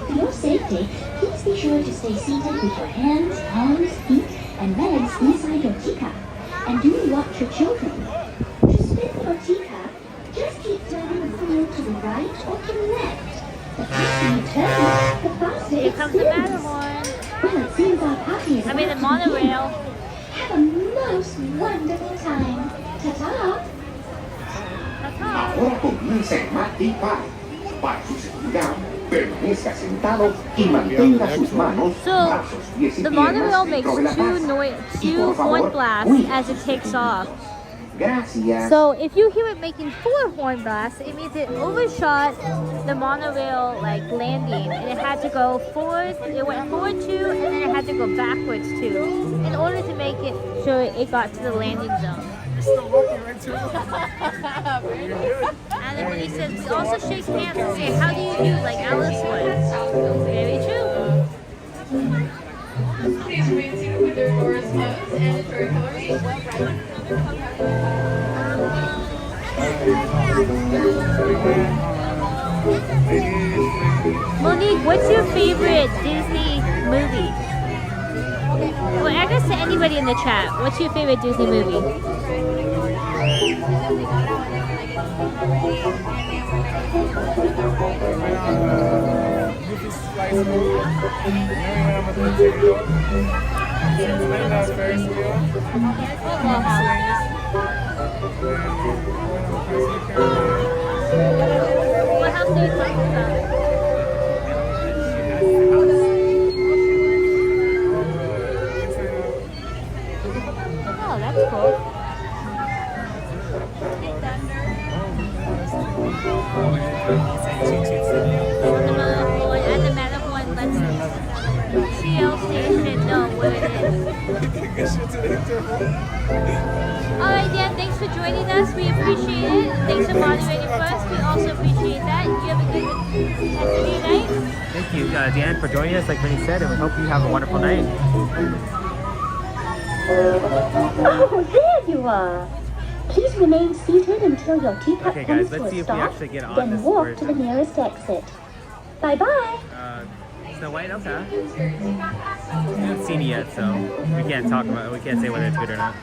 For your safety, please be sure to stay seated with your hands, arms, feet, and legs inside your teacup. And do watch your children. To spin your teacup, just keep turning the wheel to the right or to the left. The faster you turn, the faster Here comes the Matterhorn. Well, it seems our party is I mean the monorail. Have a most wonderful time. Ta-ta! Ahora comienza el Matty Pie. Para su seguridad, permanezca sentado y mantenga sus manos, brazos, pies y The piernas monorail makes dentro de la two horn blasts as it takes off. Gracias. So if you hear it making 4 horn blasts, it means it overshot the monorail like landing, and it had to go forward. It went forward 2, and then it had to go backwards 2 in order to make it sure it got to the landing zone. And then when he says, we also shake hands and say, how do you do, like Alice would. Very true. Please remain seated with your doors closed and for Hillary. Monique, what's your favorite Disney movie? Well, I guess to anybody in the chat, what's your favorite Disney movie? What house are you talking about? Oh, that's cool. At the Matterhorn, let's CL station know where it is. Alright, Dan, thanks for joining us. We appreciate it. Thanks for moderating for us. We also appreciate that. You have a good night. Thank you, Dan, for joining us, like Vinny said, and we hope you have a wonderful night. Oh, there you are. Please remain seated until your teacup Okay, guys, comes to let's see a if we stop, actually get on then this walk bridge. to the nearest exit. Bye-bye. Snow White, okay. We haven't seen it yet, so we can't talk about it. We can't say whether it's good or not.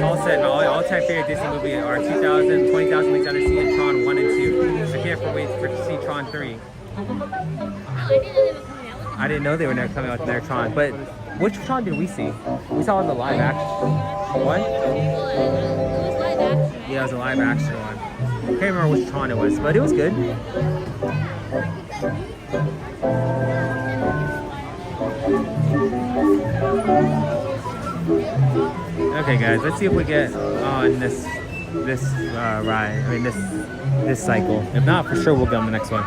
Paul said, all-time favorite Disney movie are 2000, 20,000 Leagues Under Sea, and Tron 1 and 2. I can't wait to see Tron 3. I didn't know they were coming out with I didn't know they were never coming out with their Tron. But which Tron did we see? We saw the live action one. It was live action. Yeah, it was a live action one. I can't remember which Tron it was, but it was good. Okay, guys, let's see if we get on this ride. I mean, this cycle. If not, for sure we'll go on the next one.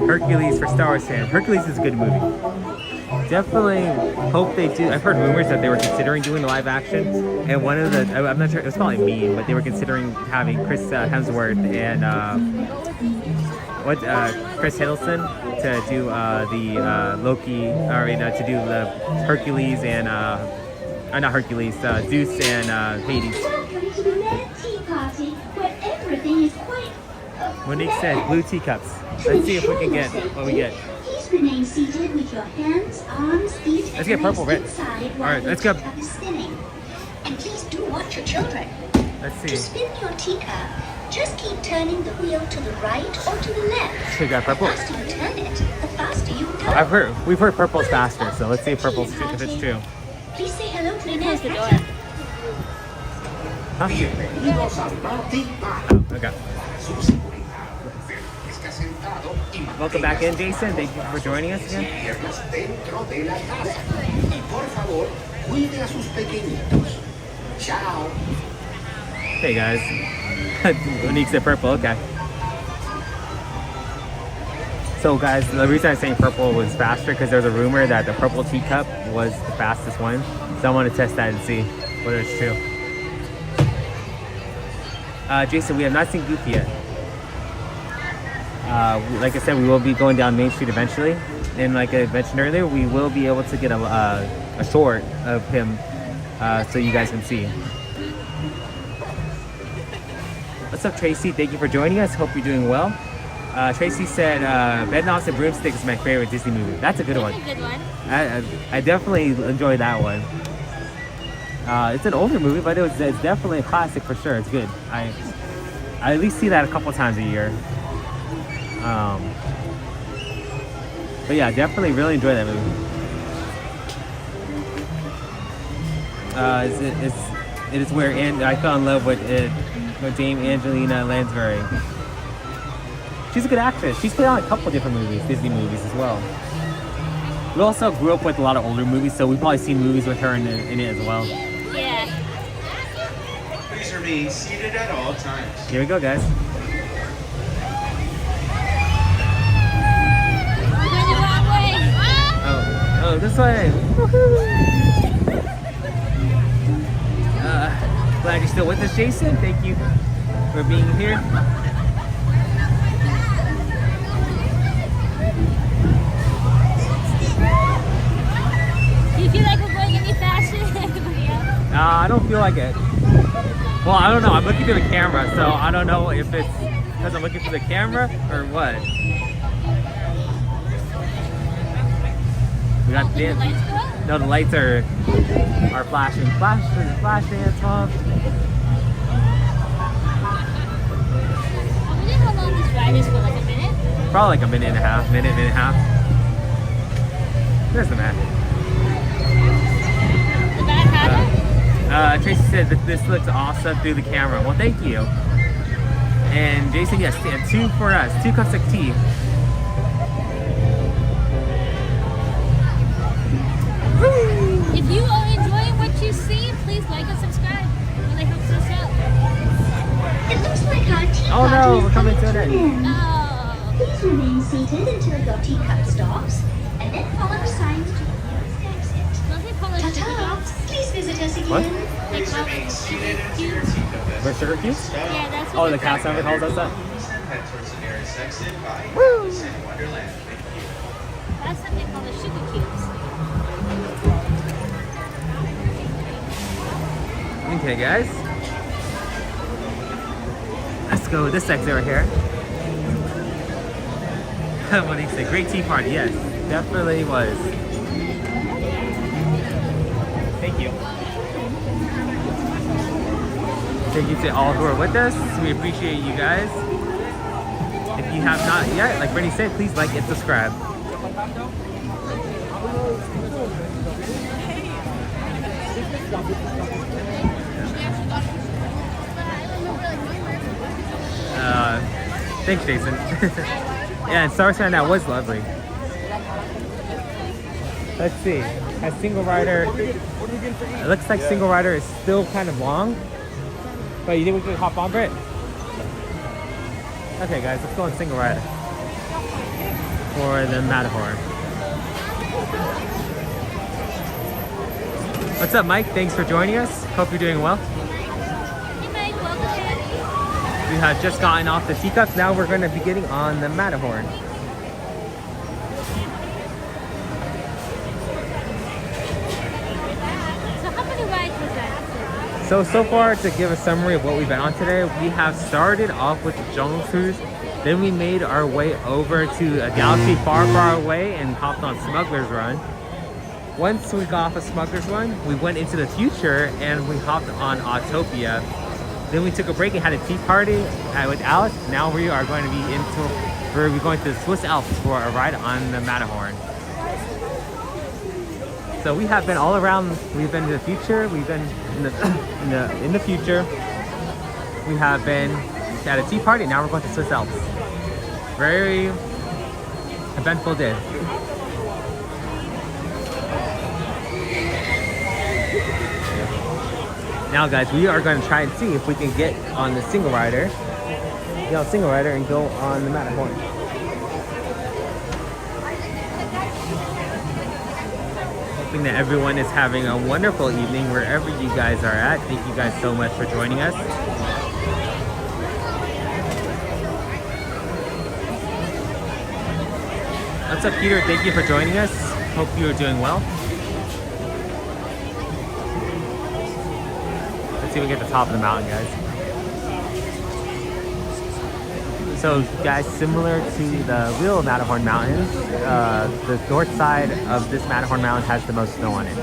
Hercules for Star Wars fans. Hercules is a good movie. Definitely hope they do. I've heard rumors that they were considering doing live action, and one of the, I'm not sure, it was probably me, but they were considering having Chris Hemsworth and Chris Hiddleston to do the Loki, or to do the Hercules and not Hercules, Zeus and Hades. Tea party where everything is quite. Monique said blue teacups. Let's see if we can get what we get. Please remain seated with your hands, arms, feet, Let's get purple, right? inside All right, let's go. teacup is spinning. And please do watch your children. Let's To see. spin your teacup, just keep turning the wheel to the right or to the left. We got purple. The faster you turn it, the faster you go. We've heard purple's faster, so let's see if if it's true. Please say hello to the Close the door. Huh? Bienvenidos al Party Park. Oh, okay. Su seguridad. Permanezca sentado y Welcome back in, Jason. Thank you for joining us again. piernas dentro de la casa. Y por favor, cuide a sus pequeñitos. Chao. Hey guys. Monique said purple, okay. So guys, the reason I'm saying purple was faster because there's a rumor that the purple teacup was the fastest one. So I want to test that and see whether it's true. Jason, we have not seen Goofy yet. Like I said, we will be going down Main Street eventually. And like I mentioned earlier, we will be able to get a short of him so you guys can see. What's up, Tracy? Thank you for joining us. Hope you're doing well. Tracy said, Bedknobs and Broomsticks is my favorite Disney movie. That's a good one. That's a good one. I definitely enjoyed that one. It's an older movie, but it's definitely a classic for sure. It's good. I at least see that a couple times a year. But yeah, definitely really enjoy that movie. It is where I fell in love with Dame Angelina Lansbury. She's a good actress. She's played on a couple different movies, Disney movies as well. We also grew up with a lot of older movies, so we've probably seen movies with her in it as well. Yeah. Please remain seated at all times. Here we go, guys. We're going the wrong way. Oh, this way. Woohoo! Glad you're still with us, Jason. Thank you for being here. Do you feel like we're going any faster than everybody else? I don't feel like it. Well, I don't know. I'm looking through the camera, so I don't know if it's because I'm looking through the camera or what. We got Did the lights go up? No, the lights are flashing. Flash dance, Mom. I wonder how long this ride is for, like a minute? Probably like a minute and a half. There's the map. The bad habit? Tracy said that this looks awesome through the camera. Well, thank you. And Jason, yes, 2 for us. 2 cups of tea. If you are enjoying what you see, please like and subscribe. It really helps us out. It looks like our tea Oh no, party we're is coming to an an end. end. Oh. Please remain seated until your teacup stops, and then follow the signs to the nearest exit. Don't they call it sugar Ta-ta! cubes? Please visit us again. What? They Please call remain it seated sugar until your cubes? teacup has For sugar cubes? Yeah, that's what Oh, the they cast member calls us that? Head towards the nearest exit by Alice in Wonderland. Thank you. That's what they call the sugar cubes. Okay, guys. Let's go with this exit over here. What do you say? Great tea party. Yes, definitely was. Thank you. Thank you to all who are with us. We appreciate you guys. If you have not yet, like Brittany said, please like and subscribe. Thanks, Jason. Yeah, and Star Wars that was lovely. Let's see. Has single rider. It looks like single rider is still kind of long. But you think we could hop on, Britt? Okay, guys, let's go on single rider for the Matterhorn. What's up, Mike? Thanks for joining us. Hope you're doing well. Hey, Mike, welcome. We have just gotten off the teacups. Now we're going to be getting on the Matterhorn. So how many rides was that? So far, to give a summary of what we've been on today, we have started off with the Jungle Cruise. Then we made our way over to a galaxy far, far away and hopped on Smuggler's Run. Once we got off of Smuggler's Run, we went into the future and we hopped on Autotopia. Then we took a break and had a tea party with Alice. Now we are going to be we're going to the Swiss Alps for a ride on the Matterhorn. So we have been all around. We've been to the future. We've been in the future. We have been at a tea party. Now we're going to Swiss Alps. Very eventful day. Now, guys, we are going to try and see if we can get on the single rider. Get on single rider and go on the Matterhorn. Hoping that everyone is having a wonderful evening wherever you guys are at. Thank you guys so much for joining us. What's up, Peter? Thank you for joining us. Hope you are doing well. Let's see if we get to the top of the mountain, guys. So, guys, similar to the real Matterhorn Mountains, the north side of this Matterhorn Mountain has the most snow on it.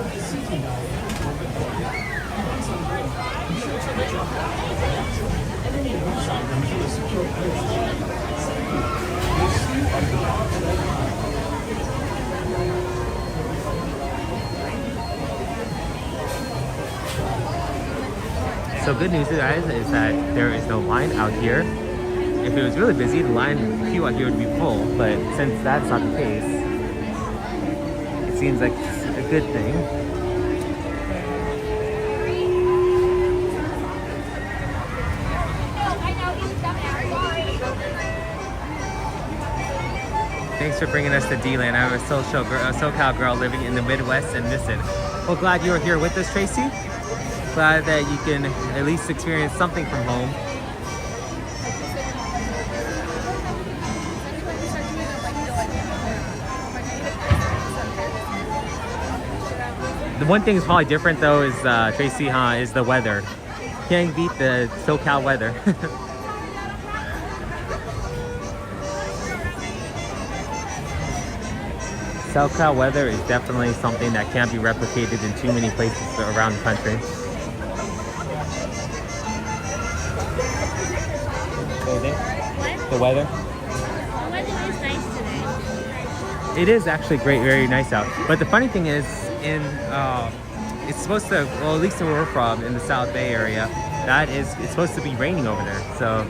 So good news, guys, is that there is no line out here. If it was really busy, the queue out here would be full, but since that's not the case, it seems like it's a good thing. Thanks for bringing us to D-Land. I'm a SoCal girl living in the Midwest and miss it. Well, glad you are here with us, Tracy. Glad that you can at least experience something from home. The one thing is probably different though is, Tracy, is the weather. Can't beat the SoCal weather. SoCal weather is definitely something that can't be replicated in too many places around the country. The weather? The weather is nice today. It is actually great, very nice out. But the funny thing is, it's supposed to, well, at least where we're from, in the South Bay area, it's supposed to be raining over there. So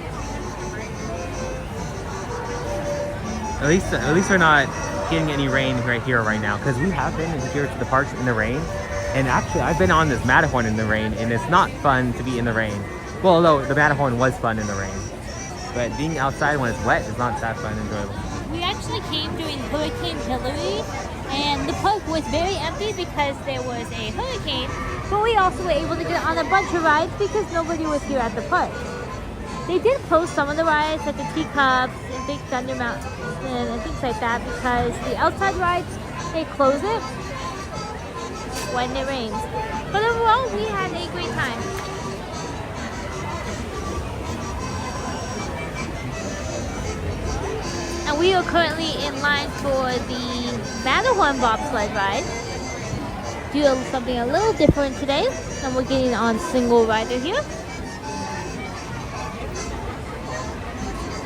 at least we're not getting any rain right here right now, because we have been here to the parks in the rain. And actually, I've been on this Matterhorn in the rain, and it's not fun to be in the rain. Well, although the Matterhorn was fun in the rain. But being outside when it's wet is not that fun and enjoyable. We actually came during Hurricane Hillary, and the park was very empty because there was a hurricane, but we also were able to get on a bunch of rides because nobody was here at the park. They did close some of the rides, like the Teacups and Big Thunder Mountain and things like that, because the outside rides, they close it when it rains. But overall, we had a great time. And we are currently in line for the Matterhorn Bobsled ride. Do something a little different today, and we're getting on single rider here.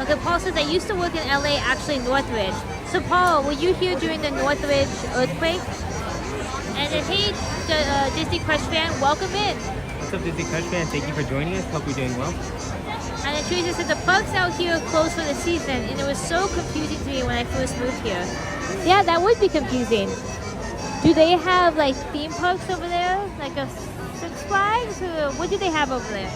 Okay, Paul says, I used to work in LA, actually Northridge. So Paul, were you here during the Northridge earthquake? And then, hey, Disney Crush fan, welcome in. What's up, Disney Crush fan? Thank you for joining us. Hope you're doing well. And then Teresa said, the parks out here closed for the season, and it was so confusing to me when I first moved here. Yeah, that would be confusing. Do they have like theme parks over there? Like a Six Flags? Or what do they have over there?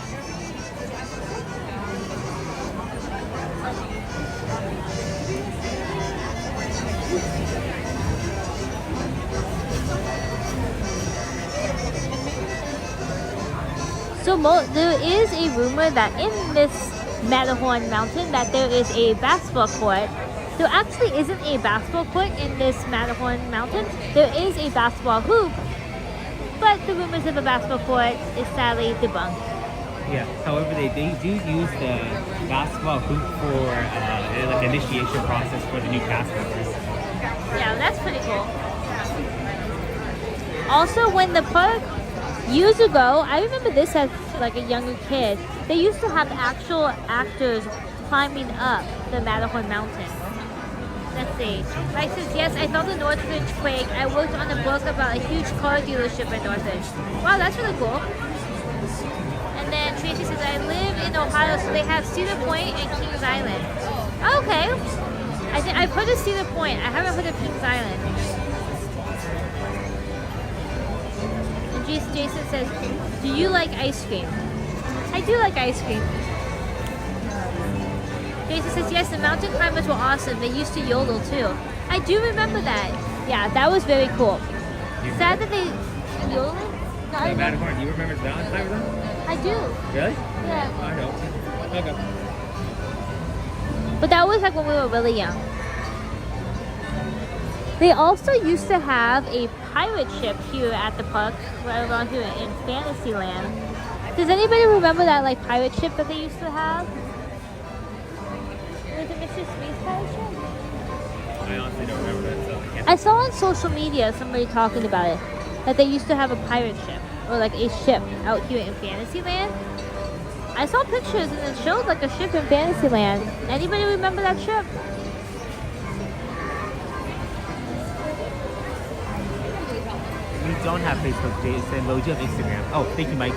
So there is a rumor that in this Matterhorn mountain that there is a basketball court. There actually isn't a basketball court in this Matterhorn mountain. There is a basketball hoop, but the rumors of a basketball court is sadly debunked. Yeah, however, they do use the basketball hoop for like initiation process for the new cast members. Yeah, that's pretty cool. Also, when the park, years ago, I remember this as like a younger kid, they used to have actual actors climbing up the Matterhorn mountain. Let's see. Mike says, yes, I felt the Northridge quake. I worked on a book about a huge car dealership in Northridge. Wow, that's really cool. And then Tracy says, I live in Ohio, so they have Cedar Point and Kings Island. Okay. I've heard of Cedar Point. I haven't heard of Kings Island. And Jason says, do you like ice cream? I do like ice cream. Jason says, yes, the mountain climbers were awesome. They used to yodel too. I do remember that. Yeah, that was very cool. Sad that they yodeling? No, The Matterhorn, you remember the mountain climber though? I do. Really? Yeah. I know. Okay. But that was like when we were really young. They also used to have a pirate ship here at the park, right around here in Fantasyland. Does anybody remember that like pirate ship that they used to have? Was it Mr. Smith's pirate ship? I honestly don't remember that, so I can't. I saw on social media somebody talking about it, that they used to have a pirate ship, or like a ship out here in Fantasyland. I saw pictures and it showed like a ship in Fantasyland. Anybody remember that ship? We don't have Facebook, Jason, but we do have Instagram. Oh, thank you, Mike.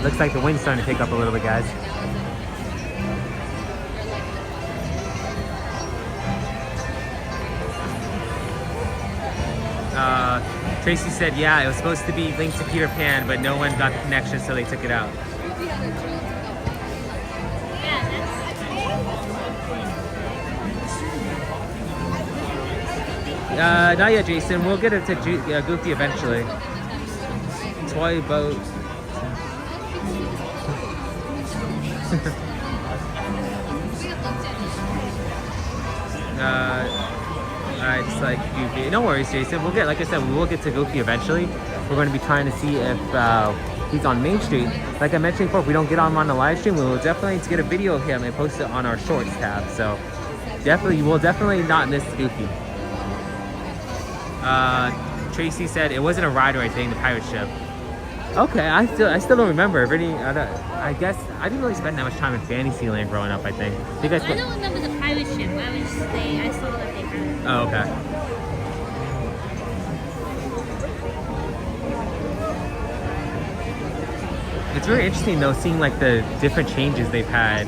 Looks like the wind's starting to pick up a little bit, guys. Tracy said, yeah, it was supposed to be linked to Peter Pan, but no one got the connection, so they took it out. Not yet, Jason. We'll get it to Goofy eventually. Toy boat. Alright, just like Goofy. No worries, Jason. We'll get, like I said, we will get to Goofy eventually. We're going to be trying to see if he's on Main Street. Like I mentioned before, if we don't get him on the live stream, we will definitely get a video of him and post it on our Shorts tab. So definitely, you will definitely not miss Goofy. Tracy said it wasn't a ride or anything, the pirate ship. Okay, I still don't remember. I guess I didn't really spend that much time in Fantasyland growing up. I think. I don't remember the pirate ship. I saw that they had it. Oh, okay. It's very interesting though, seeing like the different changes they've had.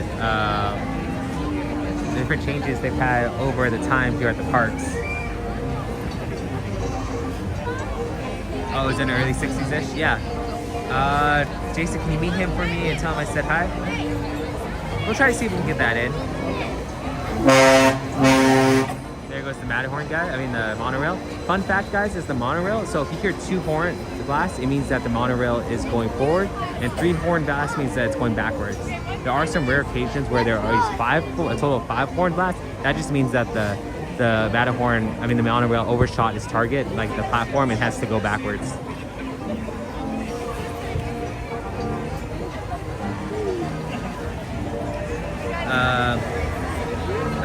Over the time here at the parks. Oh, it was in the early 60s-ish? Yeah. Jason, can you meet him for me and tell him I said hi? We'll try to see if we can get that in. There goes the Matterhorn guy, the monorail. Fun fact, guys, is the monorail. So if you hear 2 horn blasts, it means that the monorail is going forward, and 3 horn blasts means that it's going backwards. There are some rare occasions where there are always a total of 5 horn blasts. That just means that the Matterhorn, the monorail overshot its target, like the platform, it has to go backwards.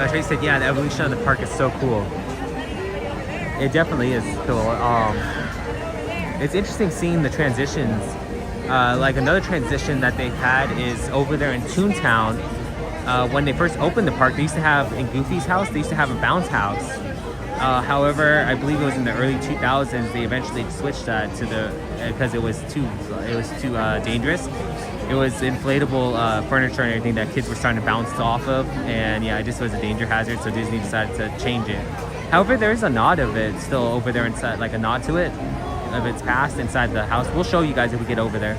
Tracy said, yeah, the evolution of the park is so cool. It definitely is cool. It's interesting seeing the transitions. Like another transition that they've had is over there in Toontown. When they first opened the park, they used to have, in Goofy's house, they used to have a bounce house. However, I believe it was in the early 2000s, they eventually switched that to because it was too dangerous. It was inflatable furniture and everything that kids were starting to bounce off of, and yeah, it just was a danger hazard, so Disney decided to change it. However, there's a nod of it still over there inside, like a nod to it, of its past inside the house. We'll show you guys if we get over there.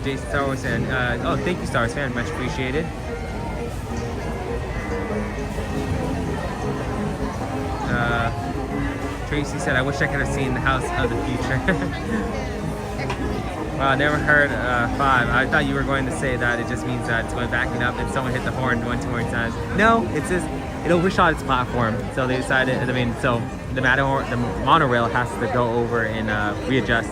Jason Star Wars fan, oh, thank you, Star Wars fan, much appreciated. Tracy said, I wish I could have seen the House of the Future. Wow, I never heard 5. I thought you were going to say that it just means that it's going backing up and someone hit the horn 1 too many times. No, it says it overshot its platform. So they decided, I mean, so the Matterhorn, the monorail has to go over and readjust.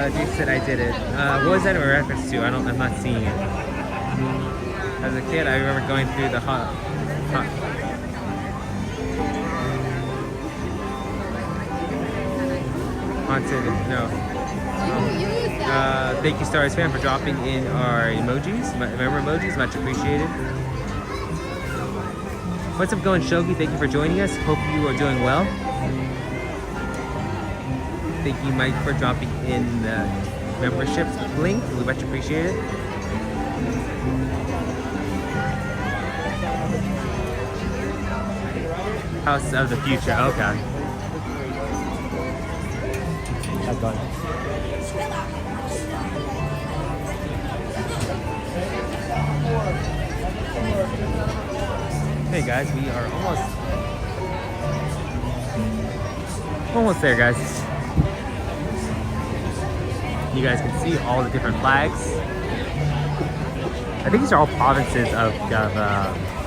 Jason said I did it. What was that in reference to? I'm not seeing it. As a kid, I remember going through the haunted. No. Thank you, Star Wars fan, for dropping in our emojis. Remember emojis? Much appreciated. What's up, going Shogi? Thank you for joining us. Hope you are doing well. Thank you, Mike, for dropping in the membership link. We much appreciate it. House of the Future. Okay. Hey guys, we are almost there, guys. You guys can see all the different flags. I think these are all provinces of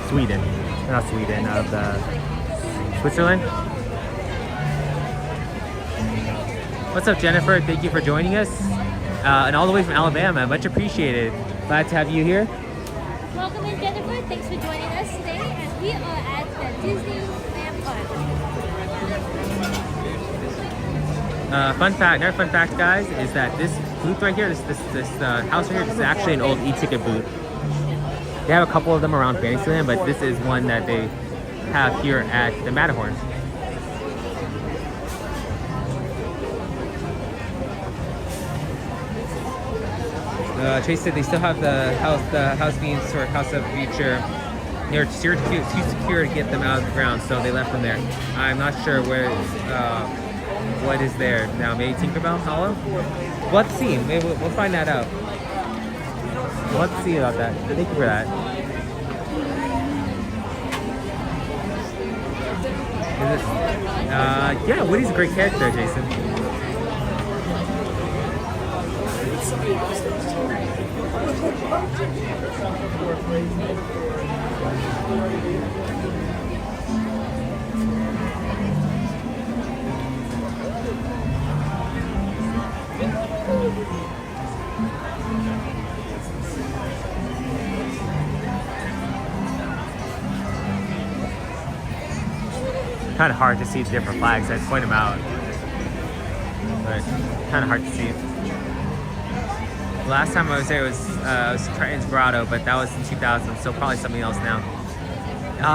Sweden. Not Sweden, of Switzerland. What's up, Jennifer? Thank you for joining us. And all the way from Alabama. Much appreciated. Glad to have you here. Welcome in, Jennifer. Thanks for joining us today. And we are at the Disneyland Park. Fun fact, another fun fact, guys, is that this booth right here, this house right here, this is actually an old e-ticket booth. They have a couple of them around Fantasyland, but this is one that they have here at the Matterhorn. Chase said they still have the house being sort of House of the Future. They're too secure to get them out of the ground, so they left them there. I'm not sure where. What is there now? Maybe Tinkerbell Hollow? We'll have to see. Maybe we'll find that out. We'll have to see about that. Thank you for that. Yeah, Woody's a great character, Jason. Kind of hard to see the different flags. I point them out, but kind of hard to see. Last time I was there was Triton's Grotto, but that was in 2000, so probably something else now.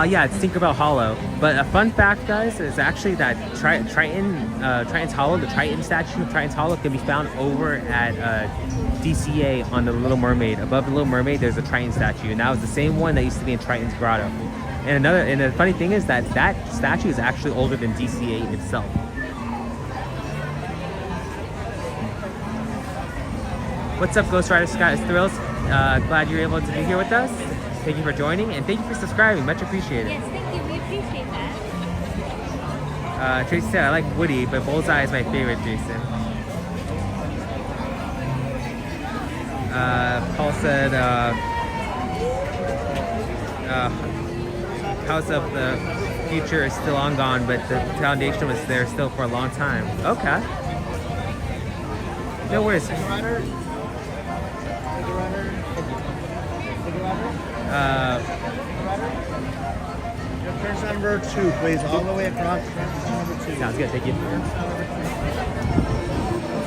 Yeah, it's Tinkerbell Hollow. But a fun fact, guys, is actually that Triton's Hollow, the Triton statue of Triton's Hollow, can be found over at DCA on the Little Mermaid. Above the Little Mermaid, there's a Triton statue, and that was the same one that used to be in Triton's Grotto. And the funny thing is that statue is actually older than DCA itself. What's up, Ghost Rider Scott Thrills? Glad you're able to be here with us. Thank you for joining, and thank you for subscribing. Much appreciated. Yes, thank you. We appreciate that. Tracy said, I like Woody, but Bullseye is my favorite, Jason. Paul said, House of the Future is still long gone, but the foundation was there still for a long time. Okay. No worries. Fence number 2, please, all the way across. Fence number 2. Sounds good, thank you.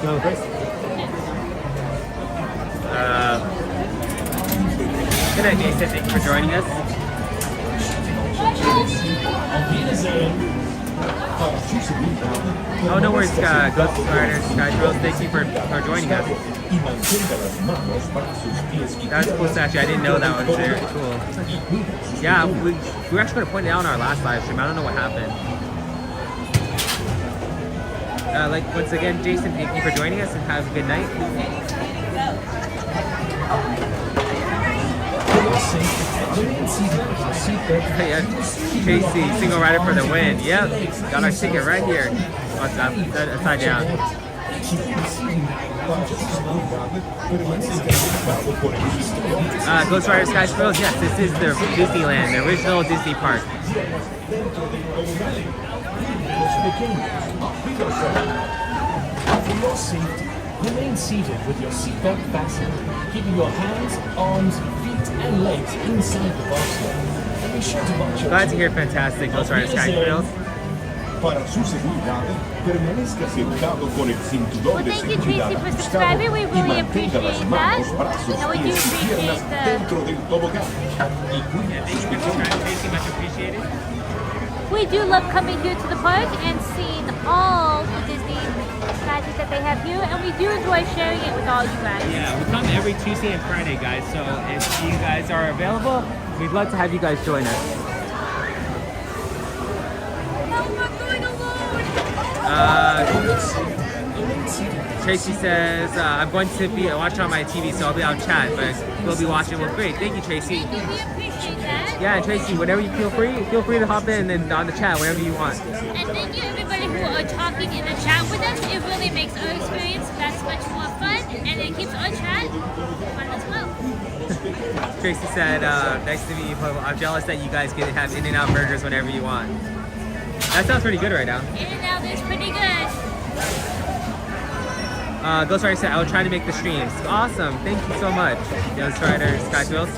Go, Chris. Good night, Jason. Thank you for joining us. Oh, no worries, Ghost Riders, Sky Trails. Thank you for joining us. That's a cool statue. I didn't know that was there. Cool. Yeah, we were actually going to point it out on our last live stream. I don't know what happened. Once again, Jason, thank you for joining us and have a good night. Yeah, Tracy, single rider for the win. Yep, got our ticket right here. What's up? Upside down. Ghost Rider Sky Trails. Yes, this is the Disneyland, the original Disney park. For your safety, remain seated with your seatbelt fastened, keeping your hands, arms, feet, and legs inside the bobsled. And be sure to watch your Glad to hear fantastic Ghost Rider Sky Trails. Para su seguridad, permanezca sentado con el cinturón de Thank you, seguridad Tracy, for ajustado subscribing. We y really mantenga las appreciate manos, that. brazos, And we do pies y piernas appreciate dentro del tobogán. Y cuide Thank sus you for pequeños. subscribing, Tracy. Much appreciated. We do love coming here to the park and seeing all the Disney magic that they have here, and we do enjoy sharing it with all you guys. Yeah, we come every Tuesday and Friday, guys. So if you guys are available, we'd love to have you guys join us. Tracy says, I'm going to be watching on my TV, so I'll be on chat, but we'll be watching. Well, great. Thank you, Tracy. Thank you, we appreciate that. Yeah, and Tracy, whenever you feel free to hop in and on the chat whenever you want. And thank you everybody who are talking in the chat with us. It really makes our experience that much more fun, and it keeps our chat fun as well. Tracy said, nice to meet you. I'm jealous that you guys get to have In-N-Out burgers whenever you want. That sounds pretty good right now. In-N-Out is pretty good. Ghost Rider said, I will try to make the streams. Awesome. Thank you so much. Ghost Rider, Sky Trails.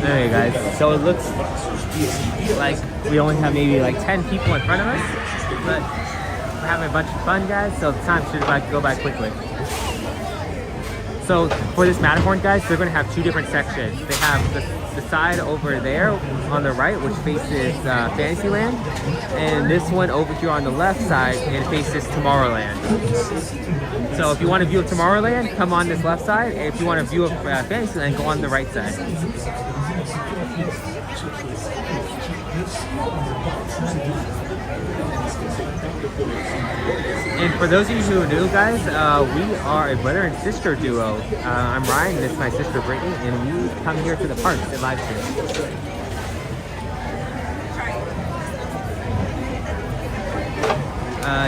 There you guys. So it looks like we only have maybe like 10 people in front of us, but we're having a bunch of fun, guys, so the time should go by quickly. So for this Matterhorn, guys, they're going to have 2 different sections. They have the side over there on the right, which faces Fantasyland, and this one over here on the left side, it faces Tomorrowland. So if you want a view of Tomorrowland, come on this left side, and if you want a view of Fantasyland, go on the right side. And for those of you who are new, guys, we are a brother and sister duo. I'm Ryan, this is my sister Brittany, and we come here to the park to live stream.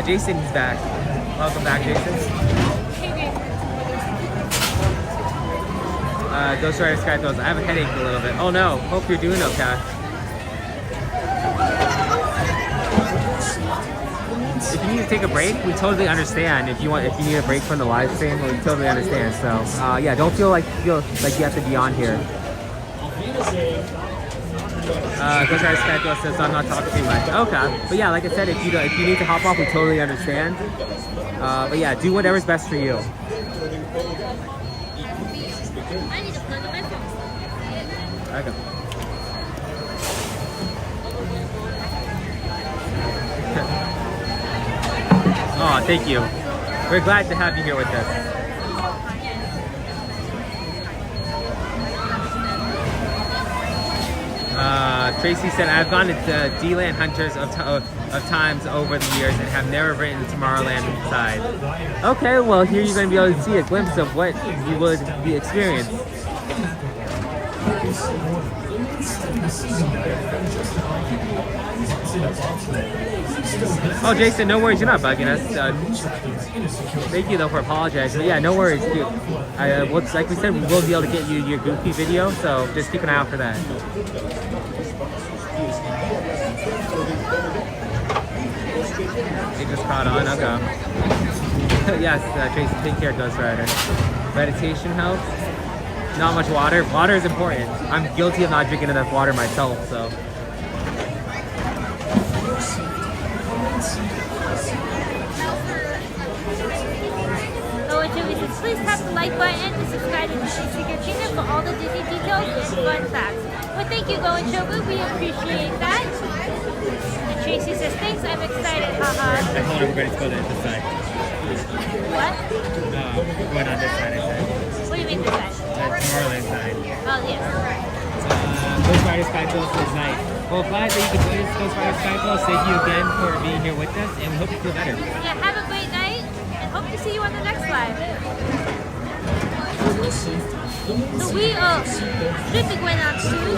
Jason's back. Welcome back, Jason. Ghost Rider Sky Trails. I have a headache a little bit. Oh no, hope you're doing okay. If you need to take a break, we totally understand. If you need a break from the live stream, we totally understand. So yeah, don't feel like you have to be on here. Ghost Rider Sky Trails says I'm not talking too much. Okay, but yeah, like I said, if you need to hop off, we totally understand. But yeah, do whatever's best for you. I need to plug in my phone. Okay. Oh, thank you. We're glad to have you here with us. Tracy said, I've gone to D-Land hundreds of times over the years and have never ridden the Tomorrowland side. Okay, well here you're going to be able to see a glimpse of what you would be experiencing. Oh, Jason, no worries. You're not bugging us. Thank you, though, for apologizing. But yeah, no worries. Like we said, we will be able to get you your Goofy video, so just keep an eye out for that. It just caught on. I'll go. Yes, Jason, take care, Ghost Rider. Meditation helps. Not much water. Water is important. I'm guilty of not drinking enough water myself, so. Please tap the like button to subscribe to Disney Secret Kingdom for all the Disney details and fun facts. Well, thank you, Go and Shogu. We appreciate that. And Tracy says, thanks, I'm excited, haha. I told everybody to go to this side. What? No, we're going on this side, I said. What do you mean this side? The Tomorrowland side. Oh, yes. Ghost Rider Sky Flow is nice. Well, glad that you could join us, Ghost Rider Sky Flow. Thank you again for being here with us, and we hope you feel better. Yeah, have a great night, and hope to see you on the next live. So we should be going on soon,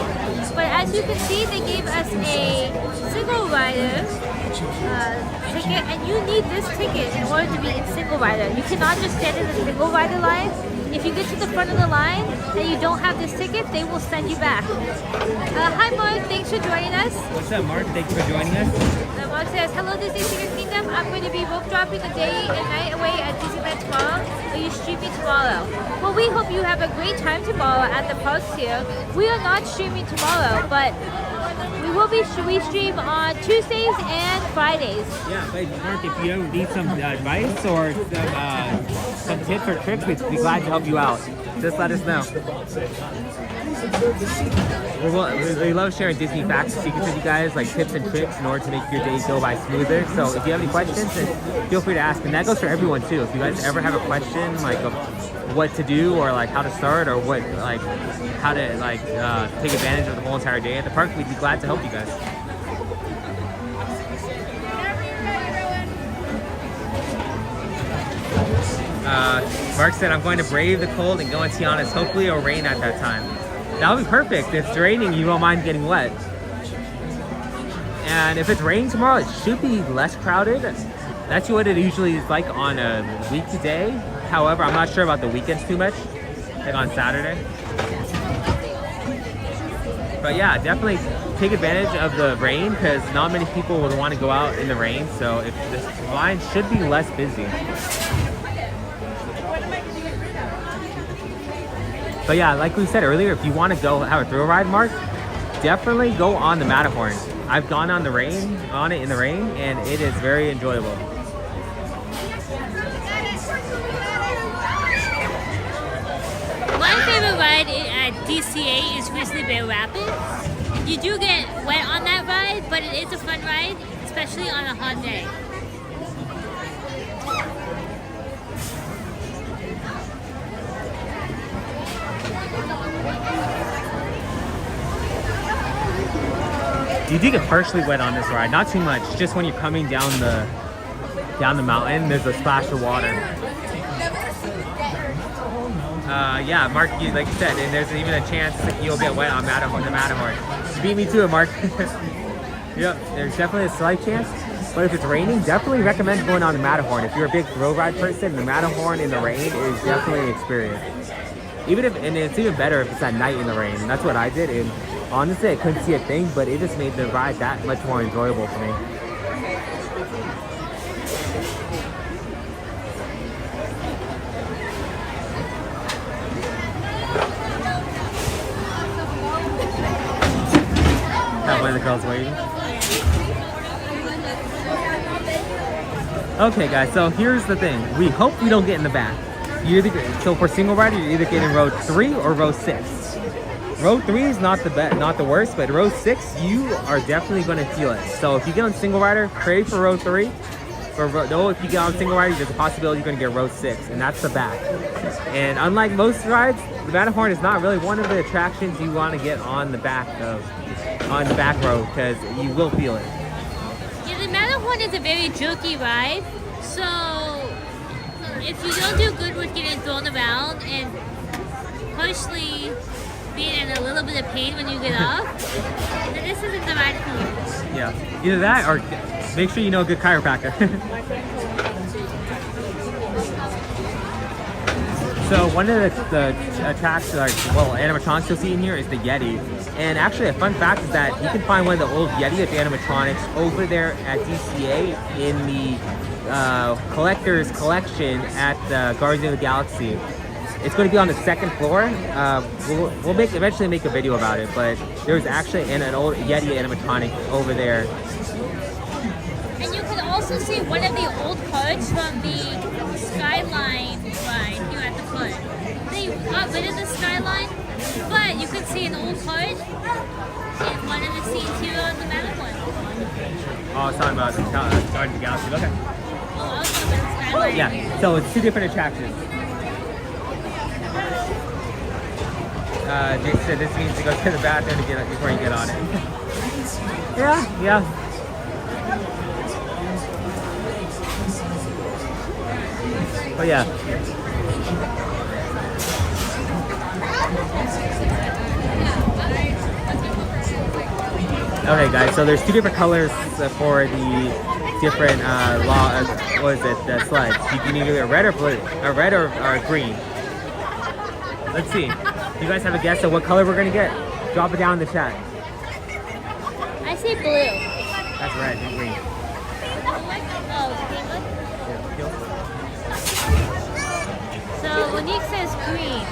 but as you can see, they gave us a single rider ticket, and you need this ticket in order to be in single rider. You cannot just stand in the single rider line. If you get to the front of the line and you don't have this ticket, they will send you back. Hi Mark, thanks for joining us. What's up, Mark? Thank you for joining us. Mark says, hello Disney Secret Kingdom. I'm going to be rope dropping a day and night away at Disneyland tomorrow. Are you streaming tomorrow? Well, we hope you have a great time tomorrow at the parks here. We are not streaming tomorrow, but we stream on Tuesdays and Fridays. Yeah, but Mark, if you need some advice or some tips or tricks, we'd be glad to help you out. Just let us know. We love sharing Disney facts and secrets with you guys, like tips and tricks in order to make your day go by smoother. So if you have any questions, then feel free to ask. And that goes for everyone too. If you guys ever have a question, like of what to do or like how to start or what like how to like take advantage of the whole entire day at the park, we'd be glad to help you guys. Mark said, I'm going to brave the cold and go on Tiana's. Hopefully it'll rain at that time. That would be perfect. If it's raining, you won't mind getting wet. And if it's raining tomorrow, it should be less crowded. That's what it usually is like on a weekday. However, I'm not sure about the weekends too much, like on Saturday. But yeah, definitely take advantage of the rain because not many people would want to go out in the rain. So if the line should be less busy. But yeah, like we said earlier, if you want to go have a thrill ride, Mark, definitely go on the Matterhorn. I've gone on it in the rain, and it is very enjoyable. My favorite ride at DCA is Grizzly Bear Rapids. You do get wet on that ride, but it is a fun ride, especially on a hot day. You do get partially wet on this ride, not too much. Just when you're coming down the mountain, there's a splash of water. Yeah, Mark, like you said, and there's even a chance that you'll get wet on the Matterhorn. You beat me to it, Mark. Yep, there's definitely a slight chance. But if it's raining, definitely recommend going on the Matterhorn. If you're a big thrill ride person, the Matterhorn in the rain is definitely an experience. And it's even better if it's at night in the rain. And that's what I did. And honestly, I couldn't see a thing, but it just made the ride that much more enjoyable for me. One of the girls waiting. Okay, guys. So here's the thing. We hope we don't get in the back. So for single rider, you're either getting row 3 or row 6. Row 3 is not the worst, but row 6 you are definitely going to feel it. So if you get on single rider, pray for row 3. If you get on single rider, there's a possibility you're going to get row 6, and that's the back. And unlike most rides, the Matterhorn is not really one of the attractions you want to get on the back row because you will feel it. Yeah, the Matterhorn is a very jerky ride, so if you don't do good with getting thrown around, and partially feet and a little bit of pain when you get off, then this isn't the ride for you. Yeah, either that or make sure you know a good chiropractor. So one of the attractions, animatronics you'll see in here is the Yeti. And actually a fun fact is that you can find one of the old Yeti of animatronics over there at DCA in the collector's collection at Guardians of the Galaxy. It's going to be on the second floor. We'll eventually make a video about it, but there's actually an old Yeti animatronic over there. And you can also see one of the old cards from the Skyline ride here at the foot. They got rid of the Skyline, but you can see an old card in one of the scenes here on the Matterhorn. Oh, I was talking about Guardians of the Galaxy. Okay. Oh, I was talking about the Skyline. Yeah, so it's two different attractions. Jake said this means to go to the bathroom to get it before you get on it. Yeah. But yeah. Okay, guys. So there's two different colors for the different the slides. You can either a red or blue, a red or green. Let's see. You guys have a guess of what color we're gonna get? Drop it down in the chat. I say blue. That's red and green. Oh, so Monique says green.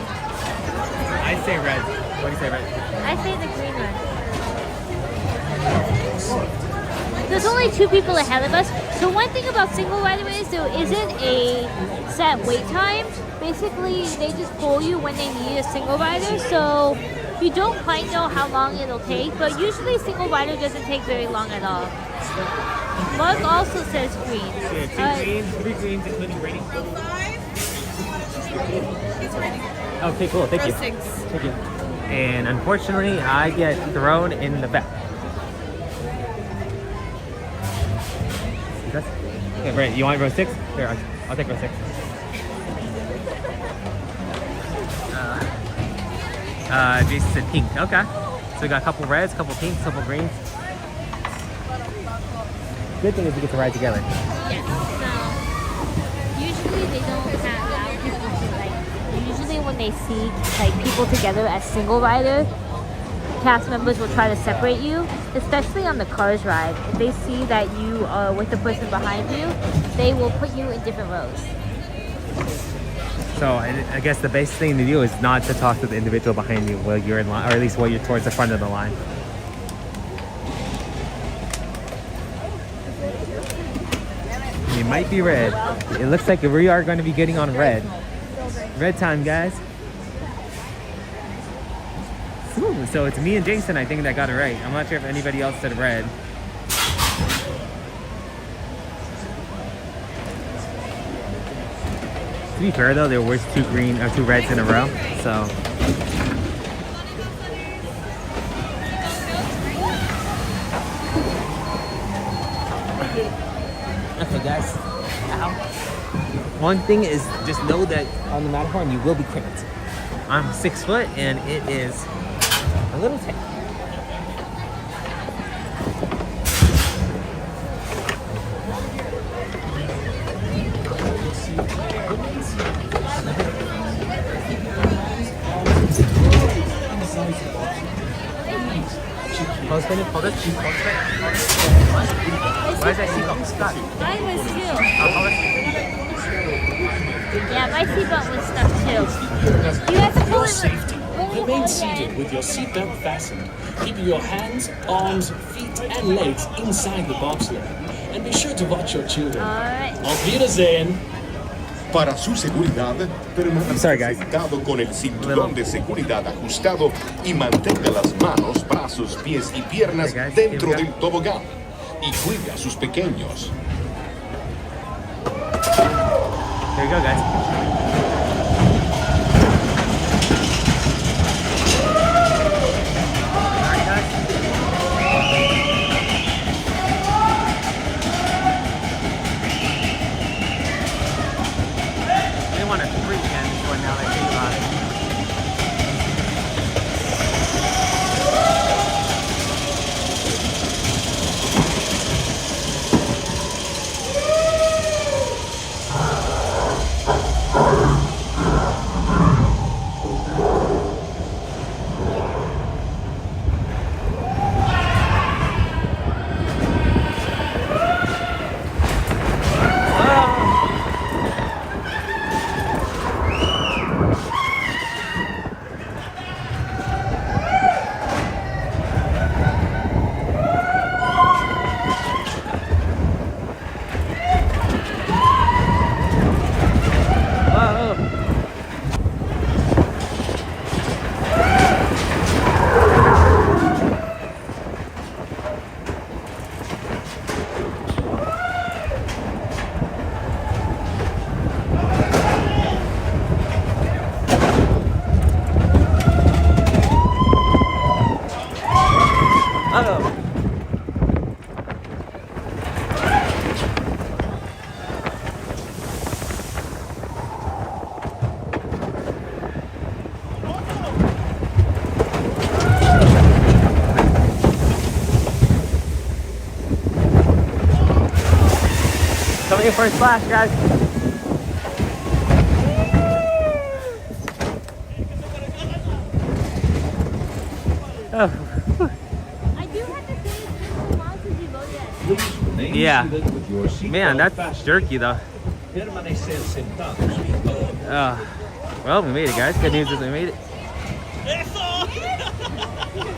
I say red. What do you say, red? I say the green one. There's only two people ahead of us. So one thing about single rider is there isn't a set wait time. Basically, they just pull you when they need a single rider. So you don't quite know how long it'll take, but usually single rider doesn't take very long at all. Mark also says green. Three greens, including rating. Okay, cool. Thank you. Thank you. And unfortunately, I get thrown in the back. Okay, Brent, you want row 6? Here, I'll take row 6. Jason said pink. Okay. So we got a couple reds, a couple pinks, a couple greens. Good thing is we get to ride together. Yes. So usually they don't allow people to usually when they see people together as single rider, cast members will try to separate you, especially on the Cars ride. If they see that you are with the person behind you, they will put you in different rows. So I guess the best thing to do is not to talk to the individual behind you while you're in line, or at least while you're towards the front of the line. It might be red. It looks like we are going to be getting on red. Red time, guys. Ooh, so it's me and Jason, I think, that got it right. I'm not sure if anybody else said red. To be fair though, there was two reds in a row, so. Okay guys, one thing is just know that on the Matterhorn you will be cramped. I'm 6 foot and it is a little tight. Hold it. Why is that seatbelt stuck? Mine was too. Yeah, my seatbelt was stuck too. You have to pull For it safety, really remain hard seated then. with your seatbelt fastened, keeping your hands, arms, feet, and legs inside the bobsled. And be sure to watch your children. Alright. Auf Wiedersehen. Para su seguridad, permanezca sentado con el cinturón de seguridad ajustado y mantenga las manos, brazos, pies y piernas dentro del tobogán. Y cuide a sus pequeños. There you go, guys. Wait for a splash, guys. Oh. I do have to say it's been so long since we voted. Yeah. Man, that's jerky though. Well, we made it, guys. Good news is we made it.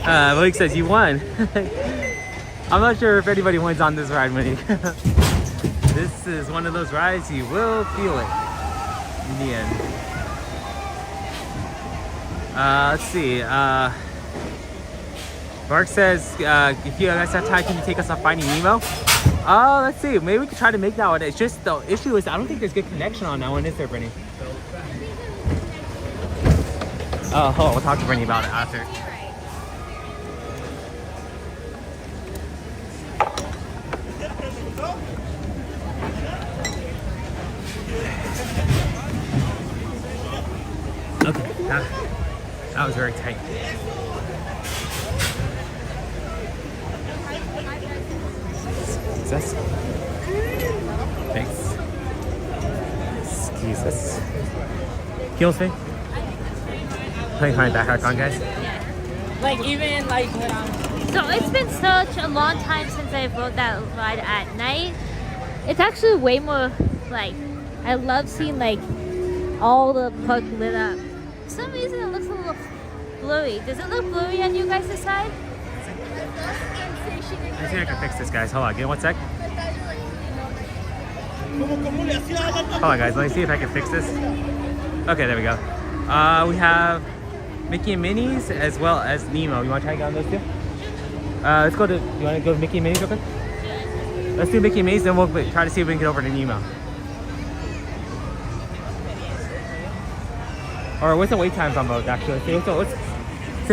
Malik says you won. I'm not sure if anybody wins on this ride, Malik. This is one of those rides you will feel it in the end. Let's see. Mark says, if you guys have time, can you take us on Finding Nemo? Let's see. Maybe we could try to make that one. It's just the issue is I don't think there's good connection on that one, is there, Brittany? Oh, hold on. We'll talk to Brittany about it after. Okay, that was very tight. Jesus. Thanks. Jesus. Kills me. Playing high back on, guys. Like even like when So it's been such a long time since I rode that ride at night. It's actually way more like I love seeing like all the park lit up. For some reason it looks a little blurry. Does it look blurry on you guys' side? Let's see if I can fix this, guys. Hold on, give me 1 sec. Hold on, guys. Let me see if I can fix this. Okay, there we go. We have Mickey and Minnie's as well as Nemo. You want to try to get on those two? Let's go to. You want to go to Mickey and Minnie's real quick? Let's do Mickey and Minnie's, then we'll try to see if we can get over to Nemo. Or what's the wait times on both, actually? Since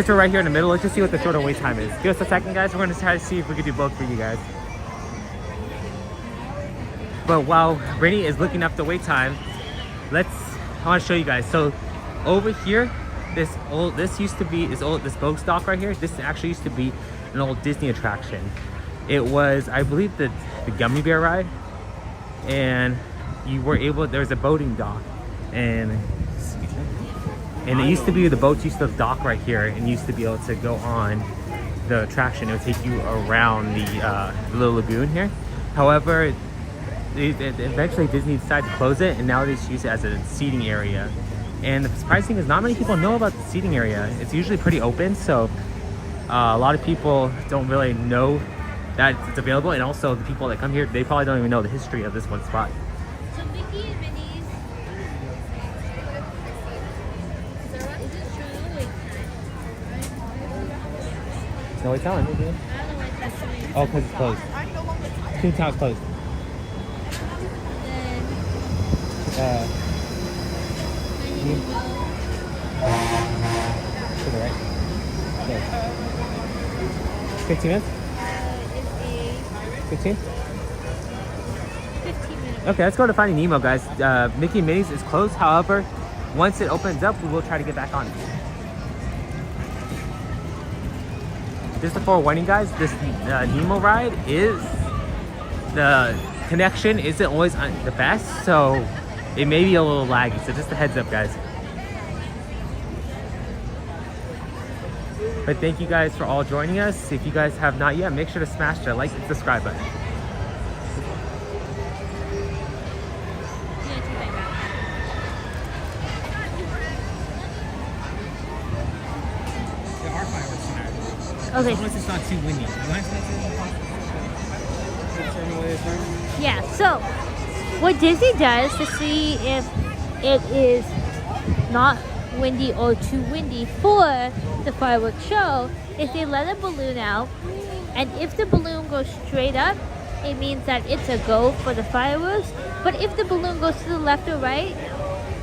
we're right here in the middle, let's just see what the shorter wait time is. Give us a second, guys. We're going to try to see if we can do both for you guys. But while Brittany is looking up the wait time, I want to show you guys. So over here, this used to be this boat dock right here. This actually used to be an old Disney attraction. It was, I believe, the Gummy Bear ride, and there was a boating dock, and it used to be the boats used to dock right here and used to be able to go on the attraction. It would take you around the little lagoon here. However, eventually Disney decided to close it, and now they just use it as a seating area. And the surprising thing is not many people know about the seating area. It's usually pretty open, so a lot of people don't really know that it's available. And also the people that come here, they probably don't even know the history of this one spot. So Mickey and Minnie's. No wait time, is it? Oh, because it's closed. Toontown's closed. To the right. Okay. 15 minutes? 15? 15 minutes. Okay, let's go to Finding Nemo, guys. Mickey and Minnie's is closed. However, once it opens up, we will try to get back on it. Just a forewarning, guys, this Nemo ride the connection isn't always the best, so it may be a little laggy, so just a heads up, guys. But thank you guys for all joining us. If you guys have not yet, make sure to smash the like and subscribe button. Okay. As long as it's not too windy. Yeah, so what Disney does to see if it is not windy or too windy for the fireworks show is they let a balloon out, and if the balloon goes straight up, it means that it's a go for the fireworks. But if the balloon goes to the left or right,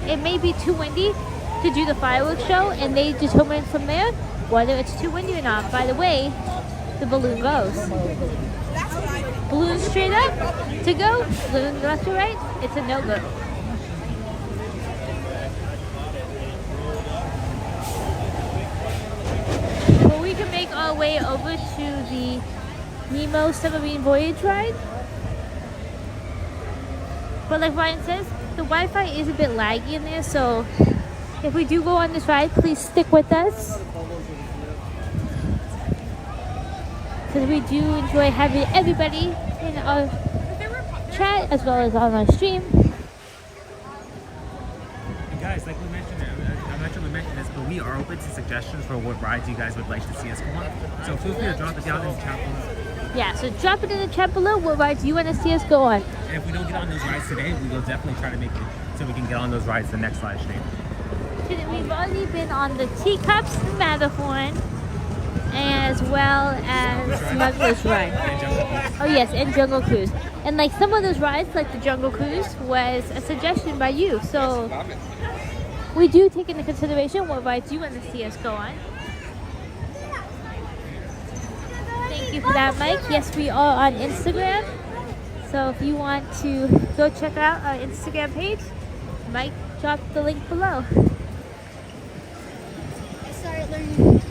it may be too windy to do the fireworks show, and they determine from there whether it's too windy or not. By the way, the balloon goes. Balloon straight up to go, balloon left to right, it's a no-go. But we can make our way over to the Nemo Submarine Voyage ride. But like Ryan says, the Wi-Fi is a bit laggy in there, so if we do go on this ride, please stick with us. Because we do enjoy having everybody in our chat as well as on our stream. And guys, like we mentioned, I'm not sure we mentioned this, but we are open to suggestions for what rides you guys would like to see us go on. So feel free to drop it down in the chat below. Yeah, so drop it in the chat below what rides you want to see us go on. And if we don't get on those rides today, we will definitely try to make it so we can get on those rides the next live stream. We've already been on the Teacups Matterhorn, as well as Smuggler's Ride. Oh yes, and Jungle Cruise. And like some of those rides, like the Jungle Cruise, was a suggestion by you. So we do take into consideration what rides you want to see us go on. Thank you for that, Mike. Yes, we are on Instagram. So if you want to go check out our Instagram page, Mike dropped the link below. I started learning.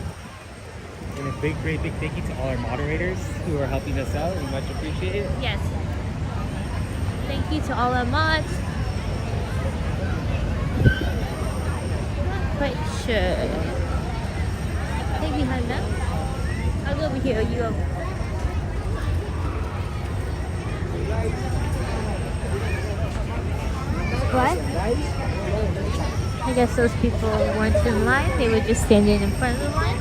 And a big thank you to all our moderators who are helping us out. We much appreciate it. Yes. Thank you to all our mods. Not quite sure. I think behind them. I'll go over here. You go. What? I guess those people weren't in line. They were just standing in front of the line.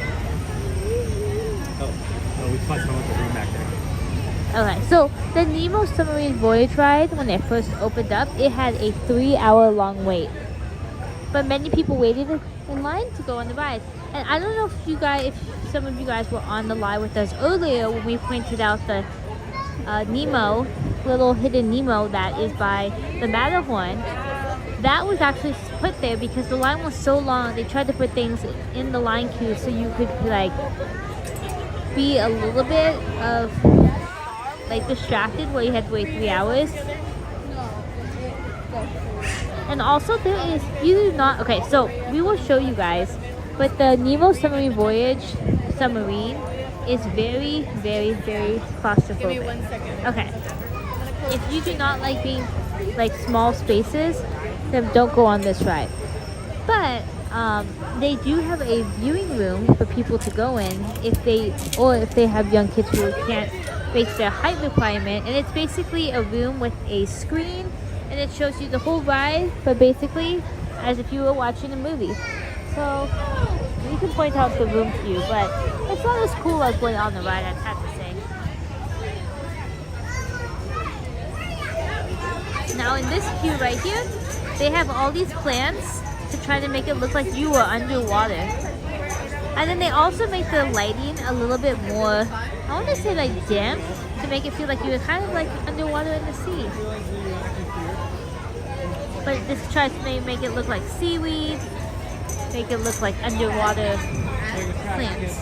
Oh, we passed on with the room back there. Okay, so the Nemo Submarine Voyage ride, when it first opened up, it had a 3-hour-long wait. But many people waited in line to go on the ride. And I don't know if some of you guys were on the line with us earlier when we pointed out the Nemo, little hidden Nemo that is by the Matterhorn. That was actually put there because the line was so long. They tried to put things in the line queue so you could like be a little bit of like distracted where you had to wait 3 hours. And also there is, you do not, okay, so we will show you guys, but the Nemo Submarine Voyage submarine is very, very, very claustrophobic. Give me 1 second. Okay. If you do not like being like small spaces, then don't go on this ride. But they do have a viewing room for people to go in if they have young kids who can't reach their height requirement, and it's basically a room with a screen and it shows you the whole ride, but basically as if you were watching a movie. So we can point out the room to you, but it's not as cool as going on the ride, I'd have to say. Now in this queue right here, they have all these plants to try to make it look like you are underwater. And then they also make the lighting a little bit more, I want to say like dim, to make it feel like you were kind of like underwater in the sea. But this tries to make it look like seaweed, make it look like underwater plants.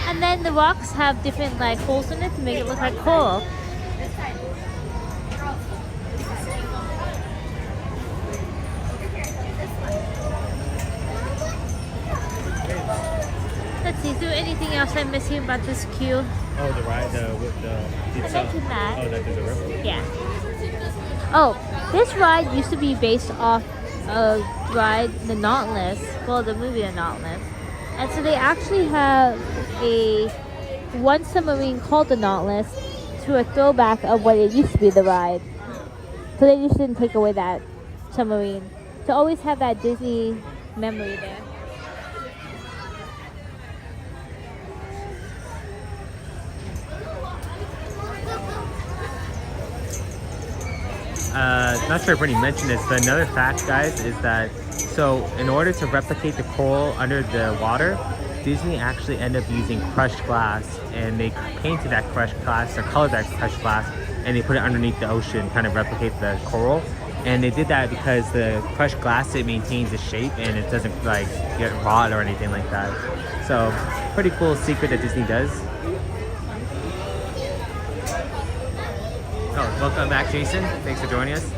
And then the rocks have different like holes in it to make it look like coral. Let's see, is there anything else I'm missing about this queue? Oh, the ride, with the I mentioned that. Oh, that there's a river? Yeah. Oh, this ride used to be based off a ride, The Nautilus, well, the movie The Nautilus. And so they actually have one submarine called The Nautilus to a throwback of what it used to be the ride. So they just didn't take away that submarine. To always have that Disney memory there. Not sure if Brittany mentioned this, but another fact, guys, is that so in order to replicate the coral under the water, Disney actually ended up using crushed glass, and they painted that crushed glass or colored that crushed glass, and they put it underneath the ocean, kind of replicate the coral. And they did that because the crushed glass, it maintains its shape and it doesn't like get rot or anything like that. So pretty cool secret that Disney does. Oh, welcome back, Jason. Thanks for joining us.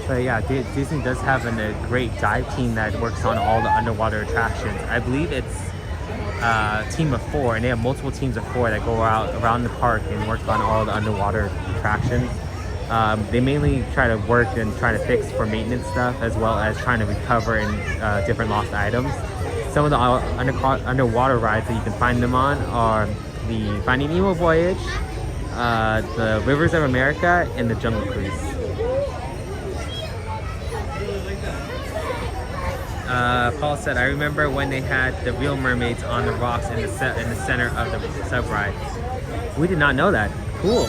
But yeah, Disney does have a great dive team that works on all the underwater attractions. I believe it's team of 4, and they have multiple teams of 4 that go out around the park and work on all the underwater attractions. They mainly try to work and try to fix for maintenance stuff, as well as trying to recover different lost items. Some of the underwater rides that you can find them on are the Finding Nemo Voyage, the Rivers of America, and the Jungle Cruise. Paul said, I remember when they had the real mermaids on the rocks in the center of the sub ride. We did not know that. Cool.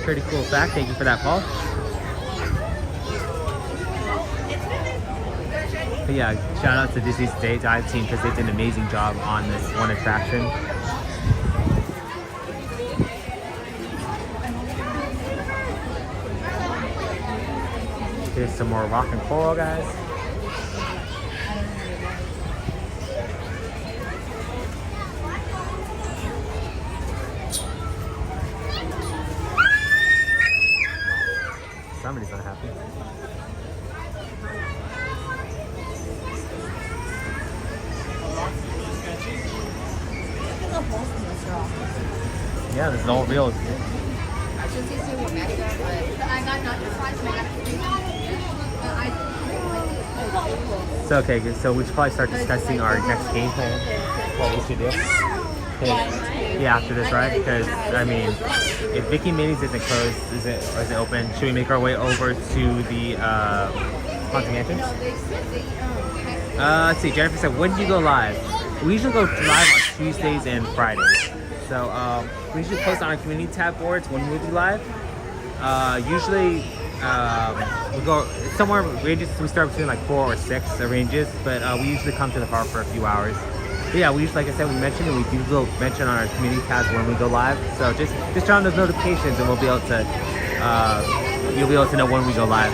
Pretty cool fact. Thank you for that, Paul. But yeah, shout out to Disney's Day Dive team because they did an amazing job on this one attraction. Here's some more rock and coral, guys. Somebody's unhappy. Yeah, this is all real. So okay, so we should probably start discussing our next game plan. What we should do. Yeah, after this, right? Because I mean, if Vicky Minis isn't closed, is it open? Should we make our way over to the Haunted Mansion? Let's see. Jennifer said, when do you go live? We usually go live on Tuesdays and Fridays. So we usually post on our community tab boards when we'll be live. Usually we go somewhere ranges. We start between like 4 or 6 ranges, but we usually come to the park for a few hours. But yeah, we usually, like I said, we mentioned, and we do go mention on our community tabs when we go live. So just turn on those notifications, and we'll be able to you'll be able to know when we go live.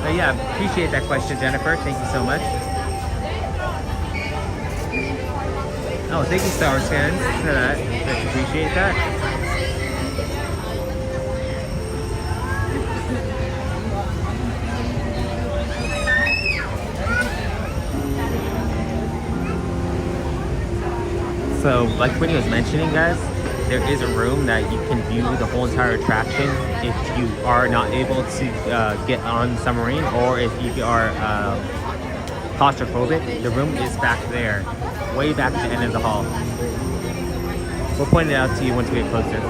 But yeah, appreciate that question, Jennifer. Thank you so much. Oh, thank you, Star Wars fans, for that. I appreciate that. So, like when he was mentioning, guys, there is a room that you can view the whole entire attraction if you are not able to get on the submarine, or if you are claustrophobic. The room is back there, way back at the end of the hall. We'll point it out to you once we get closer.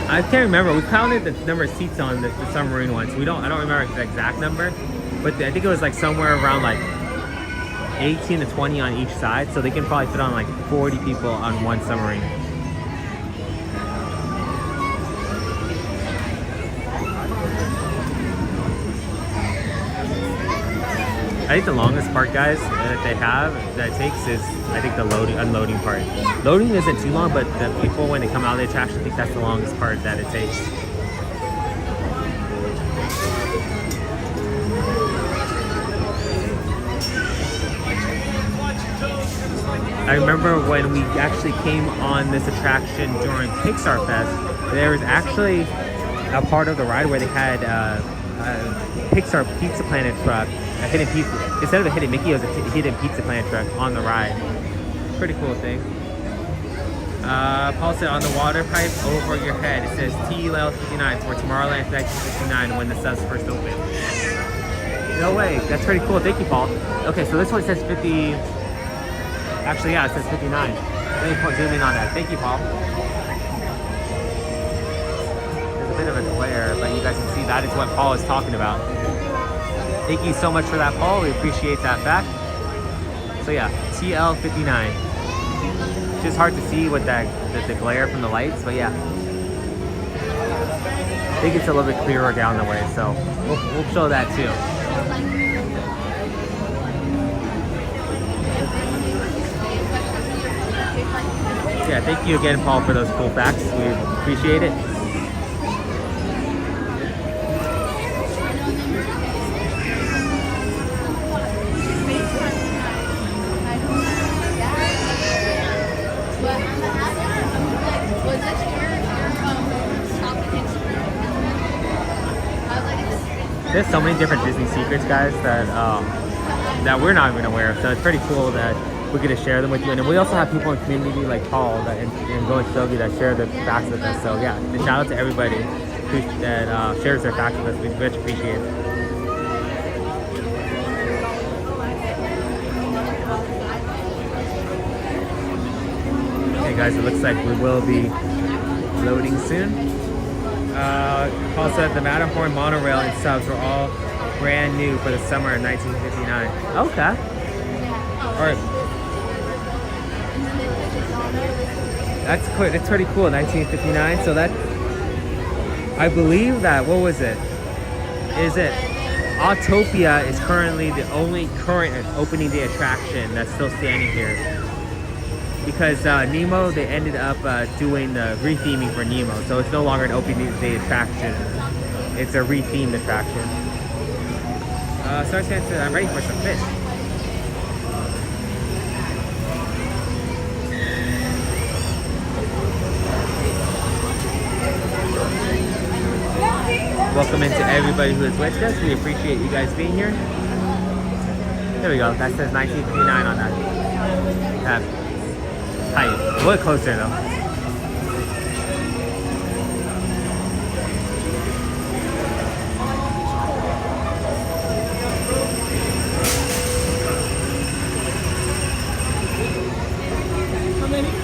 I can't remember. We counted the number of seats on the submarine once. I don't remember the exact number, but I think it was like somewhere around like 18 to 20 on each side, so they can probably fit on like 40 people on one submarine. I think the longest part, guys, that it takes is, I think, the unloading part. Loading isn't too long, but the people, when they come out of the attraction, think that's the longest part that it takes. I remember when we actually came on this attraction during Pixar Fest, there was actually a part of the ride where they had a Pixar Pizza Planet truck, a hidden pizza. Instead of a hidden Mickey, it was a hidden Pizza Planet truck on the ride. Pretty cool thing. Paul said, on the water pipe over your head, it says TLL59 for Tomorrowland 1969 when the subs first opened. No way. That's pretty cool. Thank you, Paul. Okay, so this one says 50. Actually, yeah, it says 59. Let me zoom in on that. Thank you, Paul. There's a bit of a glare, but you guys can see that is what Paul is talking about. Thank you so much for that, Paul. We appreciate that back. So yeah, TL59. It's just hard to see with the glare from the lights, but yeah. I think it's a little bit clearer down the way, so we'll show that too. Yeah, thank you again, Paul, for those cool facts. We appreciate it. there's so many different Disney secrets, guys, that that we're not even aware of. So it's pretty cool that we get to share them with you. And then we also have people in the community like Paul and Going Shogi that share their facts with us. So yeah, shout out to everybody that shares their facts with us. We much appreciate it. Okay guys, it looks like we will be loading soon. Paul said the Matterhorn monorail and subs were all brand new for the summer of 1959. Okay. Alright. That's cool. That's pretty cool. 1959. So that, I believe that, what was it? Is it Autotopia is currently the only current opening day attraction that's still standing here. Because Nemo, they ended up doing the retheming for Nemo. So it's no longer an opening day attraction. It's a rethemed attraction. Sarge said, I'm ready for some fish. Welcome into everybody who has with us. We appreciate you guys being here. There we go. That says 1959 on that. Hi. A little closer though.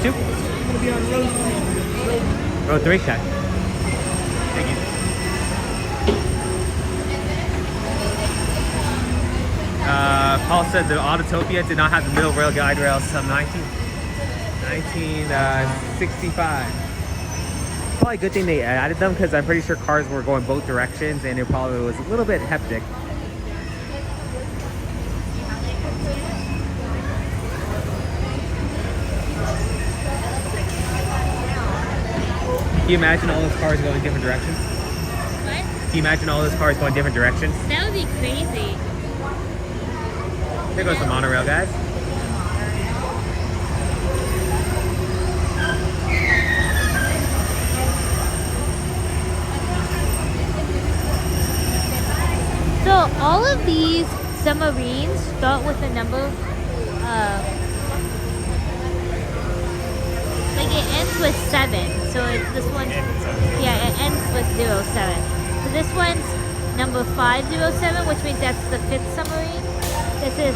Two. Row 3, okay. Thank you. Paul said the Autotopia did not have the middle rail guide rails until 1965. Probably a good thing they added them because I'm pretty sure cars were going both directions and it probably was a little bit hectic. Can you imagine all those cars going different directions? What? Can you imagine all those cars going different directions? That would be crazy. There goes the monorail, guys. So all of these submarines start with a number, like it ends with 7. So this one, yeah, it ends with 07. So this one's number 507, which means that's the 5th submarine. This is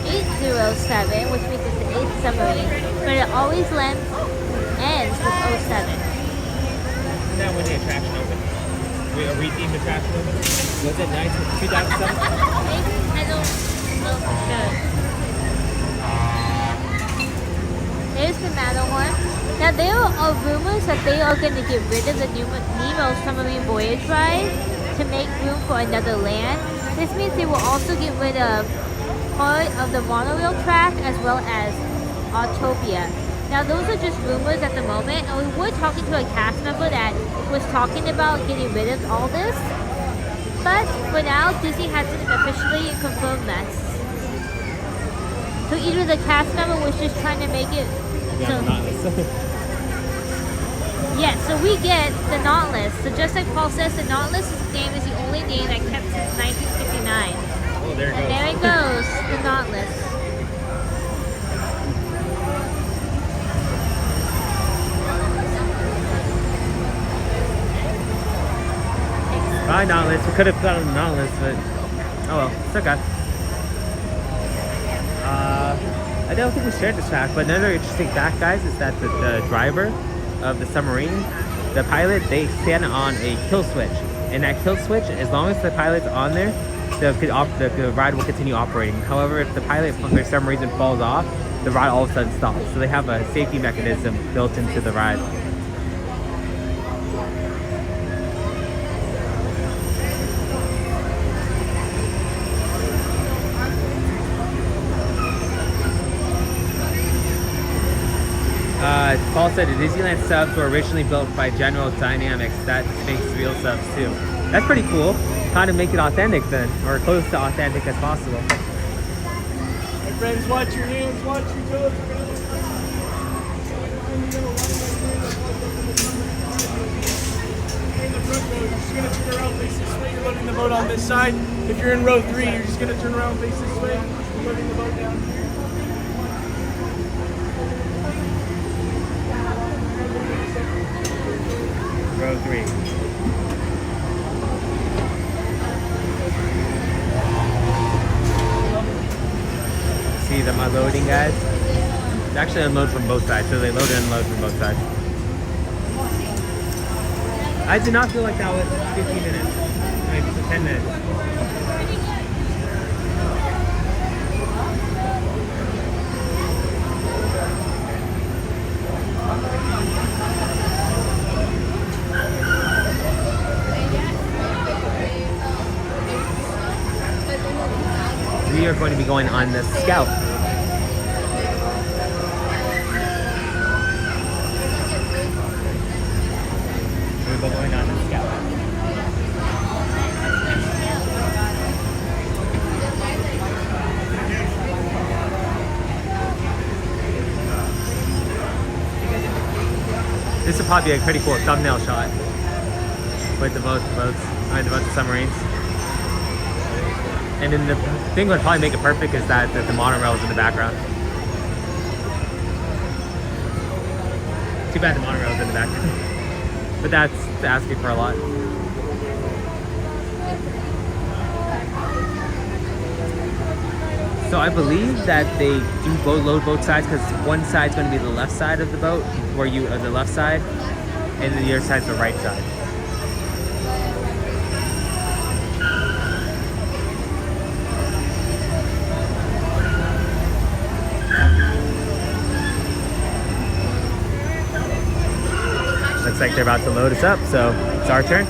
807, which means it's the 8th submarine, but it always ends with 07. Isn't that when the attraction opened? A rethemed attraction opened? Was it 2007? Maybe? I don't know for sure. There's the Matterhorn. Now there are rumors that they are going to get rid of the Nemo submarine Voyage ride to make room for another land. This means they will also get rid of part of the monorail track as well as Autotopia. Now those are just rumors at the moment, and we were talking to a cast member that was talking about getting rid of all this, but for now Disney hasn't officially confirmed that. So either the cast member was just trying to make it so, yeah, so we get the Nautilus. So just like Paul says, the Nautilus name is the only name that kept since 1959. Oh, there it goes. And there it goes, the Nautilus. Bye, Nautilus. We could have gotten the Nautilus, but oh well, it's okay. I don't think we shared this fact, but another interesting fact, guys, is that the driver of the submarine, the pilot, they stand on a kill switch. And that kill switch, as long as the pilot's on there, the ride will continue operating. However, if the pilot for some reason falls off, the ride all of a sudden stops. So they have a safety mechanism built into the ride. Paul said the Disneyland subs were originally built by General Dynamics. That makes real subs too. That's pretty cool. Kind of make it authentic then, or close to authentic as possible. Hey friends, watch your hands, watch your toes. In the front row, you're just gonna turn around, face this way, you're running the boat on this side. If you're in row 3, you're just going to turn around, face this way. We're loading the boat down here. Row 3. See them unloading, guys? They actually unload from both sides, so they load and unload from both sides. I did not feel like that was 15 minutes. Like 10 minutes. We are going to be going on the Scout. We're going on the Scout. This would probably be a pretty cool thumbnail shot with the boats, the submarines. And then the thing that would probably make it perfect is that the monorail is in the background. Too bad the monorail is in the background. But that's asking for a lot. So I believe that they do load both sides because one side's going to be the left side of the boat, where you are the left side, and then the other side's the right side. Looks like they're about to load us up, so it's our turn.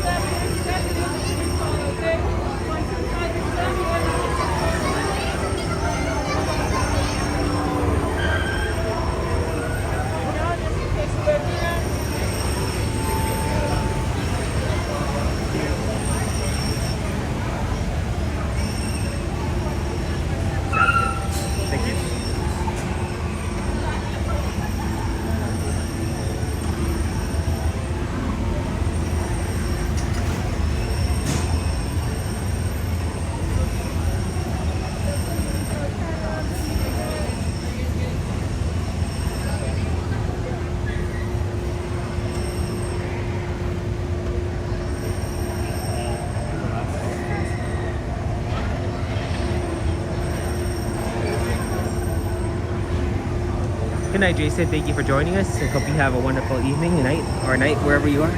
Good night, Jason. Thank you for joining us. I hope you have a wonderful evening, night, or night, wherever you are.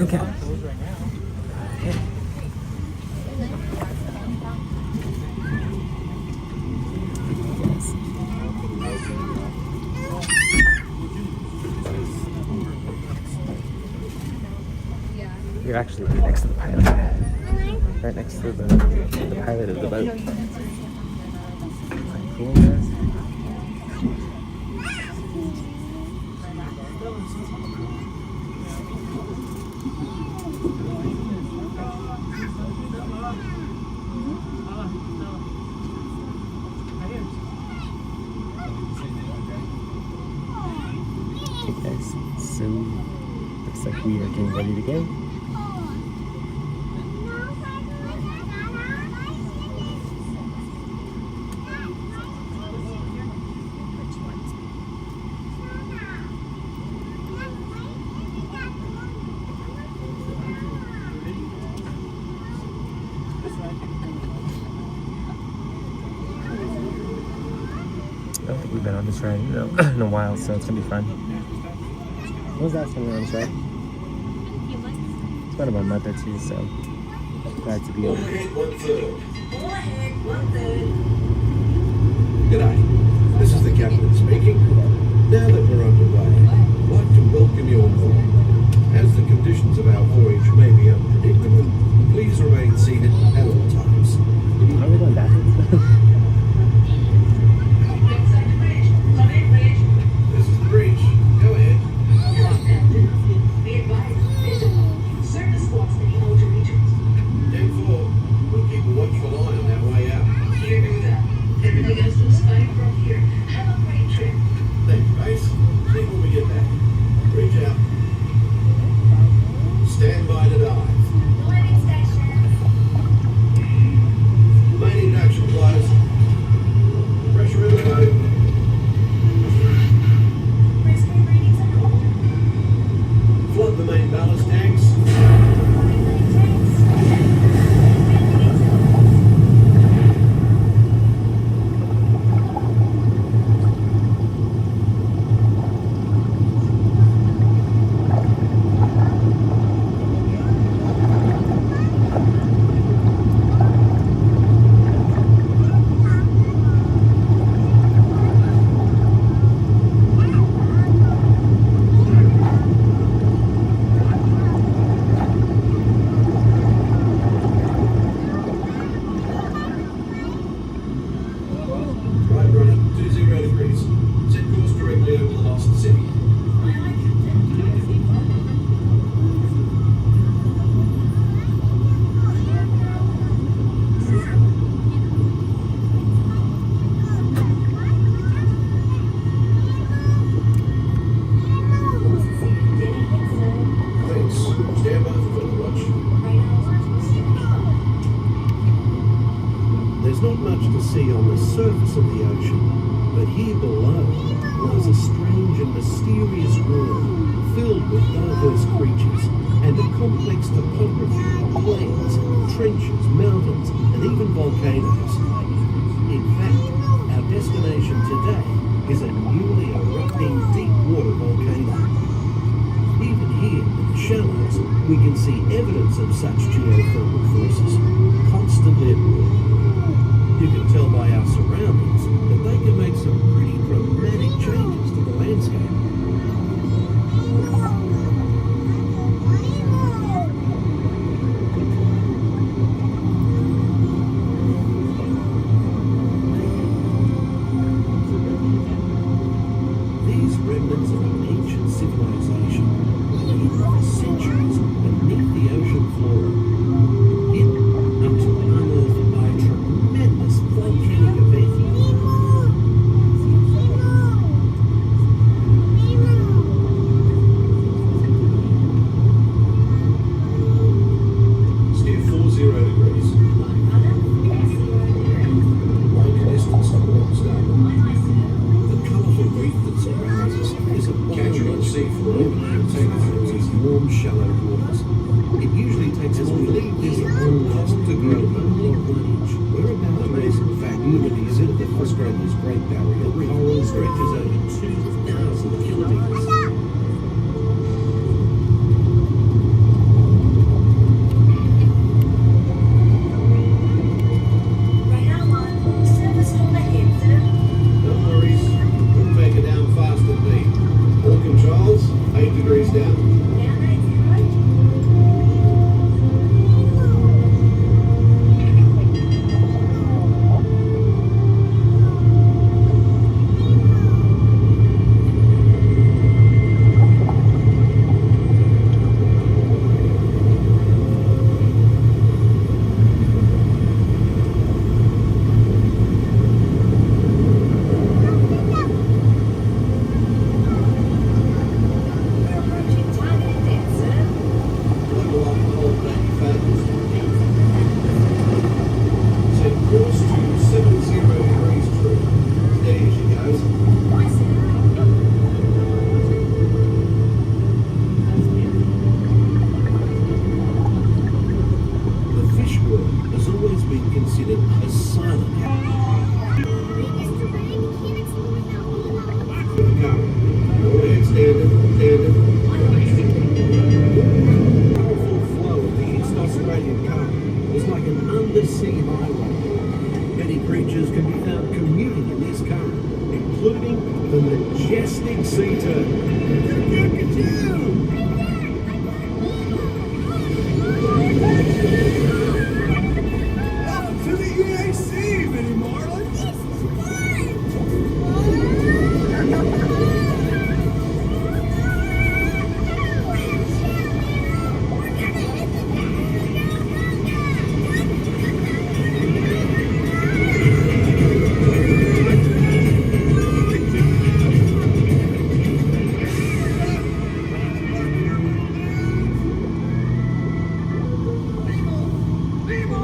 Okay. You're actually right next to the pilot. Right next to the pilot of the boat. Cool, guys. Okay, guys. So looks like we are getting ready to go. I don't think we've been on this ride in a while, so it's gonna be fun. When was the last time we were on this ride? It's been about a month or two, so glad to be over here. G'day, this is the captain speaking. Now that we're underway, I'd like to welcome you on board. As the conditions of our voyage may be unpredictable, please remain seated at all times. Are we going backwards? This is the bridge. Go ahead. Deck 4, we'll keep a watchful eye on our way out. much to see on the surface of the ocean, but here below lies a strange and mysterious world filled with diverse creatures and a complex topography of plains, trenches, mountains, and even volcanoes. In fact, our destination today is a newly erupting deep water volcano. Even here in the shallows, we can see evidence of such geothermal forces constantly at work. You can tell by our surroundings that they can make some pretty dramatic changes to the landscape. These remnants of an ancient civilization have been for centuries beneath the ocean floor, hidden until unearthed by a tremendous volcanic event. Steer 40 degrees. Mind your distance to port starboard. The colourful reef that surrounds us is a boiling sea floor and take us through these warm, shallow waters. It usually takes us we leave this unlost to grow only 1 inch. We're about to make in fact communities in the Australia's Great Barrier Reef. Coral stretches over 2,000 kilometres. No worries, we'll take it down fast and deep. All controls, 8 degrees down. Set course to 70 degrees true. Steady as she goes. The fish world has always been considered a silent Your head standard. Powerful flow of the East Australian current is like an undersea highway. Many creatures can be found commuting in this current, including the majestic sea turtle. Welcome to the EAC, Minnie Marlin. Nemo!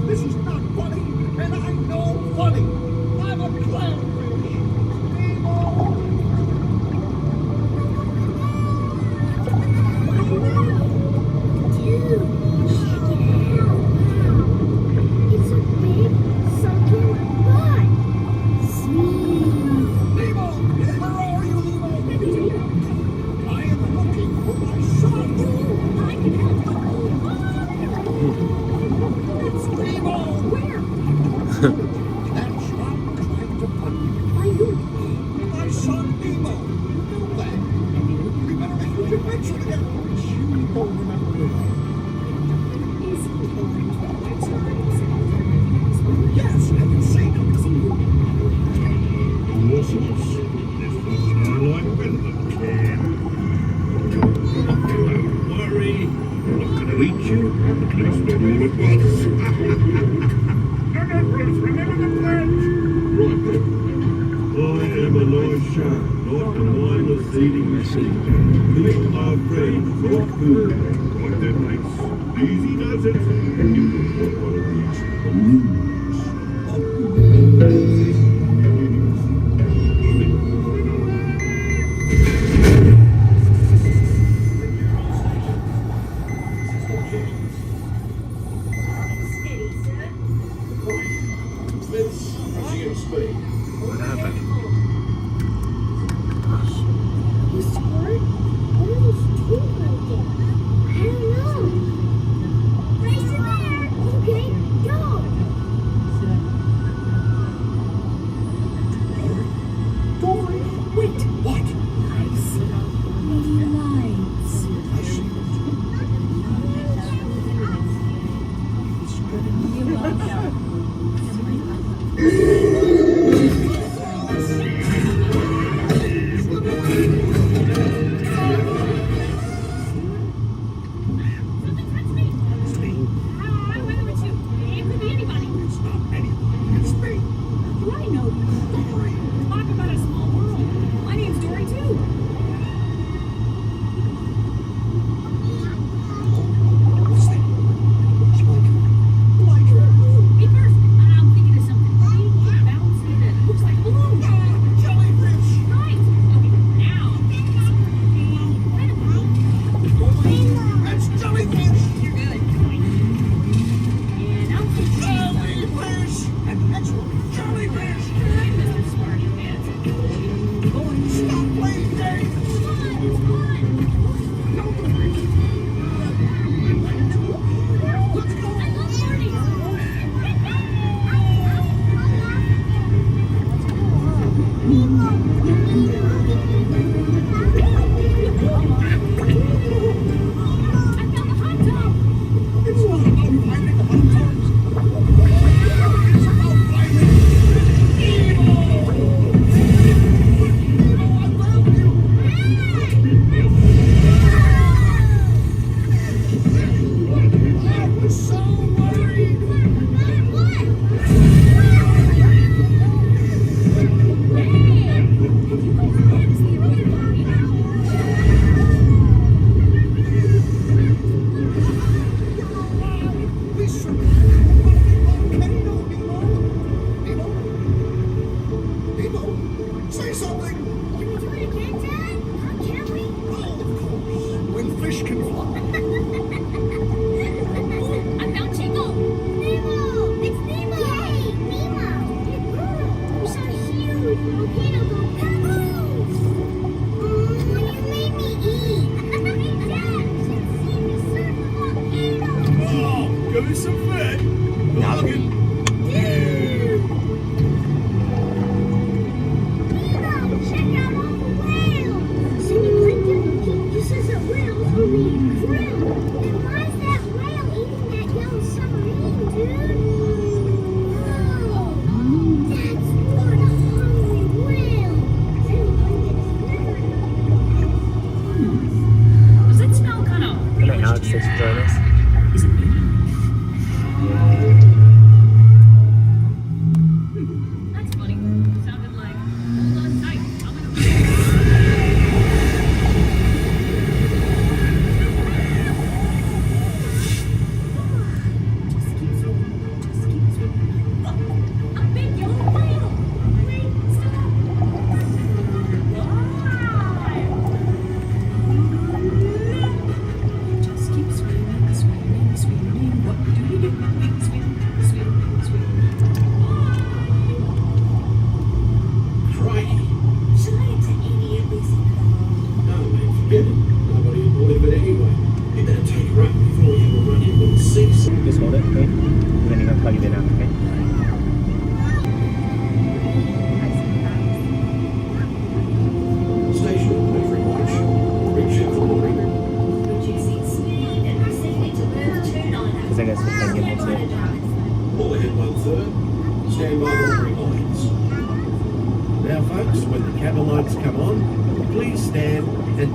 This is not funny, and I know funny. I'm a clownfish. Nemo! Dude, check it out. It's a big sunken butt. Sweet. Nemo! Where are you, Nemo? I am looking for my son. I can help you. It's Nemo! Where? That shark tried to find me. Are you? My son Nemo. You know that. We better make a good picture together. You don't remember me. Is he going to Yes, I can see him. Delicious. This was Starlight Rhythm, kid. Don't worry. We're not going to eat you. At least not all at once. No, Bruce. Remember the pledge. Right then. I am a nice shark, not a mindless eating machine. Eat our friends for food. Right then, mates. Easy does it. You can put one of these balloons on Let's resume speed. What happened?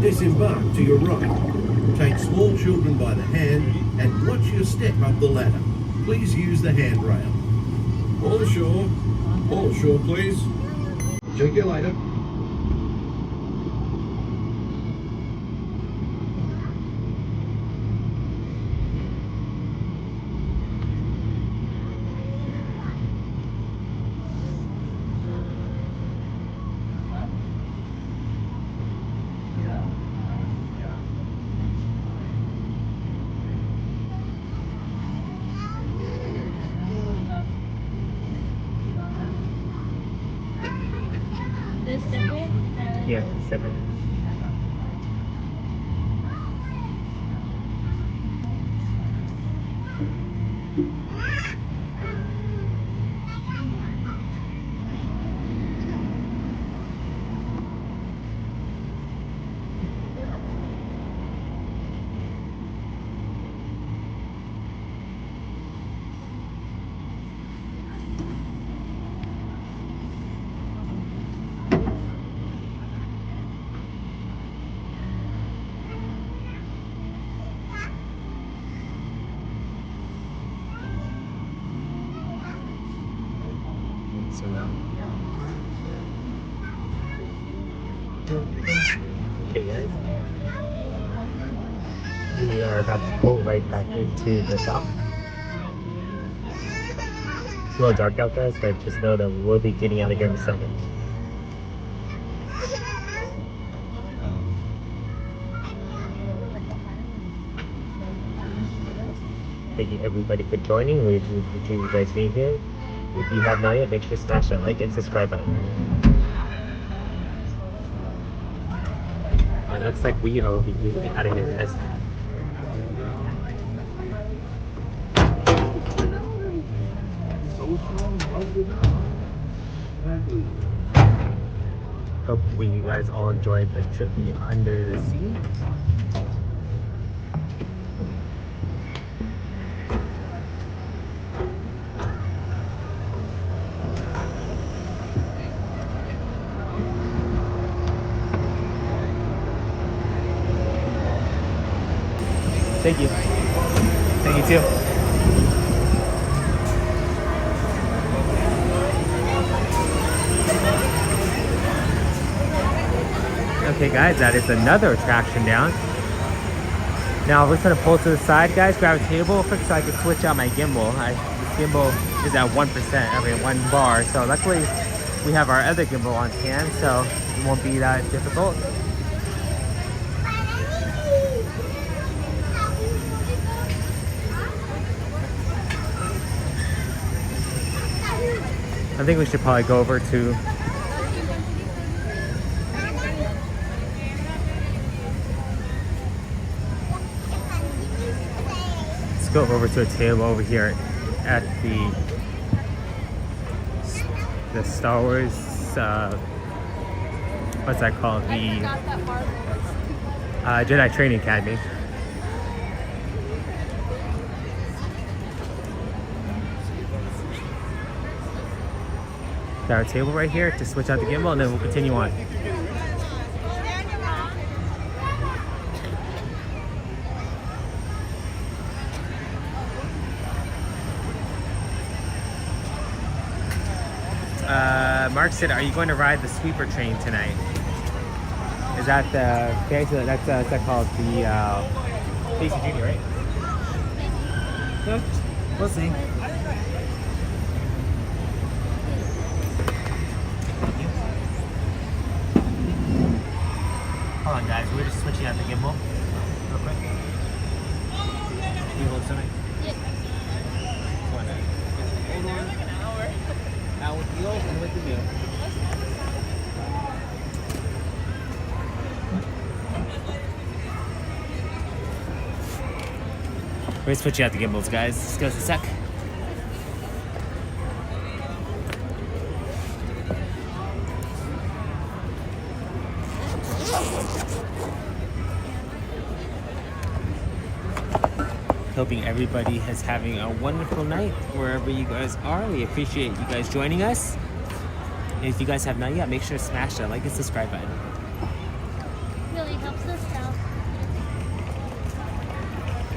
Disembark to your right. Take small children by the hand and watch your step up the ladder. Please use the handrail. All ashore. All ashore, please. Check you later. here, 7. Okay guys, we are about to pull right back into the shop. It's a little dark out there, but just know that we'll be getting out of here in a second. Thank you everybody for joining. We appreciate you guys being here. If you have not yet, make sure to smash that like and subscribe button. It looks like we are out of here, guys. Hopefully you guys all enjoyed the trip under the sea. Thank you. Thank you too. Okay guys, that is another attraction down. Now we're just gonna pull to the side, guys, grab a table real quick so I can switch out my gimbal. This gimbal is at 1%, I mean 1 bar. So luckily we have our other gimbal on hand, so it won't be that difficult. I think we should probably go over to go over to a table over here at the Star Wars what's that called, the Jedi Training Academy. Got our table right here to switch out the gimbal and then we'll continue on. Mark said, are you going to ride the sweeper train tonight? Is that the, okay, so that's that called the Casey Jr., right? Yeah, we'll see. Hold on guys, we're just switching out the gimbal real quick. Can you hold something? Yeah. Hold on. Now with the old and with the new. We're gonna switch out the gimbals, guys. Just give us a sec. Hoping everybody is having a wonderful night wherever you guys are. We appreciate you guys joining us. And if you guys have not yet, make sure to smash that like and subscribe button. Really helps us out.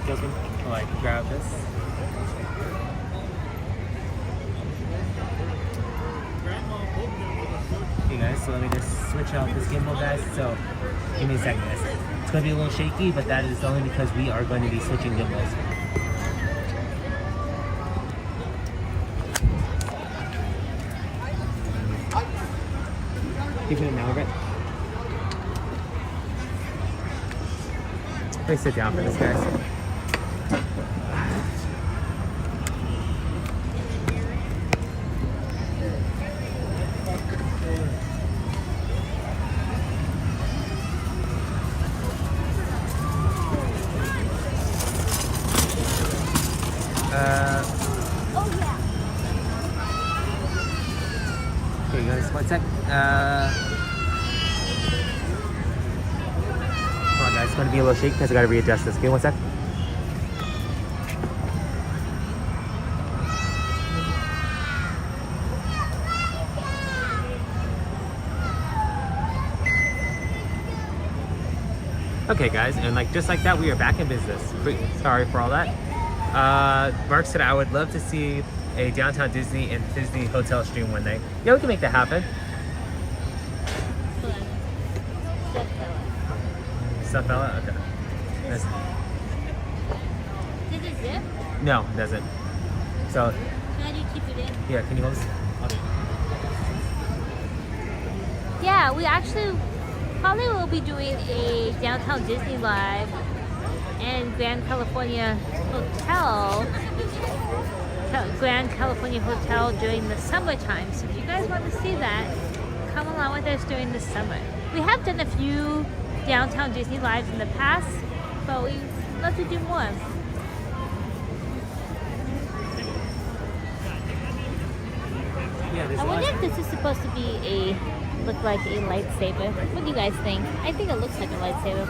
Jasmine, I'll like grab this. Okay guys, so let me just switch out this gimbal, guys. So give me a second, guys. It's gonna be a little shaky, but that is only because we are going to be switching gimbals. Keep it now, Margaret. Please sit down for this, guys. Oh yeah. Okay, guys, one sec. Hold on, guys. It's gonna be a little shaky because I gotta readjust this. Okay, one sec. Okay, guys, and like just like that, we are back in business. Sorry for all that. Mark said I would love to see a downtown Disney and Disney hotel stream one day. Yeah, we can make that happen. Stuffella? Okay. Does it zip? No, it doesn't. So, How do you keep it in? yeah, can you hold this? Okay. Yeah, we actually probably will be doing a downtown Disney live and Grand California Hotel during the summertime. So if you guys want to see that, come along with us during the summer. We have done a few downtown Disney lives in the past, but we'd love to do more. Yeah, I wonder if this is supposed to be look like a lightsaber. What do you guys think? I think it looks like a lightsaber.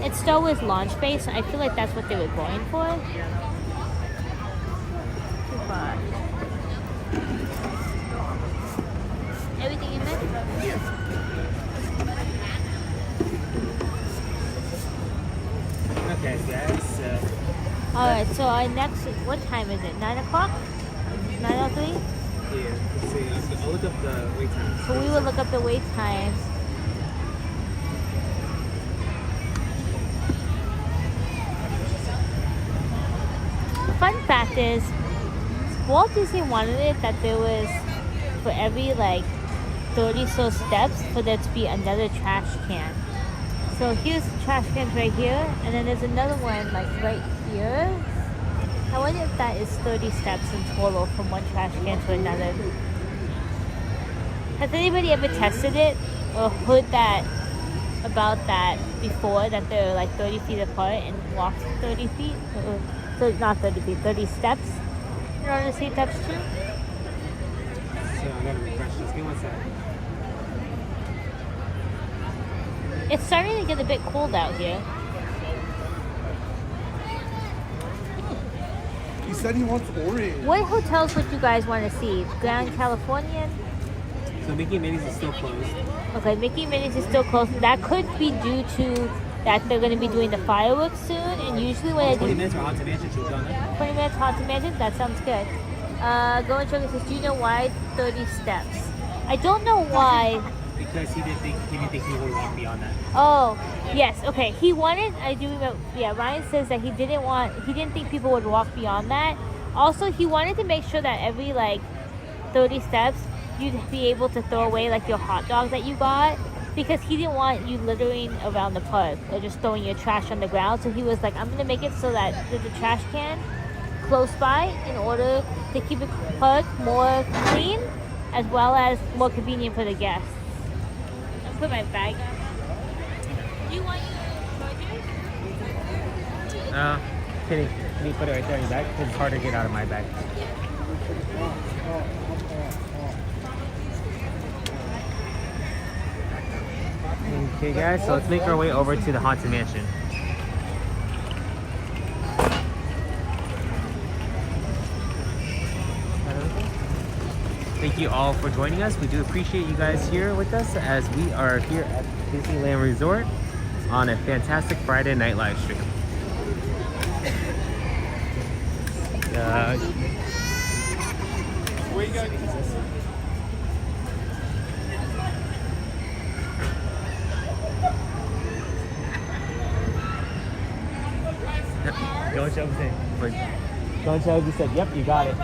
It's Star Wars launch base, so I feel like that's what they were going for. Everything in there? Yeah. Okay, guys. Alright, so our next, what time is it? 9 o'clock? 9:03? Yeah, let's see. I'll look up the wait time. So we will look up the wait times. Fun fact is, Walt Disney wanted it that there was, for every like 30 so steps, for there to be another trash can. So here's the trash cans right here, and then there's another one like right here. I wonder if that is 30 steps in total from one trash can to another. Has anybody ever tested it or heard that about that before, that they're like 30 feet apart and walked 30 feet? So not 30 feet, 30 steps in order to see if that's true? So I gotta refresh this. Give me 1 second. It's starting to get a bit cold out here. He said he wants orange. What hotels would you guys want to see? Grand Californian? So Mickey and Minnie's is still closed. Okay, Mickey and Minnie's is still closed. That could be due to that they're going to be doing the fireworks soon. And usually when I do 20 minutes for Haunted Mansion, should we go on that? 20 minutes Haunted Mansion, that sounds good. Go and check it says, do you know why 30 steps? I don't know why. Because he didn't think people would walk beyond that. Oh, yes, okay. He wanted, I do remember, yeah, Ryan says that he didn't think people would walk beyond that. Also, he wanted to make sure that every like 30 steps, you'd be able to throw away like your hot dog that you got, because he didn't want you littering around the park or just throwing your trash on the ground. So he was like, I'm gonna make it so that there's a trash can close by in order to keep the park more clean as well as more convenient for the guests. I'll put my bag on. Do you want your charger? Can you put it right there in your bag? Because it's hard to get out of my bag. Okay guys, so let's make our way over to the Haunted Mansion. Thank you all for joining us. We do appreciate you guys here with us as we are here at Disneyland Resort on a fantastic Friday night live stream. Where you going? Don't show me. Don't show me said, yep, you got it.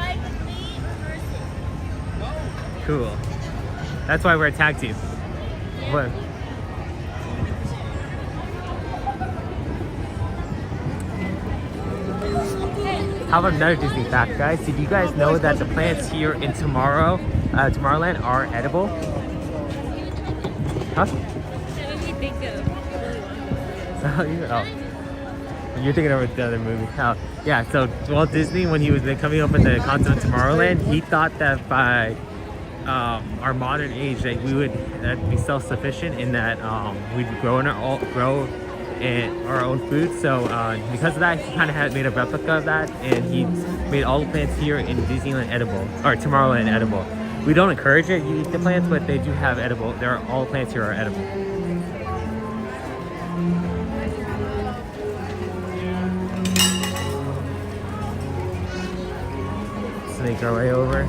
Cool. That's why we're a tag team. What? How about another Disney fact, guys? Did you guys know that the plants here in Tomorrowland are edible? Huh? That made me think of. Oh. You're thinking of the other movie. Oh, yeah, so Walt Disney, when he was coming up with the concept of Tomorrowland, he thought that by our modern age, that we would be self-sufficient in that we'd grow our own food. So because of that, he kind of had made a replica of that, and he made all the plants here in Disneyland edible, or Tomorrowland edible. We don't encourage it, you eat the plants, but they do have edible. All the plants here are edible. Snake our way over.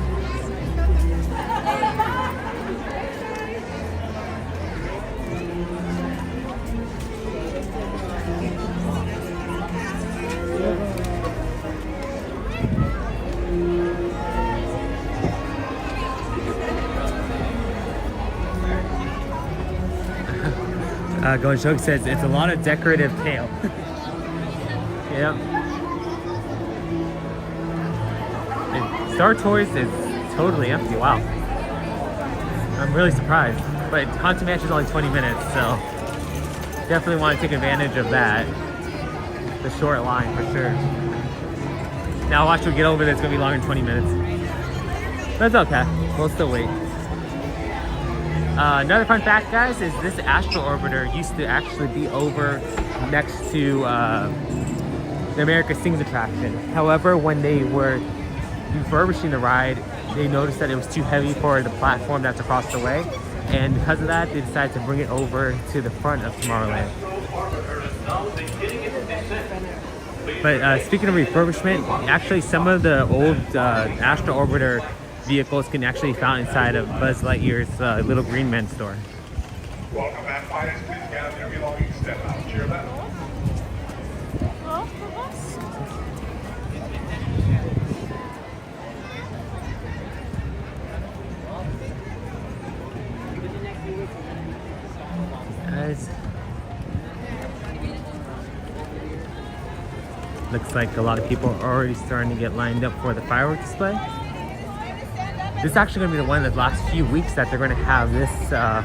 Going Joke says it's a lot of decorative tail. Yep. And Star Tours is totally empty. Wow. I'm really surprised. But Haunted Mansion is only 20 minutes, so definitely want to take advantage of that. The short line for sure. Now watch we get over there, it's gonna be longer than 20 minutes. That's okay. We'll still wait. Another fun fact, guys, is this Astro Orbiter used to actually be over next to the America Sings attraction. However, when they were refurbishing the ride, they noticed that it was too heavy for the platform that's across the way, and because of that, they decided to bring it over to the front of Tomorrowland. But speaking of refurbishment, actually some of the old Astro Orbiter vehicles can actually be found inside of Buzz Lightyear's Little Green Men store. Welcome back, fighters. Please gather your belongings. Step out. Cheer that. Guys, looks like a lot of people are already starting to get lined up for the fireworks display. This is actually going to be one of the last few weeks that they're going to have this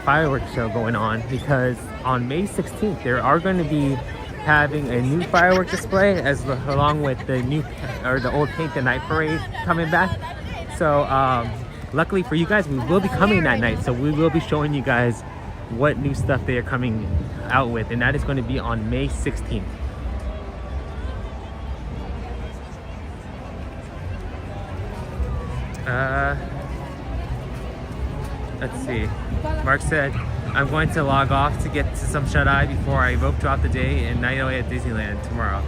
fireworks show going on, because on May 16th they are going to be having a new fireworks display along with the old Paint the Night parade coming back. So luckily for you guys, we will be coming that night, so we will be showing you guys what new stuff they are coming out with, and that is going to be on May 16th. Let's see. Mark said, I'm going to log off to get to some shut-eye before I rope drop the day and night away at Disneyland tomorrow.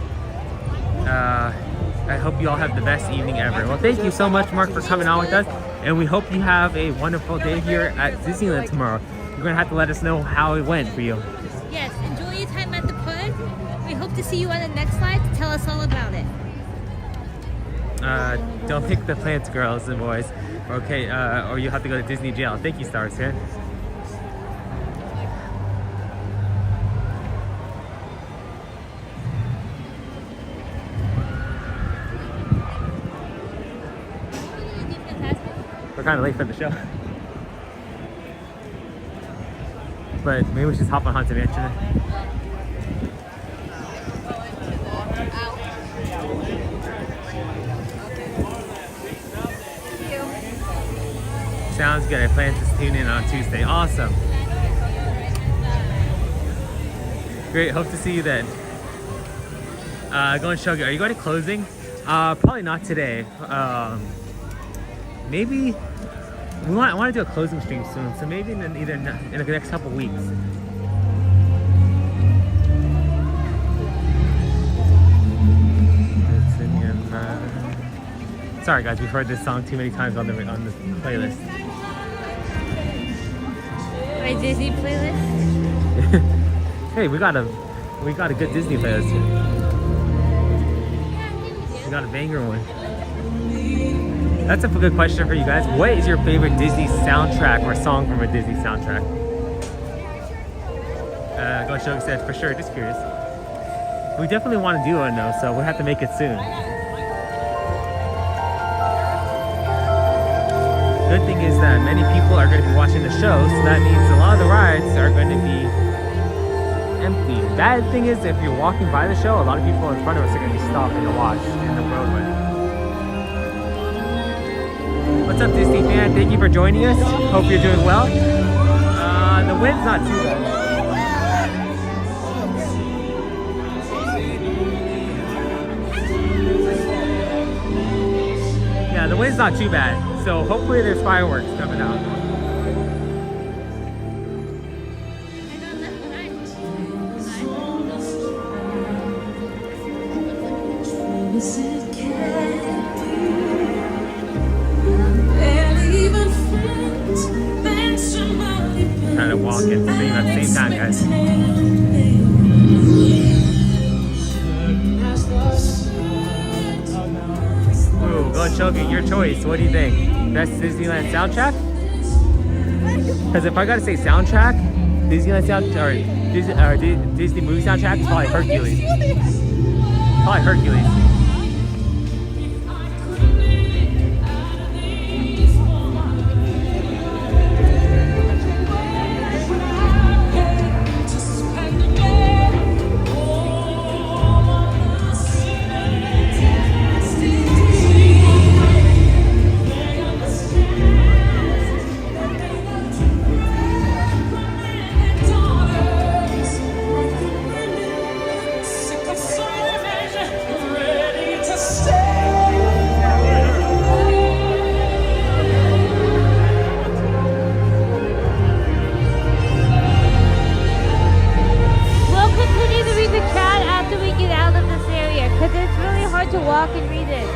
I hope you all have the best evening ever. Well, thank you so much, Mark, for coming on with us, and we hope you have a wonderful day here at Disneyland tomorrow. You're going to have to let us know how it went for you. Yes, enjoy your time at the park. We hope to see you on the next slide to tell us all about it. Don't pick the plants, girls and boys. Okay, or you'll have to go to Disney jail. Thank you, Stars here. We're kind of late for the show. But maybe we should just hop on Haunted Mansion. Sounds good. I plan to tune in on Tuesday. Awesome. Great. Hope to see you then. Going to Shogi. Are you going to closing? Probably not today. Maybe I want to do a closing stream soon. So maybe in the next couple weeks. Sorry guys, we've heard this song too many times on the playlist. My Disney playlist? Hey, we got a good Disney playlist here. We got a banger one. That's a good question for you guys. What is your favorite Disney soundtrack or song from a Disney soundtrack? Go Shogi says, for sure, just curious. We definitely want to do one though, so we'll have to make it soon. Good thing is that many people are going to be watching the show, so that means a lot of the rides are going to be empty. Bad thing is, if you're walking by the show, a lot of people in front of us are going to be stopping to watch in the roadway. What's up, Disney fan? Thank you for joining us. Hope you're doing well. The wind's not too bad. Yeah, the wind's not too bad. So hopefully there's fireworks coming out. Trying to walk and sing at the same time, guys. Ooh, go Chogi, your choice. What do you think? Best Disneyland soundtrack? Because if I gotta say soundtrack, Disneyland soundtrack or Disney movie soundtrack, it's probably Hercules. Probably Hercules. To walk and read it.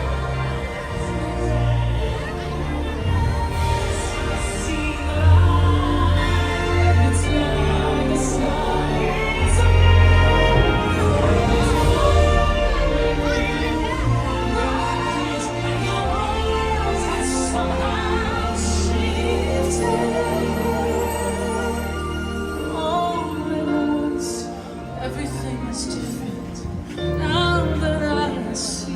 Everything is different now that I see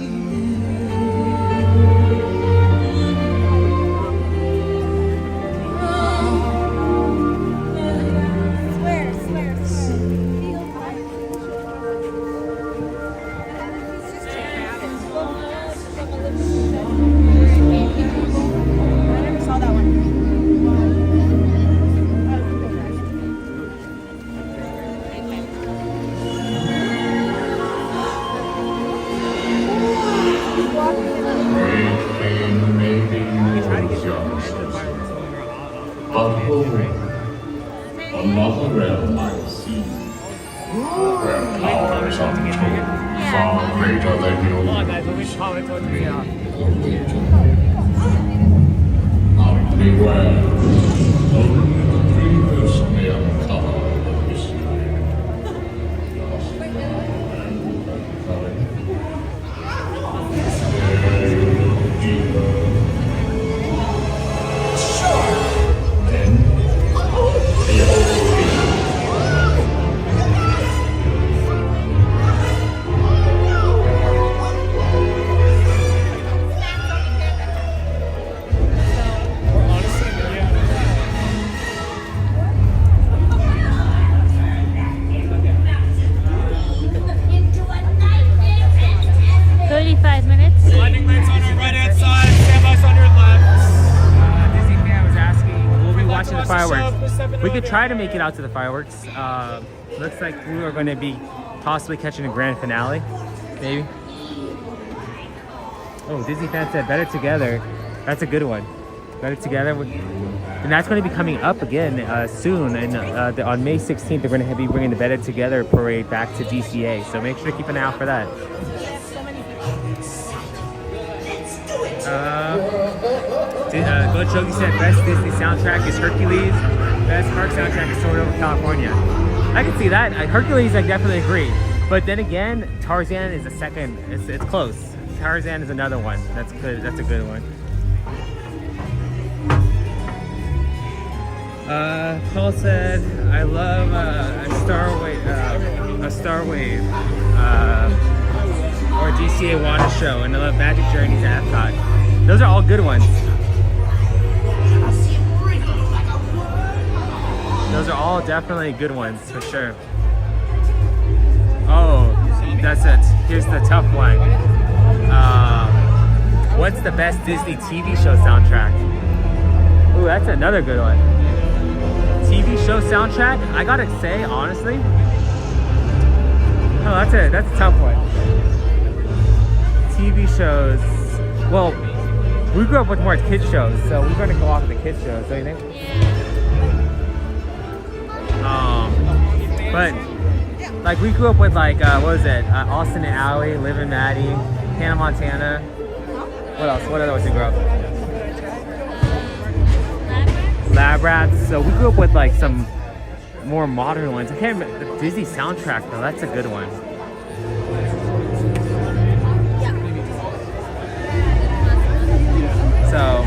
another realm I see, where powers untold, far greater than yours. Now beware, only the dreamers may uncover this. We could try to make it out to the fireworks. Looks like we are going to be possibly catching a grand finale, maybe. Oh, Disney fans said better together. That's a good one. Better together, and that's going to be coming up again soon. And on May 16th, they're going to be bringing the Better Together parade back to DCA. So make sure to keep an eye out for that. Go Chogi said best Disney soundtrack is Hercules. Best park soundtrack is Soarin' Over California. I can see that. Hercules, I definitely agree. But then again, Tarzan is a second. It's close. Tarzan is another one. That's good. That's a good one. Paul said, "I love a Star Wave, or DCA Water Show, and I love Magic Journeys at Epcot." Those are all good ones. Those are all definitely good ones, for sure. Oh, that's it. Here's the tough one. What's the best Disney TV show soundtrack? Ooh, that's another good one. TV show soundtrack? I gotta say, honestly. Oh, that's a tough one. TV shows. Well, we grew up with more kids shows, so we're gonna go off of the kids shows, don't you think? But like we grew up with like what was it? Austin and Ally, Liv and Maddie, Hannah Montana. What else? What other ones we grew up? Lab Rats. So we grew up with like some more modern ones. I can't remember the Disney soundtrack though. That's a good one. So,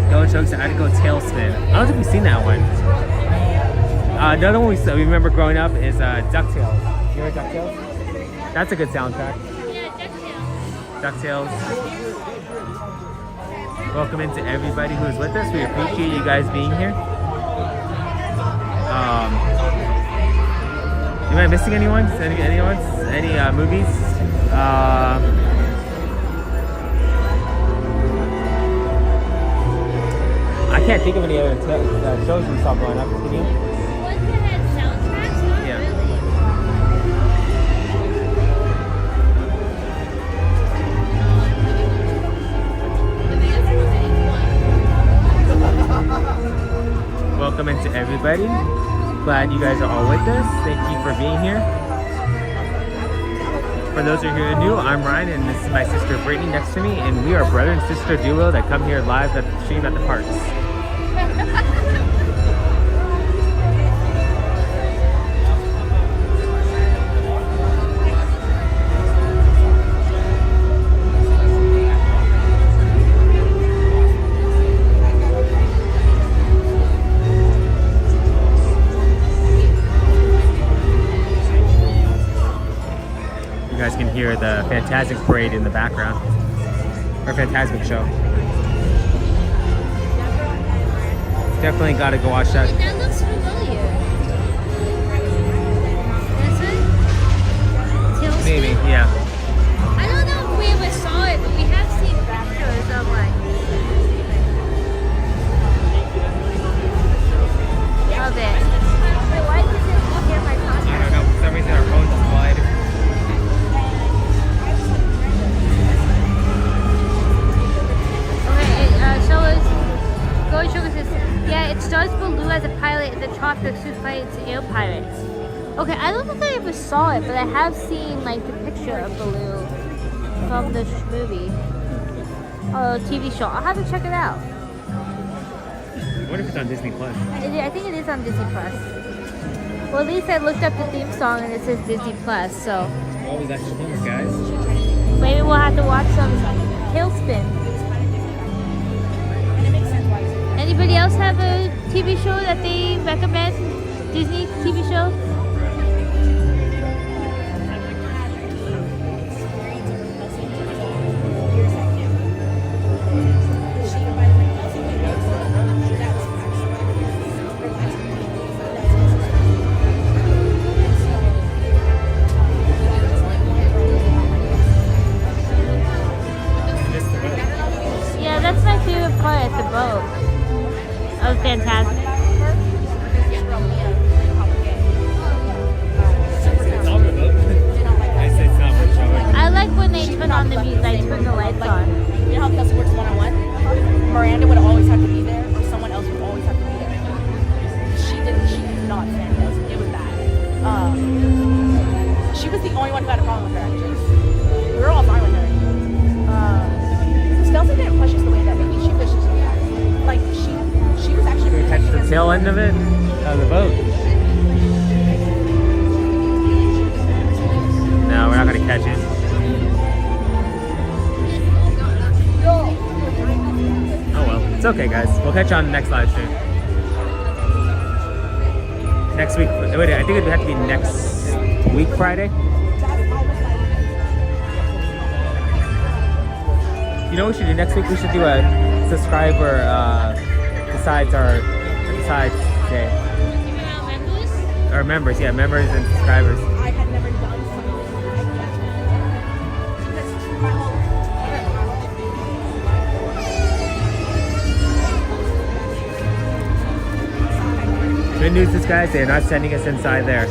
no jokes. I had to go Tailspin. I don't think we've seen that one. Another one we remember growing up is DuckTales. You remember DuckTales? That's a good soundtrack. Yeah, DuckTales. Welcome into everybody who is with us. We appreciate you guys being here. Am I missing anyone? Any movies? I can't think of any other shows we saw growing up. Can you? Ones that had soundtracks? Not Yeah. really. Welcome into everybody. Glad you guys are all with us. Thank you for being here. For those who are here new, I'm Ryan and this is my sister Brittany next to me, and we are brother and sister duo that come here live at the stream at the parks. You guys can hear the Fantastic Parade in the background, or Fantastic Show. Definitely got to go watch that. That looks familiar. That's it? Maybe, yeah. I don't know if we ever saw it, but we have seen pictures of like of it. Wait, why does it hear my podcast? I don't know. For some reason our phones just slide. Okay, show us. Go and show us this. Yeah, it stars Baloo as a pilot in the tropics who fights air pirates. Okay, I don't think I ever saw it, but I have seen like the picture of Baloo from this movie. TV show. I'll have to check it out. What if it's on Disney Plus? I think it is on Disney Plus. Well, at least I looked up the theme song and it says Disney Plus, so Always extra homework, guys. maybe we'll have to watch some Tailspin. Anybody else have a TV show that they recommend? Disney TV show? Yeah, that's my favorite part at the boat. That was fantastic. I like when they turn on the music, like turn the lights on. You know how Kelsey works one-on-one? Miranda would always have to be there, or someone else would always have to be there. She could not stand Kelsey. It was bad. She was the only one who had a problem with her, actually. We were all fine with her. Kelsey didn't push us the way that maybe she pushed us. Like, she was actually... Can we catch the tail end of it? Of the boat? No, we're not going to catch it. Oh well, it's okay guys. We'll catch you on the next live stream. Next week, wait, I think it would have to be next week Friday. You know what we should do next week? We should do a subscriber decides day. Or members, yeah, members and subscribers. I had never done something like that. That's my whole. Good news is, guys, they're not sending us inside there.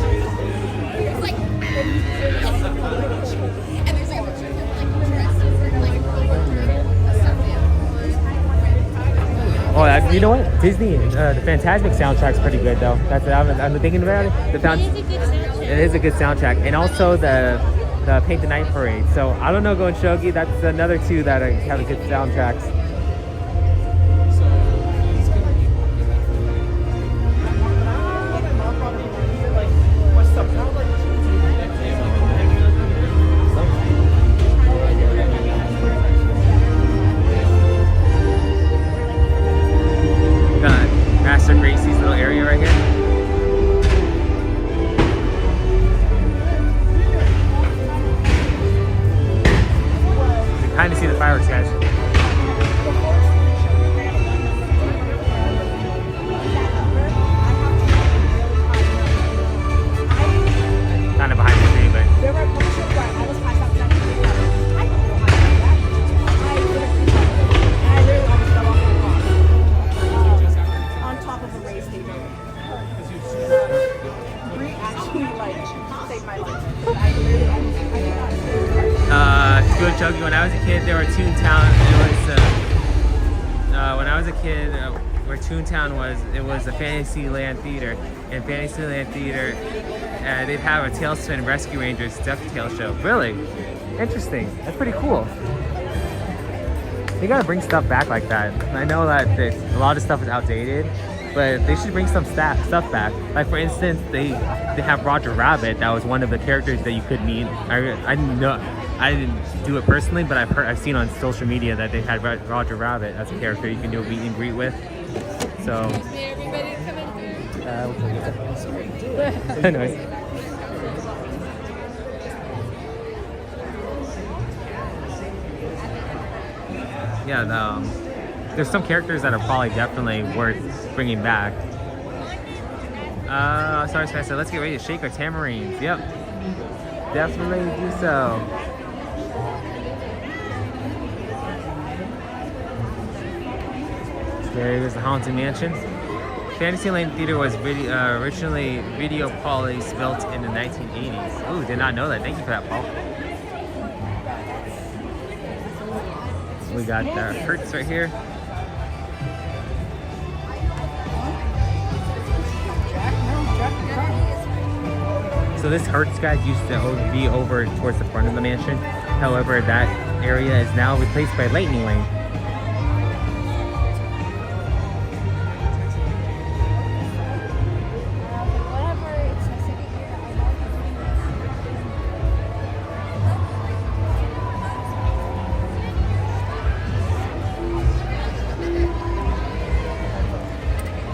Oh, you know what? Disney, the Fantasmic soundtrack's pretty good though. That's I'm thinking about it. It is a good soundtrack, and also the Paint the Night Parade. So I don't know, going Shogi. That's another two that have good soundtracks. Kind of see the fireworks, guys. Kind of behind the tree, but There were a couple shows where I almost passed out because I didn't know. I don't know how to do that. I literally almost fell off the wall. On top of a race station. Bree actually saved my life. I literally good Chogi. When I was a kid, there were Toontown. When I was a kid, where Toontown was, it was a Fantasyland Theater. And Fantasyland Theater, they'd have a Tailspin Rescue Rangers DuckTales show. Really? Interesting. That's pretty cool. They gotta bring stuff back like that. I know that a lot of stuff is outdated, but they should bring some stuff back. Like, for instance, they have Roger Rabbit. That was one of the characters that you could meet. I didn't do it personally, but I've seen on social media that they had Roger Rabbit as a character you can do a meet and greet with. So. Anyways. Yeah, there's some characters that are probably definitely worth bringing back. Sorry, Spencer. Let's get ready to shake our tamarines. Yep, definitely do so. There's the Haunted Mansion. Fantasyland Theater was originally Video Polis built in the 1980s. Ooh, did not know that. Thank you for that, Paul. We got the Hertz right here. So this Hertz, guys, used to be over towards the front of the mansion. However, that area is now replaced by Lightning Lane.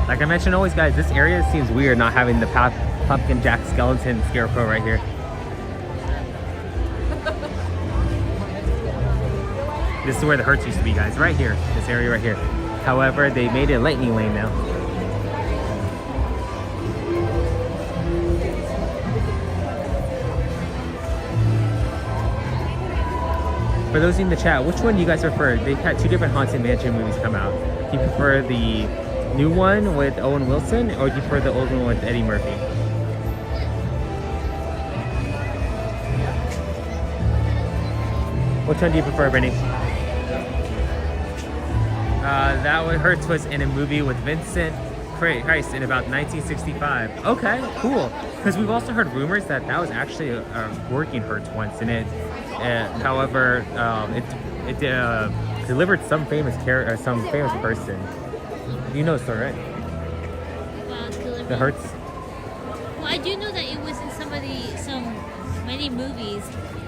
Like I mentioned always, guys, this area seems weird not having the Pumpkin Jack Skeleton Scarecrow right here. This is where the Hertz used to be, guys, right here, this area right here. However, they made it Lightning Lane now. For those in the chat, which one do you guys prefer? They've had two different Haunted Mansion movies come out. Do you prefer the new one with Owen Wilson, or do you prefer the old one with Eddie Murphy? Which one do you prefer, Brittany? That one, Hertz was in a movie with Vincent Price in about 1965. Okay, cool. Because we've also heard rumors that that was actually a working Hertz once, and however, it delivered some famous person. You know the story, right? The Hertz. Well, I do know that it was in many movies,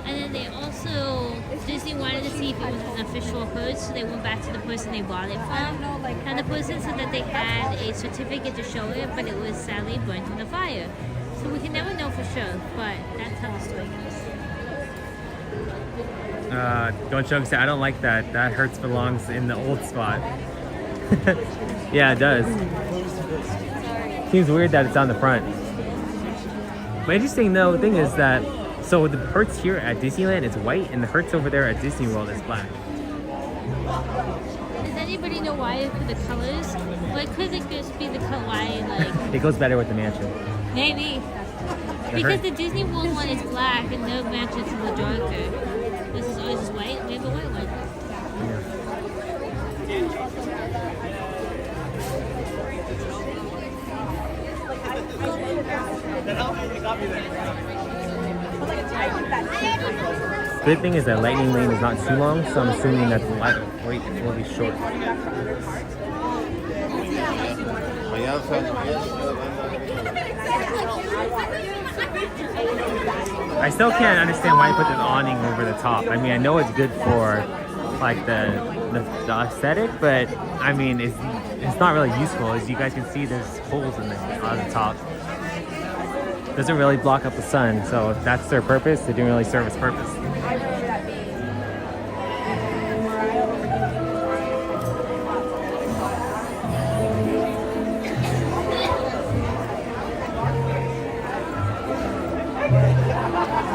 and then they also Disney wanted to see if it was an official Hertz, so they went back to the person they bought it from, and the person said that they had a certificate to show it, but it was sadly burnt in the fire. So we can never know for sure, but that's how the story goes. Don't joke, I don't like that. That Hertz belongs in the old spot. Yeah, it does. Seems weird that it's on the front. But interesting though thing is that so the Hertz here at Disneyland is white, and the Hertz over there at Disney World is black. Does anybody know why for the colors? Why could it just be the color? Why like? It goes better with the mansion. Maybe. Because the Disney World one is black and no matches to the darker. This is always white. We have a white one. Good thing is that lightning lane is not too long, so I'm assuming that the wait will be short. I still can't understand why you put this awning over the top. I mean, I know it's good for like the aesthetic, but I mean, it's not really useful. As you guys can see, there's holes in it on the top. Doesn't really block up the sun, so if that's their purpose, they didn't really serve its purpose.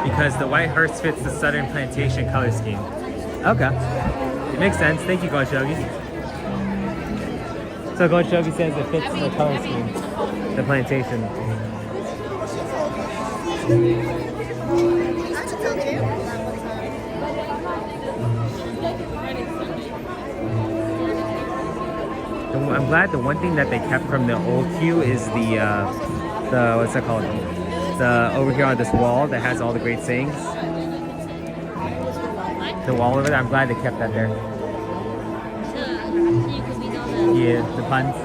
Because the white Hearse fits the Southern Plantation color scheme. Okay. It makes sense. Thank you, Coach Yogi. So Coach Yogi says it fits the color scheme. The plantation. I'm glad the one thing that they kept from the old queue is the what's that called? The over here on this wall that has all the great sayings. The wall over there, I'm glad they kept that there. Yeah, the puns.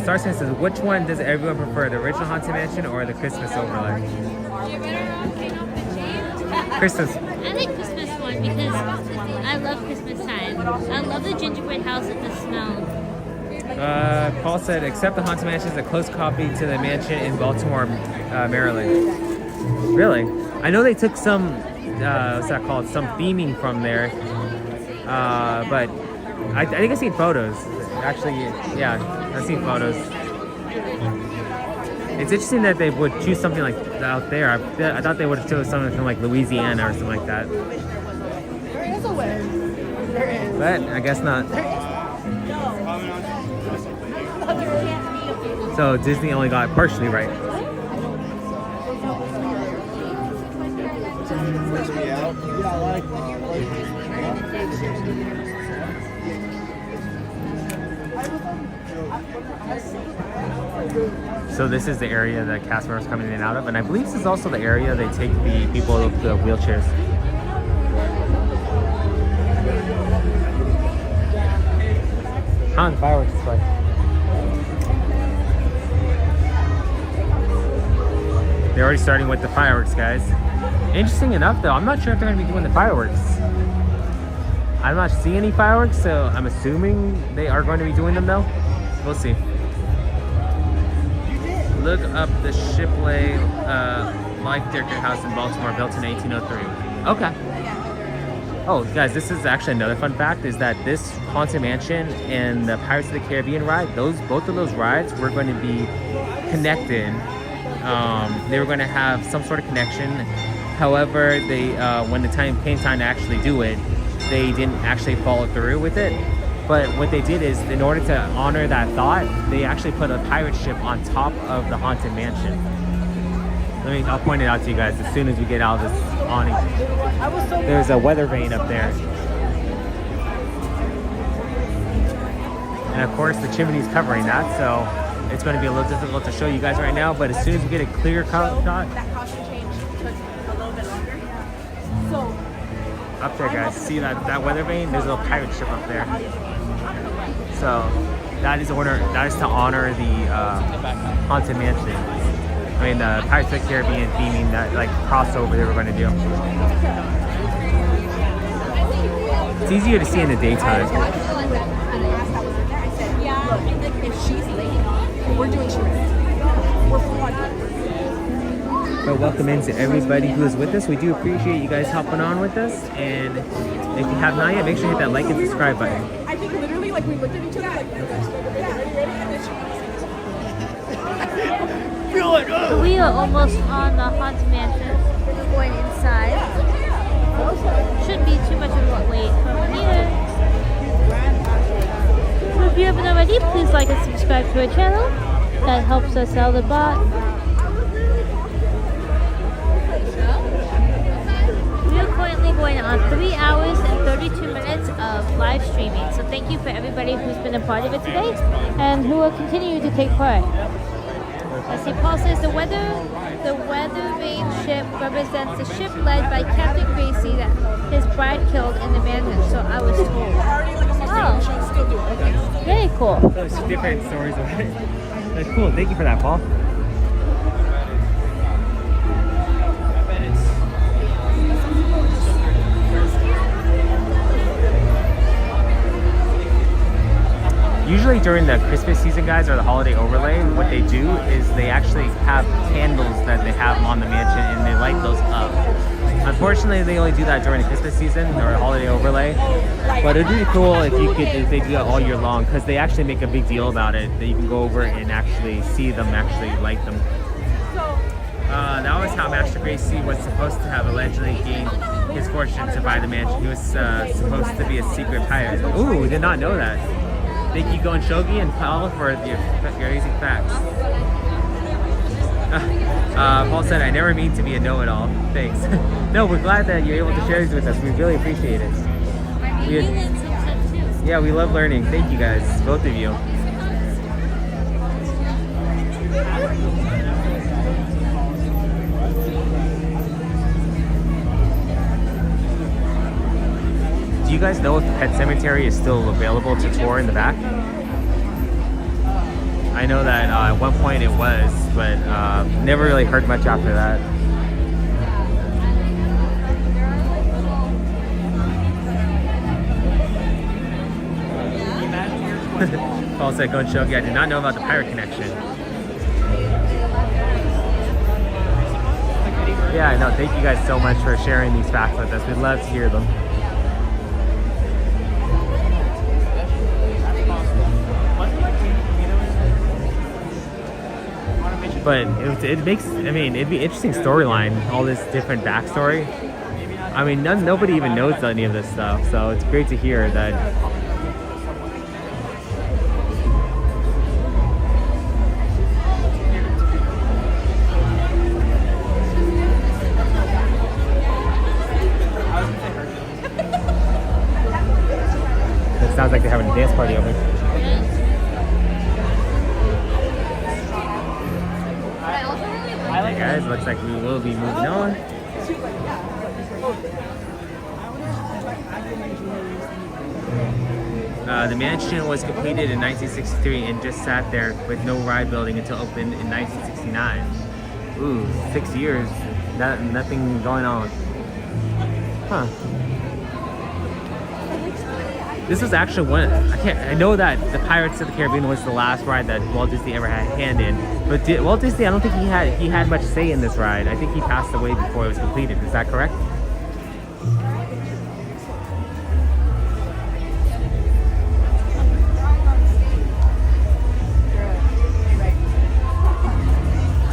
Starson says, which one does everyone prefer, the original Haunted Mansion or the Christmas overlay? Christmas. I like Christmas one because I love Christmas time. I love the gingerbread house and the smell. Paul said, except the Haunted Mansion is a close copy to the mansion in Baltimore, Maryland. Really? I know they took some, what's that called? Some theming from there. But I think I've seen photos. Actually, yeah, I've seen photos. It's interesting that they would choose something like out there. I thought they would have chosen something from like Louisiana or something like that. There is a way. There is. But I guess not. So Disney only got it partially right. So this is the area that cast members coming in and out of, and I believe this is also the area they take the people with the wheelchairs. Han, fireworks display. They're already starting with the fireworks, guys. Interesting enough, though, I'm not sure if they're going to be doing the fireworks. I'm not seeing any fireworks, so I'm assuming they are going to be doing them, though. We'll see. Look up the Shipley life character house in Baltimore, built in 1803. Okay. Oh, guys, this is actually another fun fact, is that this Haunted Mansion and the Pirates of the Caribbean ride, both of those rides were going to be connected. They were going to have some sort of connection. However, they when the time came time to actually do it, they didn't actually follow through with it. But what they did is, in order to honor that thought, they actually put a pirate ship on top of the Haunted Mansion. I'll point it out to you guys as soon as we get out of this awning. There's a weather vane up there. And of course the chimney's covering that, so it's going to be a little difficult to show you guys right now, but as soon as we get a clear shot. That costume change took a little bit longer. So up there, guys, see that weather vane? There's a little pirate ship up there. So that is to honor the Haunted Mansion. I mean, the Pirates of the Caribbean theming, that like crossover they were going to do. It's easier to see in the daytime. If she's late, we're doing shirts. We're flogging. But welcome in to everybody who is with us. We do appreciate you guys hopping on with us. And if you have not yet, make sure you hit that like and subscribe button. I think literally, like, we looked at each other like, yeah, ready? And then she feel it. So we are almost on the Haunted Mansion. We're going inside. Shouldn't be too much of a wait from here. So if you haven't already, please like and subscribe to our channel. That helps us out a lot. We are currently going on 3 hours and 32 minutes of live streaming. So thank you for everybody who's been a part of it today and who will continue to take part. As see, Paul says the weather vane ship represents the ship led by Captain Gracie that his bride killed in the mansion. So I was told. Oh, very cool. There's different stories of it. That's cool. Thank you for that, Paul. Usually during the Christmas season, guys, or the holiday overlay, what they do is they actually have candles that they have on the mansion and they light those up. Unfortunately, they only do that during the Christmas season or holiday overlay. But it'd be cool if they do that all year long, because they actually make a big deal about it, that you can go over and actually see them actually light them. That was how Master Gracie was supposed to have allegedly gained his fortune to buy the mansion. He was supposed to be a secret pirate. Ooh, we did not know that. Thank you, Gon Shogi and Paul, for your amazing facts. Paul said, I never mean to be a know-it-all. Thanks. No, we're glad that you're able to share these with us. We really appreciate it. Yeah, we love learning. Thank you guys, both of you. Do you guys know if the Pet Cemetery is still available to tour in the back? I know that at one point it was, but never really heard much after that. Paul said, Gon Shogi, I did not know about the pirate connection. Yeah, I know. Thank you guys so much for sharing these facts with us. We'd love to hear them. But it makes, I mean, it'd be an interesting storyline, all this different backstory. I mean, nobody even knows any of this stuff, so it's great to hear that. It sounds like they're having a dance party over here. Hey guys, looks like we will be moving on. The mansion was completed in 1963 and just sat there with no ride building until opened in 1969. Ooh, 6 years, nothing going on. Huh. This was actually one. I know that the Pirates of the Caribbean was the last ride that Walt Disney ever had a hand in, but Walt Disney, I don't think he had much say in this ride. I think he passed away before it was completed. Is that correct?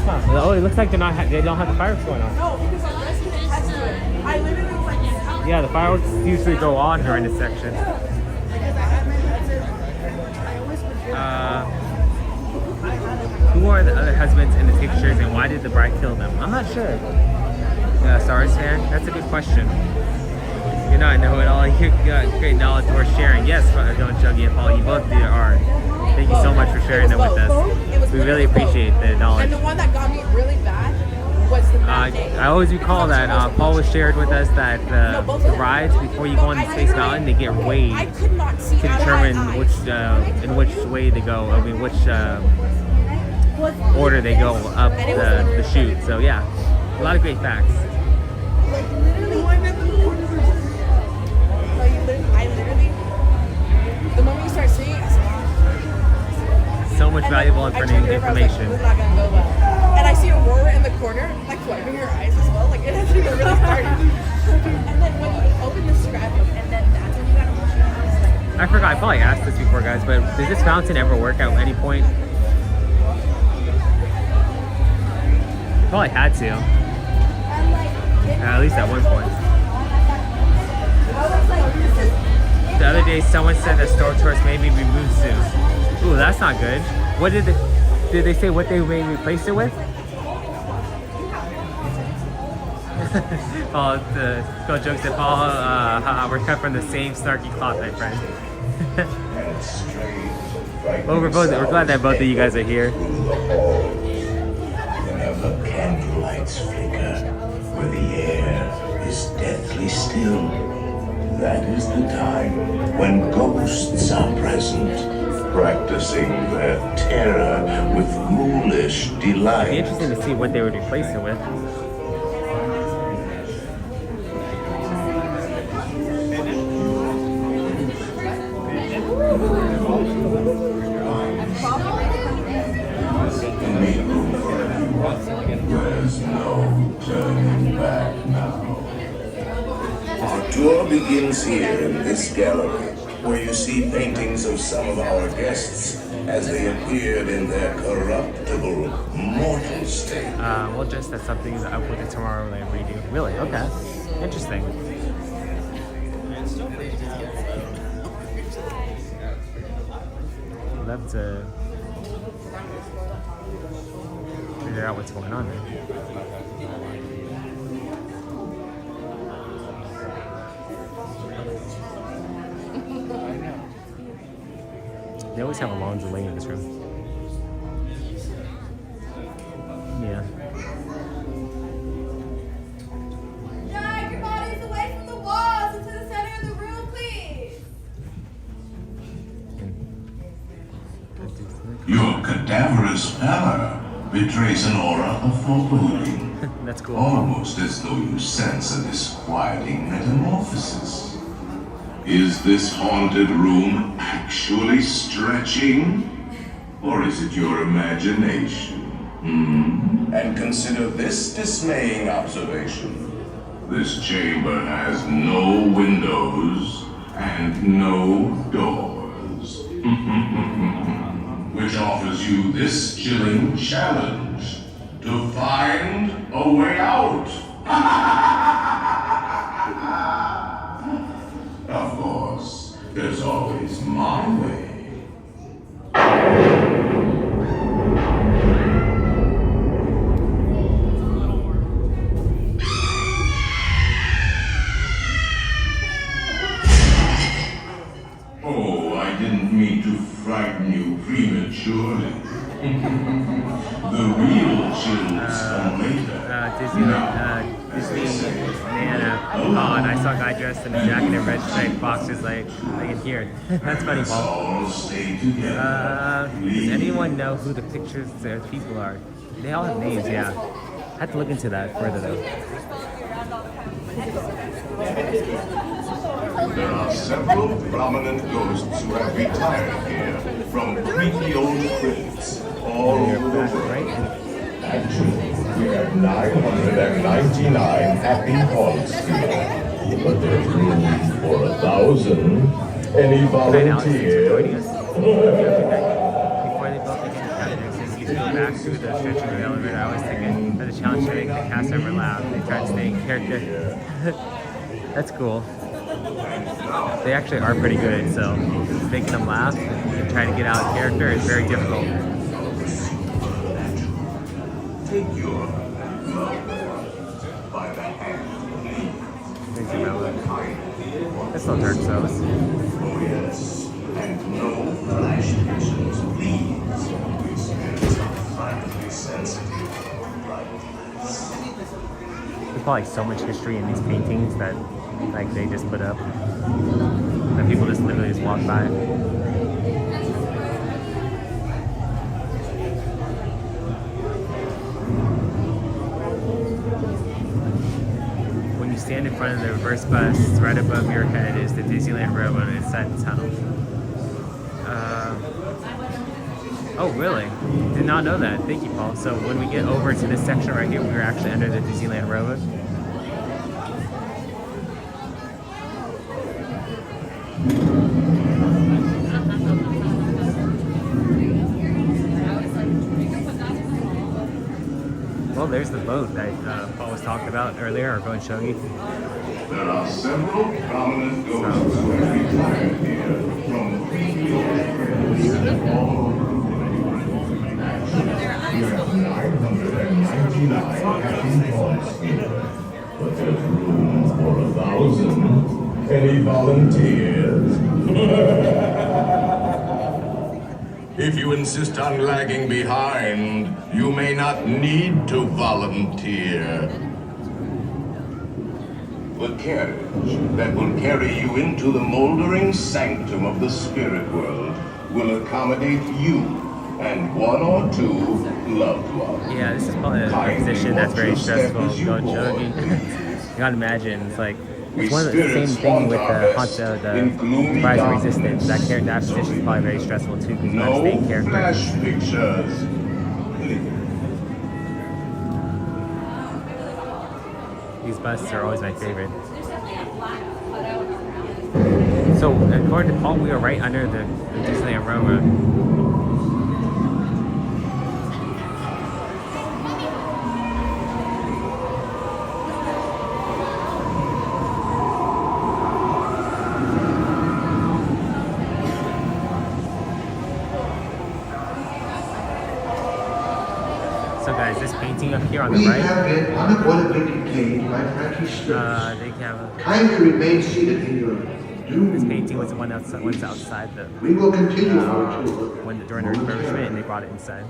Huh. Oh, it looks like they don't have the fireworks going on. No, because I'm listening to test it. I literally was like, yeah, the fireworks usually go on during this section. Who are the other husbands in the pictures and why did the bride kill them? I'm not sure. Stars fan, that's a good question. You're not know-it-all. You got great knowledge worth sharing. Yes, Gon Shogi and Paul, you both are. Thank you so much for sharing them with us. We really appreciate the knowledge. And the one that got me really bad was the I always recall that Paul was shared with us that the rides before you go on the Space Mountain, they get weighed to determine in which way they go. I mean, which order they go up the chute. So yeah, a lot of great facts. Like literally, the moment you start seeing it, so much valuable information. This is not gonna go well. And I see Aurora in the corner, like wiping her eyes as well. Like it actually really hard. And then when you open the scrapbook, and then that's when you gotta wash your eyes. Like, I forgot. I probably asked this before, guys, but does this fountain ever work at any point? Probably had to. At least at one point. The other day, someone said that store tours may be removed soon. Ooh, that's not good. What did they say? What they may replace it with? Paul, Phil jokes that Paul, we're cut from the same snarky cloth, my friend. Well, we're glad that both of you guys are here. Whenever candlelights flicker, where the air is deathly still, that is the time when ghosts are present, practicing their terror with ghoulish delight. It'd be interesting to see what they would replace it with. There's no turning back now. Our tour begins here in this gallery, where you see paintings of some of our guests as they appeared in their corruptible, mortal state. We'll just that's something that I will do tomorrow when I redo. Really? Okay. Interesting. We'll have to figure out what's going on there. They always have a long delay in this room. Yeah. Drag your bodies away from the walls into the center of the room, please. Your cadaverous pallor betrays an aura of foreboding. That's cool. Almost as though you sense a disquieting metamorphosis. Is this haunted room actually stretching? Or is it your imagination? And consider this dismaying observation. This chamber has no windows and no doors. Which offers you this chilling challenge to find a way out. Of course, there's always my way. Oh, I didn't mean to frighten you prematurely. The real chills come later. Disneyland con. I saw a guy dressed in a jacket and red striped boxers like in here. That's funny, Paul. Does anyone know who the pictures or people are? They all have names, yeah. I have to look into that further though. There are several prominent ghosts who have retired here from creepy old crypts all over the world. Actually, we have 999 happy haunts here, but there's room for 1,000. Any volunteers? Before they built the cabinets, they used to go back through the stretch of the elevator. I always take it as a challenge to make the cast member laugh. They try to stay in character. That's cool. They actually are pretty good, so making them laugh and trying to get out of character is very difficult. Take your by the hand. That's not dark sauce. Oh yes, and no flash visions, please. Finally sensitive like this. There's probably so much history in these paintings that like they just put up. That people just literally just walk by. When you stand in front of the reverse bus, right above your head is the Disneyland Railroad inside the tunnel. Oh, really? Did not know that. Thank you, Paul. So when we get over to this section right here, we're actually under the Disneyland Railroad. Well, there's the boat that Paul was talking about earlier, or go and show you. There are several prominent ghosts who have retired here from previous friends all over. There are 999 happy points here, but there's room for 1,000. Any volunteers? If you insist on lagging behind, you may not need to volunteer. The carriage that will carry you into the moldering sanctum of the spirit world will accommodate you and one or two loved ones. Yeah, this is probably a position that's very stressful. Go jogging. You gotta imagine, it's like, it's one of the same thing with the Rise of Resistance. That position is probably very stressful too, because you have to stay in character. Flash pictures. These buses are always my favorite. So, according to Paul, we are right under the Disneyland Railroad. So guys, this painting up here on the We right, have been unapologetically played by Frankie they have Kindly remain seated in your this painting was the one one's outside the. We will continue our tour. During the refurbishment, and they brought it inside.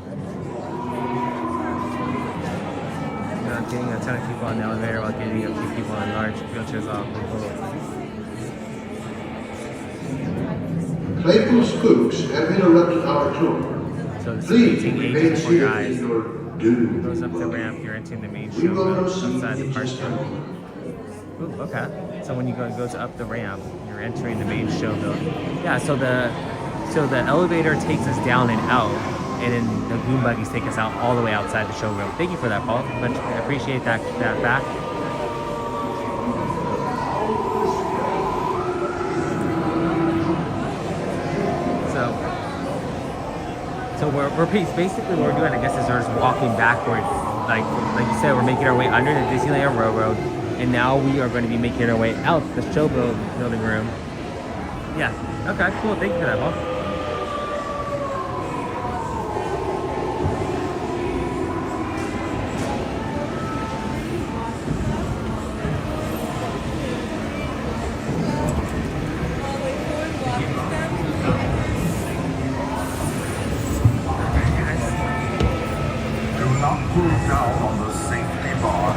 Getting a ton of people on the elevator while getting a few people on large wheelchairs off the boat. Playful spooks have interrupted our tour. So this Please painting remain ages for seated guys. in your doom. Goes up the ramp, you're entering the main We show will boat proceed outside the in park. just a moment. Ooh, okay. So when you goes up the ramp, you're entering the main show building. Yeah. So the elevator takes us down and out, and then the boom buggies take us out all the way outside the showroom. Thank you for that, Paul. Much I appreciate that fact. So we're basically what we're doing, I guess, is we're just walking backwards. Like you said, we're making our way under the Disneyland Railroad, and now we are going to be making our way out the show building room. Yeah. Okay. Cool. Thank you for that, Paul. Pull down on the safety bar,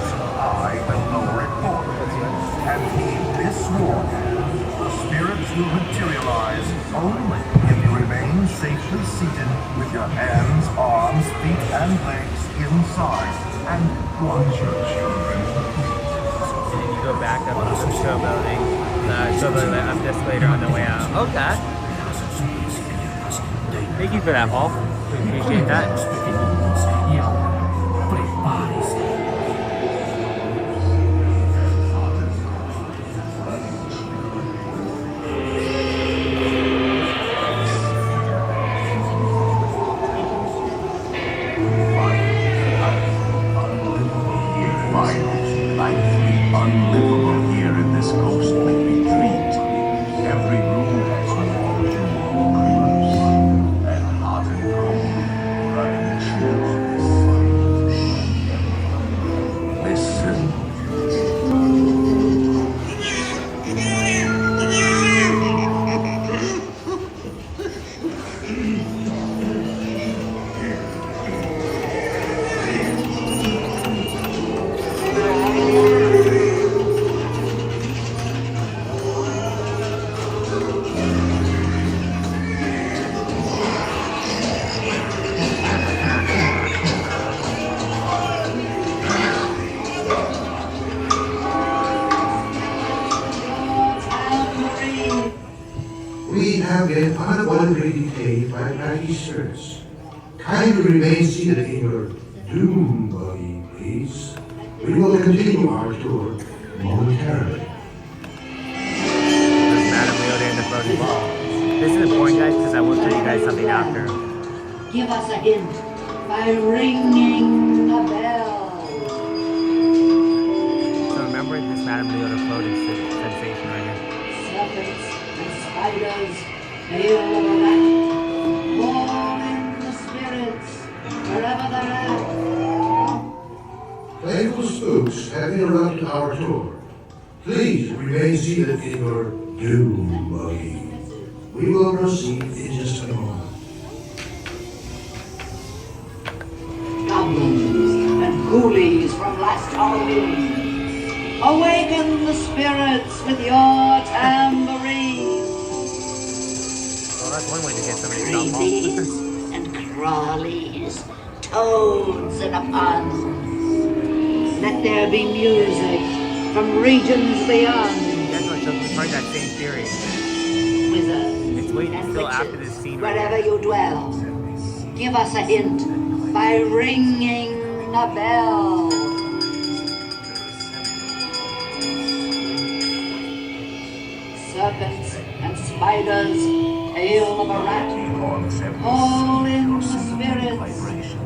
so I will lower it forward. And heed this warning. The spirits will materialize only if you remain safely seated with your hands, arms, feet, and legs inside and watch your children. And then you go back up to the show building up this later on the way out. Okay. Thank you for that, Paul. We appreciate that. Unlivable here in this ghostly retreat. Every room has walls and creeps and hot and cold running chills. Listen. We have been unapologetically paid by Frankie Service. Kindly remain seated in your doom buggy, please. We will continue our tour momentarily. There's Madame Leota in the floating ball. This is important, guys, because I will show you guys something after. Give us a hint by ringing the So remember this Madame Leota floating sensation right here. Serpents and spiders, hail of a rat, born in the spirits, wherever they're at. Playful spooks have interrupted our tour. Please remain seated in your doom buggy. We will proceed in just a moment. Goblins and ghoulies from last Halloween, awaken the spirits with your tambourine. Well, that's one way to get somebody to stop Creepies and crawlies, toads and puns. Let there be music from regions beyond. That's what it's part of that same theory. It's waiting still after this scene. Wherever you dwell, give us a hint by ringing a bell. Serpents and spiders, tail of a rat, call in the spirits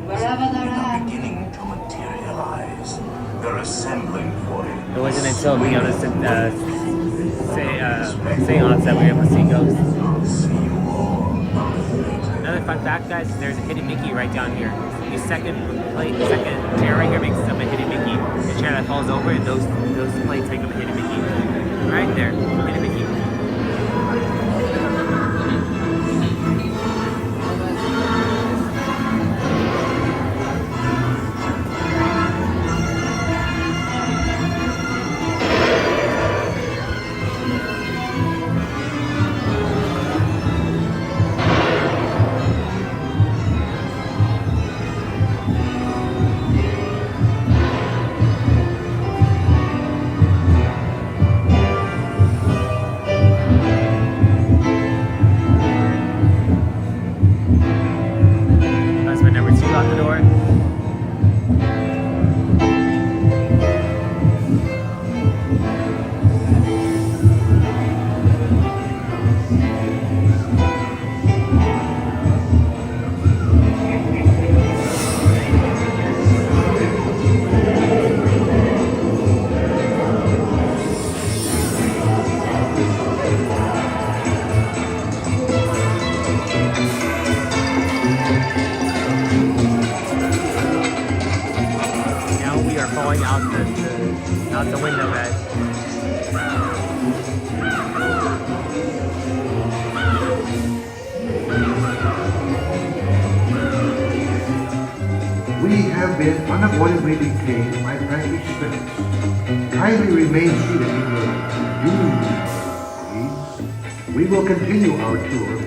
wherever they're at. Beginning to materialize. They're assembling for it. It wasn't until Leona's seance that we were able to see ghosts. Another fun fact, guys, there's a hidden Mickey right down here. The second chair right here makes up a hidden Mickey. The chair that falls over, and those plates make up a hidden Mickey. Right there, hidden Mickey. Out the window, guys. We have been unavoidably detained by friendly spirits. Kindly remain seated in your doom, please. We will continue our tour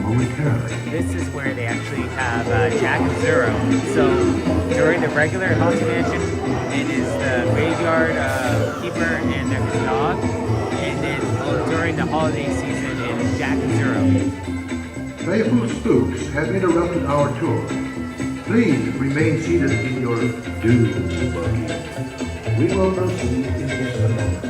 momentarily. This is where they actually have Jack and Zero. So during the regular Haunted Mansion, it is the graveyard keeper and their dog. And then during the holiday season, it is Jack and Zero. Playful spooks have interrupted our tour. Please remain seated in your doom buggy. We will proceed in just a moment.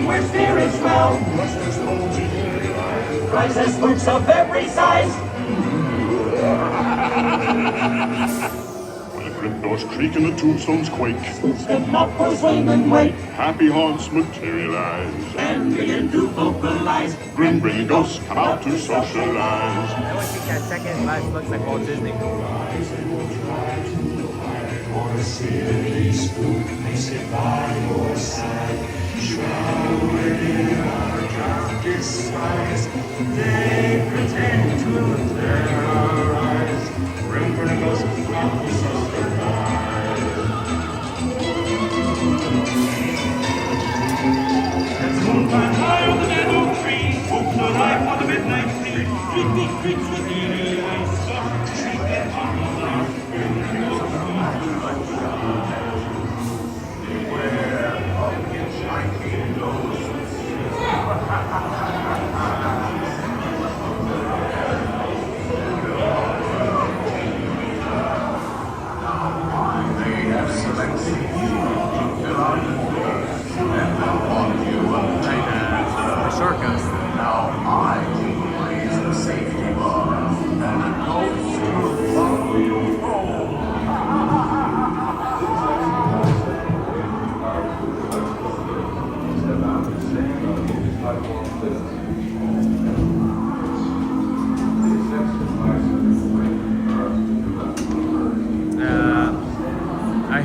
Where spirits dwell, rises spooks of every size. When the crypt doors creak and the tombstones quake, Spooks get knocked for swing and wake. happy haunts materialize, And begin to vocalize. grim bringing ghosts come out to socialize. I always think that second last looks like Walt Disney. For a silly spook may sit by your side, shrouded in our dark disguise. They pretend to clear our eyes. Grim bringing ghosts come out to socialize. Moonlight high on the dead oak tree, folks alive for the midnight feed. Creepy creeps with eerie eyes, soft shriek and harmonize. Beware of hitchhiking ghosts.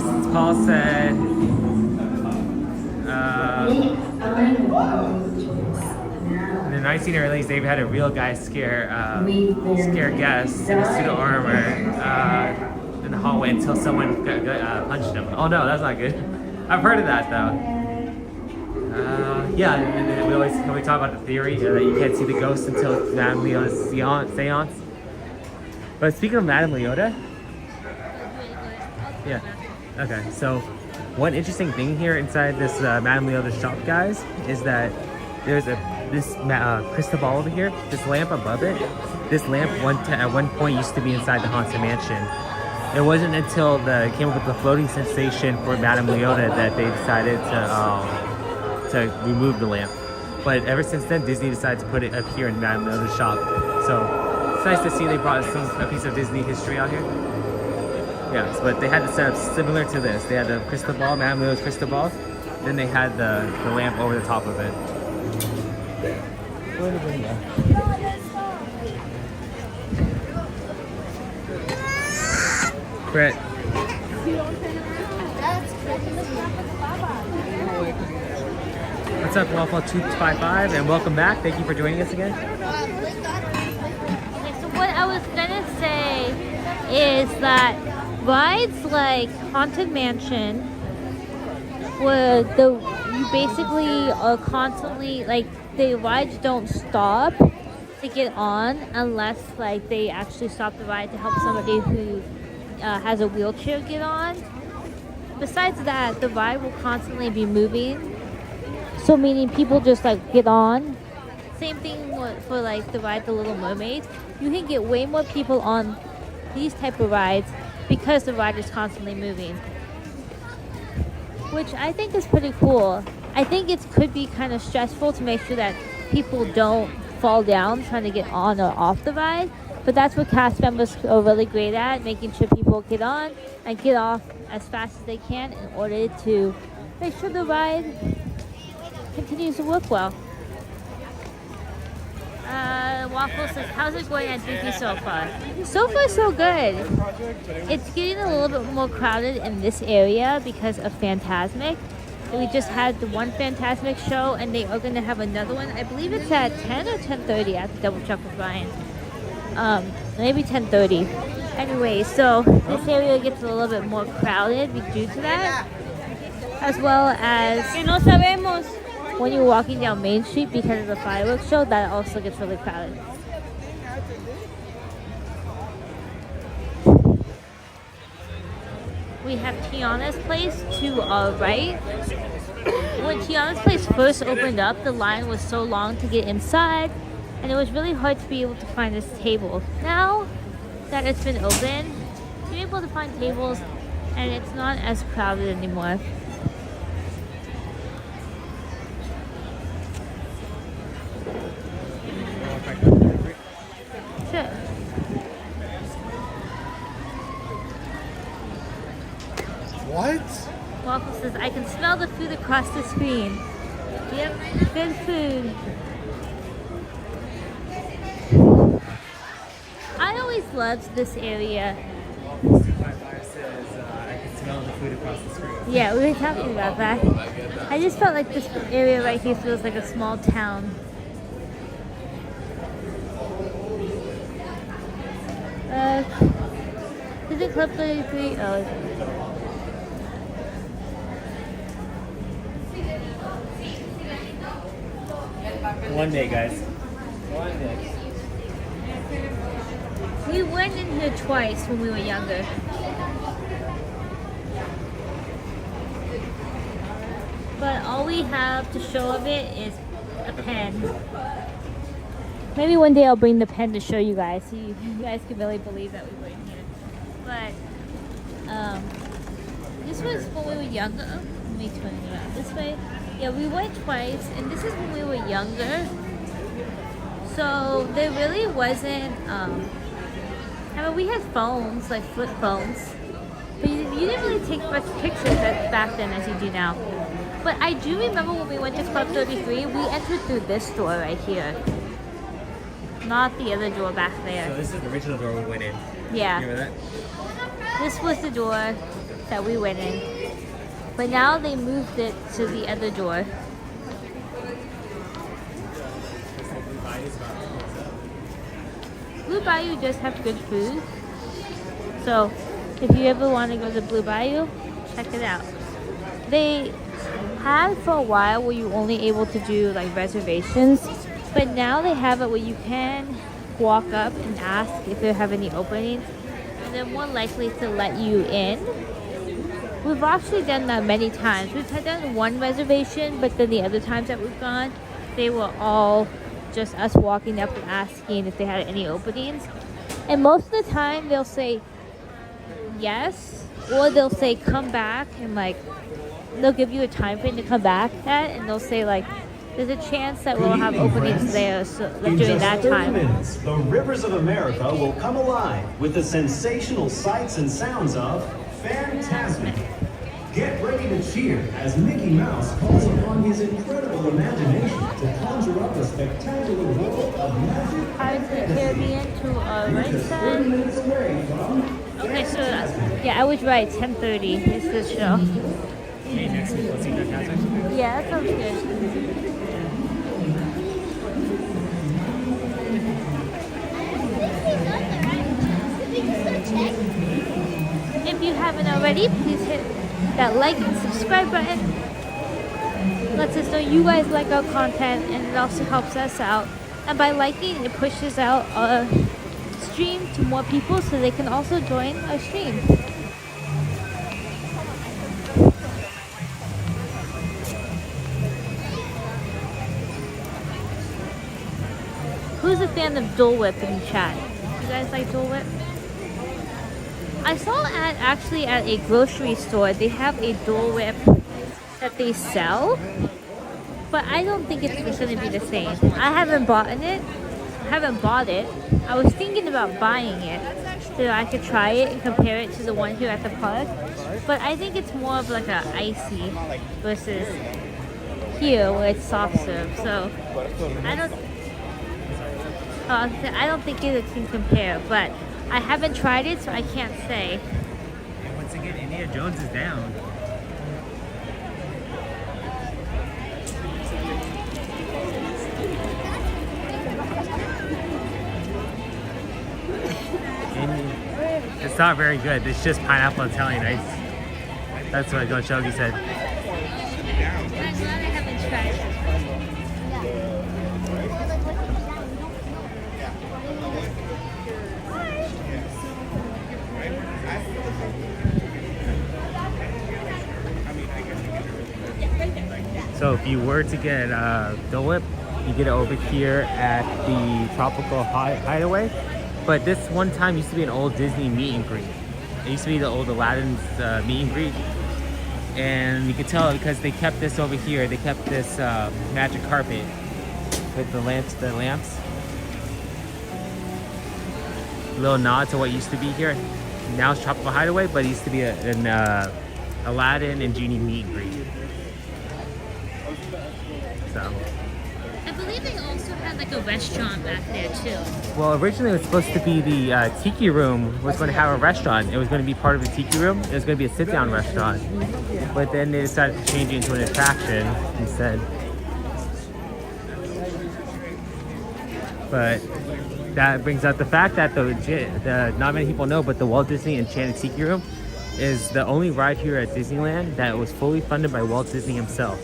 Paul said, in the 1980s, they had a real guy scare guests in a suit of armor in the hallway until someone punched him. Oh no, that's not good. I've heard of that though. Yeah, and we talk about the theory that you can't see the ghost until Madame Leota's seance. But speaking of Madame Leota, yeah. Okay, so one interesting thing here inside this Madame Leota shop, guys, is that there's this crystal ball over here, this lamp above it. This lamp at one point used to be inside the Haunted Mansion. It wasn't until they came up with the floating sensation for Madame Leota that they decided to remove the lamp. But ever since then, Disney decided to put it up here in Madame Leota's shop. So it's nice to see they brought a piece of Disney history out here. Yes, but they had the setup similar to this. They had the crystal ball, Madame Leota's crystal ball. Then they had the lamp over the top of it. Brett. What's up, Waffle 255, and welcome back. Thank you for joining us again. Okay, so what I was gonna say is that rides like Haunted Mansion, where you basically are constantly like the rides don't stop to get on unless like they actually stop the ride to help somebody who has a wheelchair get on. Besides that, the ride will constantly be moving. So meaning people just like get on. Same thing for like the ride The Little Mermaid. You can get way more people on these type of rides because the ride is constantly moving. Which I think is pretty cool. I think it could be kind of stressful to make sure that people don't fall down trying to get on or off the ride. But that's what cast members are really great at, making sure people get on and get off as fast as they can in order to make sure the ride continues to work well. Waffle says, how's it going at Disney so far? So far, so good. It's getting a little bit more crowded in this area because of Fantasmic. We just had the one Fantasmic show, and they are going to have another one. I believe it's at 10 or 10:30. I have to double check with Ryan. Maybe 10:30. Anyway, so this area gets a little bit more crowded due to that, as well as when you're walking down Main Street because of the fireworks show, that also gets really crowded. We have Tiana's Place to our right. When Tiana's Place first opened up, the line was so long to get inside, and it was really hard to be able to find this table. Now that it's been open, you're able to find tables, and it's not as crowded anymore. Sure. What? Waffle says, I can smell the food across the screen. Yep, good food. I always loved this area. I can smell the food across the screen. Yeah, we were talking about that. I just felt like this area right here feels like a small town. Is it Club 33? Oh, One day, guys. One day. we went in here twice when we were younger. But all we have to show of it is a pen. Maybe one day I'll bring the pen to show you guys, so you guys can really believe that we were in here. But this was when we were younger. Let me turn it around this way. Yeah, we went twice, and this is when we were younger. So there really wasn't. I mean, we had phones, like flip phones, but you didn't really take much pictures back then as you do now. But I do remember when we went to Club 33, we entered through this door right here, not the other door back there. So this is the original door we went in. Yeah. You remember that? This was the door that we went in. But now they moved it to the other door. Blue Bayou does have good food. So if you ever want to go to Blue Bayou, check it out. They had for a while where you were only able to do like reservations, but now they have it where you can walk up and ask if they have any openings, and they're more likely to let you in. We've actually done that many times. We've had done one reservation, but then the other times that we've gone, they were all just us walking up and asking if they had any openings. And most of the time they'll say yes, or they'll say come back, and like they'll give you a time frame to come back at, and they'll say like there's a chance that we'll have openings there, so like, during that time. Minutes, the rivers of America will come alive with the sensational sights and sounds of Fantasmic. Get ready to cheer as Mickey Mouse calls upon his incredible imagination to conjure up a spectacular world of magic. Pirates of the Caribbean to right side. 30 minutes away from Okay, so yeah, I was right. 10:30 is the show. Okay, next week we'll see Fantastic. Yeah, that sounds good. If you haven't already, please hit that like and subscribe button. Lets us know you guys like our content, and it also helps us out. And by liking, it pushes out our stream to more people so they can also join our stream. Who's a fan of Dole Whip in the chat? You guys like Dole Whip? I saw actually at a grocery store, they have a Dole Whip that they sell, but I don't think it's going to be the same. I haven't bought it. I was thinking about buying it so I could try it and compare it to the one here at the park, but I think it's more of like a icy versus here where it's soft serve. So I don't think it can compare, but I haven't tried it, so I can't say. And once again, Indiana Jones is down. And it's not very good. It's just pineapple Italian ice. That's what Don Shogi said. I'm glad I haven't tried it. So if you were to get Dole Whip, you get it over here at the Tropical Hideaway. But this one time used to be an old Disney meet and greet. It used to be the old Aladdin's meet and greet. And you can tell because they kept this over here. They kept this magic carpet with the lamps. A little nod to what used to be here. Now it's Tropical Hideaway, but it used to be an Aladdin and Genie meet and greet. So. I believe they also had like a restaurant back there too. Well, originally it was supposed to be the Tiki Room was going to have a restaurant. It was going to be part of the Tiki Room. It was going to be a sit-down restaurant. But then they decided to change it into an attraction instead. But that brings up the fact that the not many people know, but the Walt Disney Enchanted Tiki Room is the only ride here at Disneyland that was fully funded by Walt Disney himself.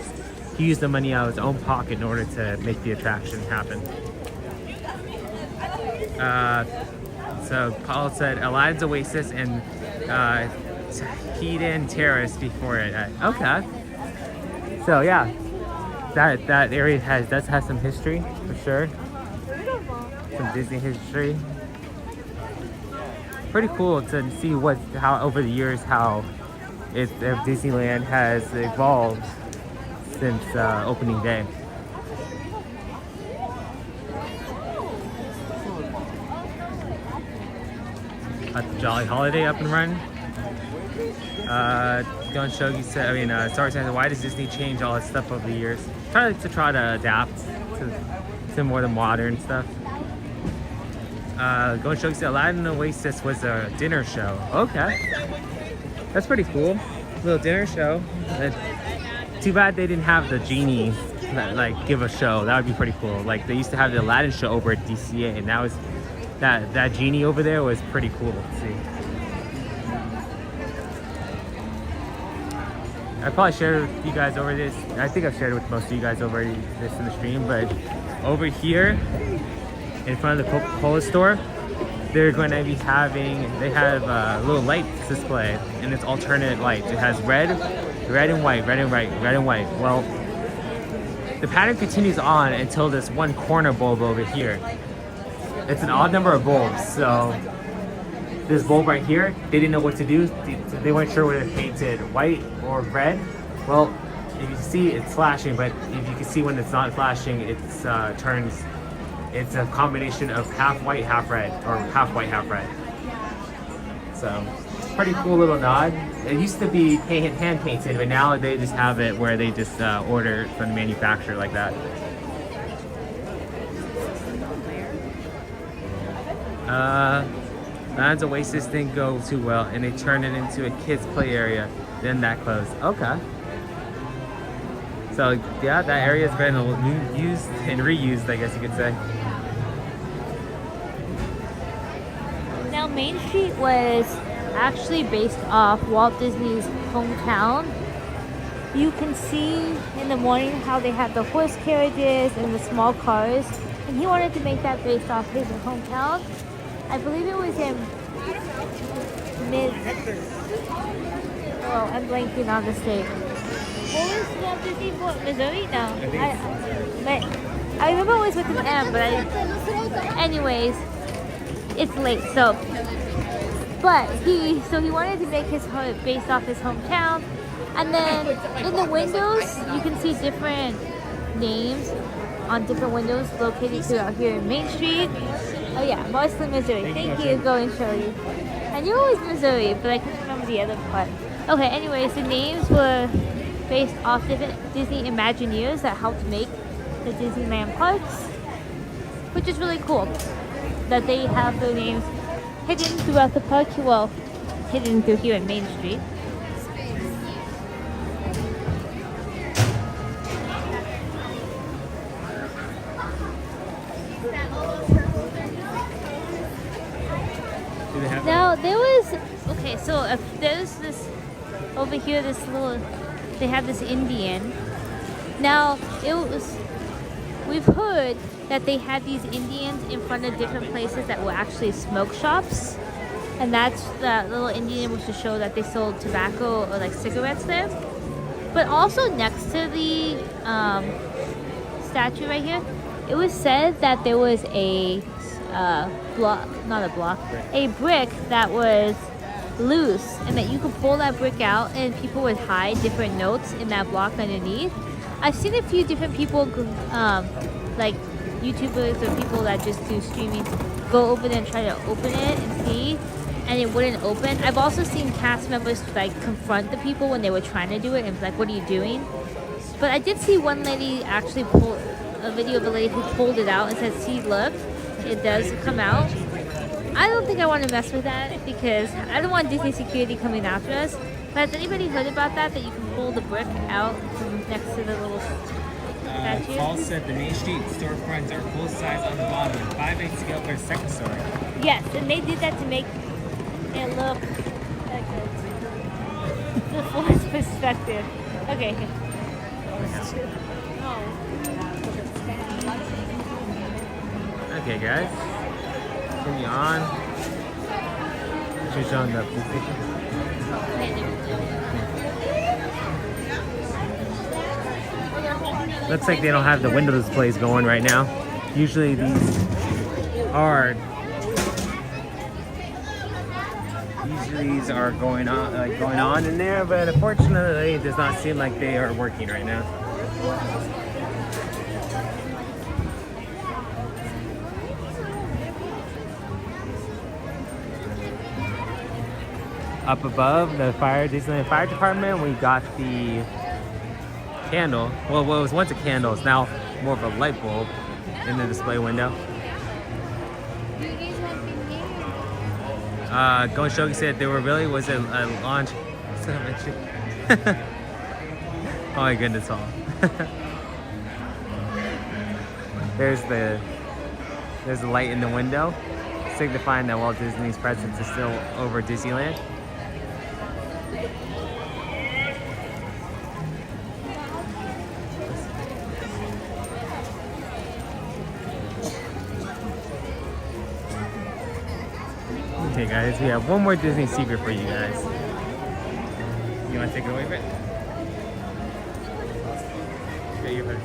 He used the money out of his own pocket in order to make the attraction happen. So Paul said Aladdin's Oasis and Tahitian Terrace before it. Okay. So yeah, that area does have some history for sure. Some Disney history. Pretty cool to see how over the years how Disneyland has evolved since opening day. Got the Jolly Holiday up and running. Don Shogi said, Star said, why does Disney change all its stuff over the years? Try to adapt to more of the modern stuff. Going to show you the Aladdin Oasis was a dinner show. Okay. That's pretty cool. Little dinner show. Too bad they didn't have the genie like give a show. That would be pretty cool. Like they used to have the Aladdin show over at DCA, and that was that genie over there was pretty cool to see. I probably shared with you guys over this. I think I've shared with most of you guys over this in the stream, but over here in front of the Coca-Cola store, they're going to be having, they have a little light display, and it's alternate lights. It has red and white, red and white. Well, the pattern continues on until this one corner bulb over here. It's an odd number of bulbs, so this bulb right here, they didn't know what to do. They weren't sure whether to paint it white or red. Well, if you see, it's flashing, but if you can see when it's not flashing, it's turns. It's a combination of half white, half red, or half white, half red. So, pretty cool little nod. It used to be hand painted, but now they just have it where they just order from the manufacturer like that. Land's Oasis didn't go too well, and they turned it into a kids' play area. Then that closed. Okay. So yeah, that area's been used and reused, I guess you could say. Now Main Street was actually based off Walt Disney's hometown. You can see in the morning how they had the horse carriages and the small cars, and he wanted to make that based off his hometown. I believe it was in I'm blanking on the state. What was Walt Disney for? Missouri? No. I remember it was with an M, but anyways, it's late, so. But he wanted to make his home based off his hometown, and then in the windows you can see different names on different windows located throughout here in Main Street. Oh yeah, Marceline, Missouri. Thank you, go and show you. I knew it was Missouri, but I couldn't remember the other part. Okay, anyways, the names were based off different Disney Imagineers that helped make the Disneyland parks, which is really cool that they have their names hidden throughout the park. Well, hidden through here in Main Street. Now there was, okay, so if there's this over here, this little, they have this Indian. Now we've heard that they had these Indians in front of different places that were actually smoke shops, and that's the little Indian was to show that they sold tobacco or like cigarettes there. But also next to the statue right here, it was said that there was a brick that was loose, and that you could pull that brick out and people would hide different notes in that block underneath. I've seen a few different people, like YouTubers or people that just do streaming, go over there and try to open it and see, and it wouldn't open. I've also seen cast members like confront the people when they were trying to do it and be like, what are you doing? But I did see one lady actually pull a video of a lady who pulled it out and said, see, look, it does come out. I don't think I want to mess with that because I don't want Disney security coming after us. But has anybody heard about that you can pull the brick out from next to the little statue? Paul said the Main Street storefronts are full size on the bottom and 5/8 scale for a second story. Yes, and they did that to make it look like the force perspective. Okay. Okay, guys. Continue on. She's showing the position. Looks like they don't have the window displays going right now. Usually these are going on in there, but unfortunately it does not seem like they are working right now. Up above the Disneyland Fire Department, we got the candle. Well, it was once a candle, it's now more of a light bulb in the display window. Do you guys want Going Shogi said there really was a launch. Oh my goodness, all. There's the light in the window, signifying that Walt Disney's presence is still over Disneyland. Okay guys, we have one more Disney secret for you guys. You want to take it away, Britt? Yeah, you're better.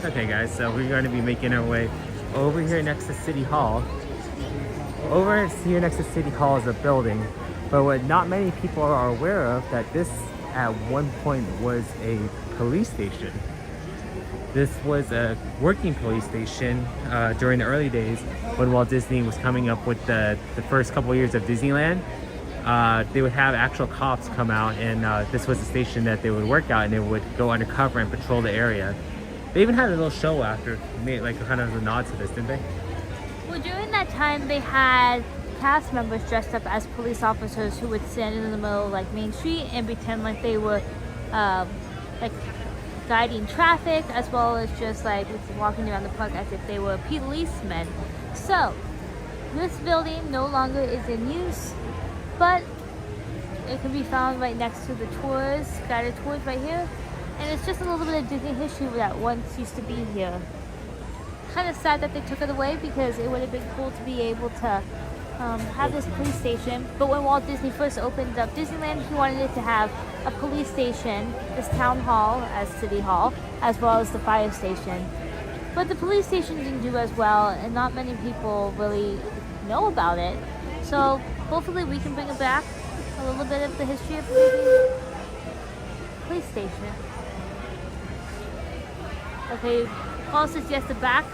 Okay guys, so we're going to be making our way over here next to City Hall. Over here next to City Hall is a building, but what not many people are aware of, that this at one point was a police station. This was a working police station during the early days when Walt Disney was coming up with the first couple years of Disneyland. They would have actual cops come out, and this was a station that they would work out, and they would go undercover and patrol the area. They even had a little show after, made like kind of a nod to this, didn't they? Well, during that time, they had cast members dressed up as police officers who would stand in the middle of like Main Street and pretend like they were like guiding traffic, as well as just like walking around the park as if they were policemen. So this building no longer is in use, but it can be found right next to the tours, guided tours right here. And it's just a little bit of Disney history that once used to be here. Kind of sad that they took it away, because it would have been cool to be able to have this police station. But when Walt Disney first opened up Disneyland, he wanted it to have a police station, this town hall as City Hall, as well as the fire station. But the police station didn't do as well, and not many people really know about it. So hopefully we can bring it back, a little bit of the history of the police station. Okay, Paul says yes, the black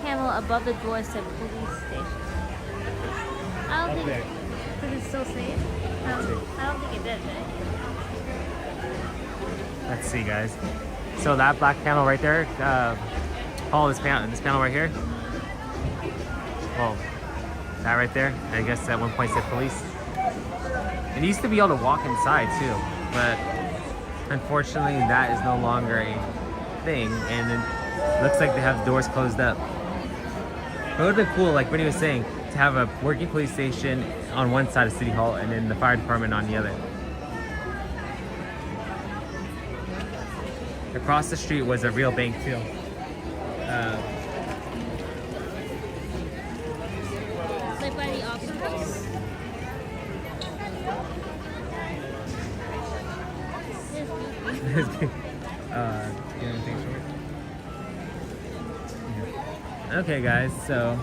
panel above the door said police station. I don't think, does it still say it? I don't think it did, right? Let's see guys. So that black panel right there, Paul, this panel right here. Well, that right there, I guess at one point said police. It used to be able to walk inside too, but unfortunately that is no longer a thing, and it looks like they have the doors closed up. It would have been cool, like Brittany was saying, to have a working police station on one side of City Hall and then the fire department on the other. Across the street was a real bank too. Like by the Opera House? Okay guys, so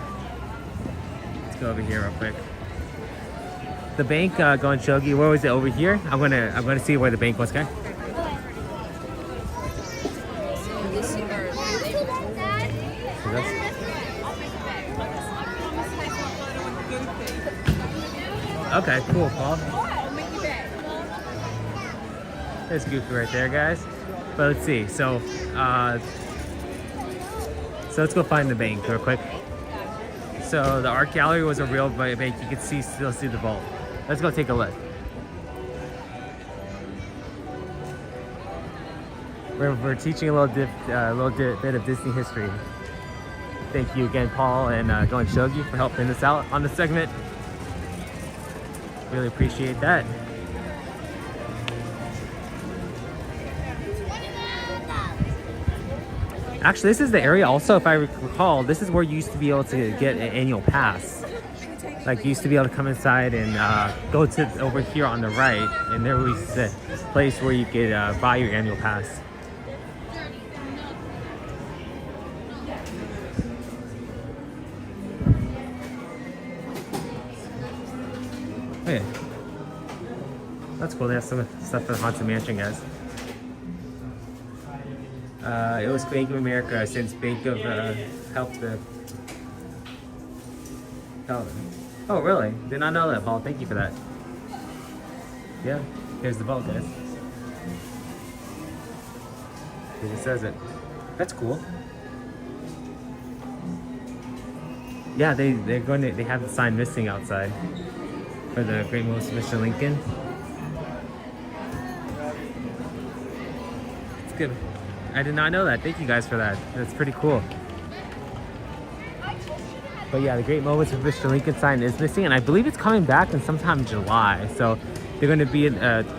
let's go over here real quick. The bank, going Shogi, where was it? Over here? I'm gonna see where the bank was, okay? Okay, cool, Paul. There's Goofy right there, guys. But let's see. So let's go find the bank real quick. So the art gallery was a real bank. You could still see the vault. Let's go take a look. We're teaching a little bit of Disney history. Thank you again, Paul and Going Shogi, for helping us out on the segment. Really appreciate that. Actually, this is the area also, if I recall, this is where you used to be able to get an annual pass. Like, you used to be able to come inside and go to over here on the right, and there was a place where you could buy your annual pass. Oh, yeah. That's cool. They have some stuff for the Haunted Mansion, guys. It was Bank of America since Bank of helped the. Oh, really? Did not know that, Paul. Thank you for that. Yeah, here's the vault, guys. It says it. That's cool. Yeah, they have the sign missing outside for the Great Most of Mr. Lincoln. It's good. I did not know that. Thank you guys for that. That's pretty cool. But yeah, the Great Moments of Mr. Lincoln sign is missing, and I believe it's coming back in sometime in July. So they're going to be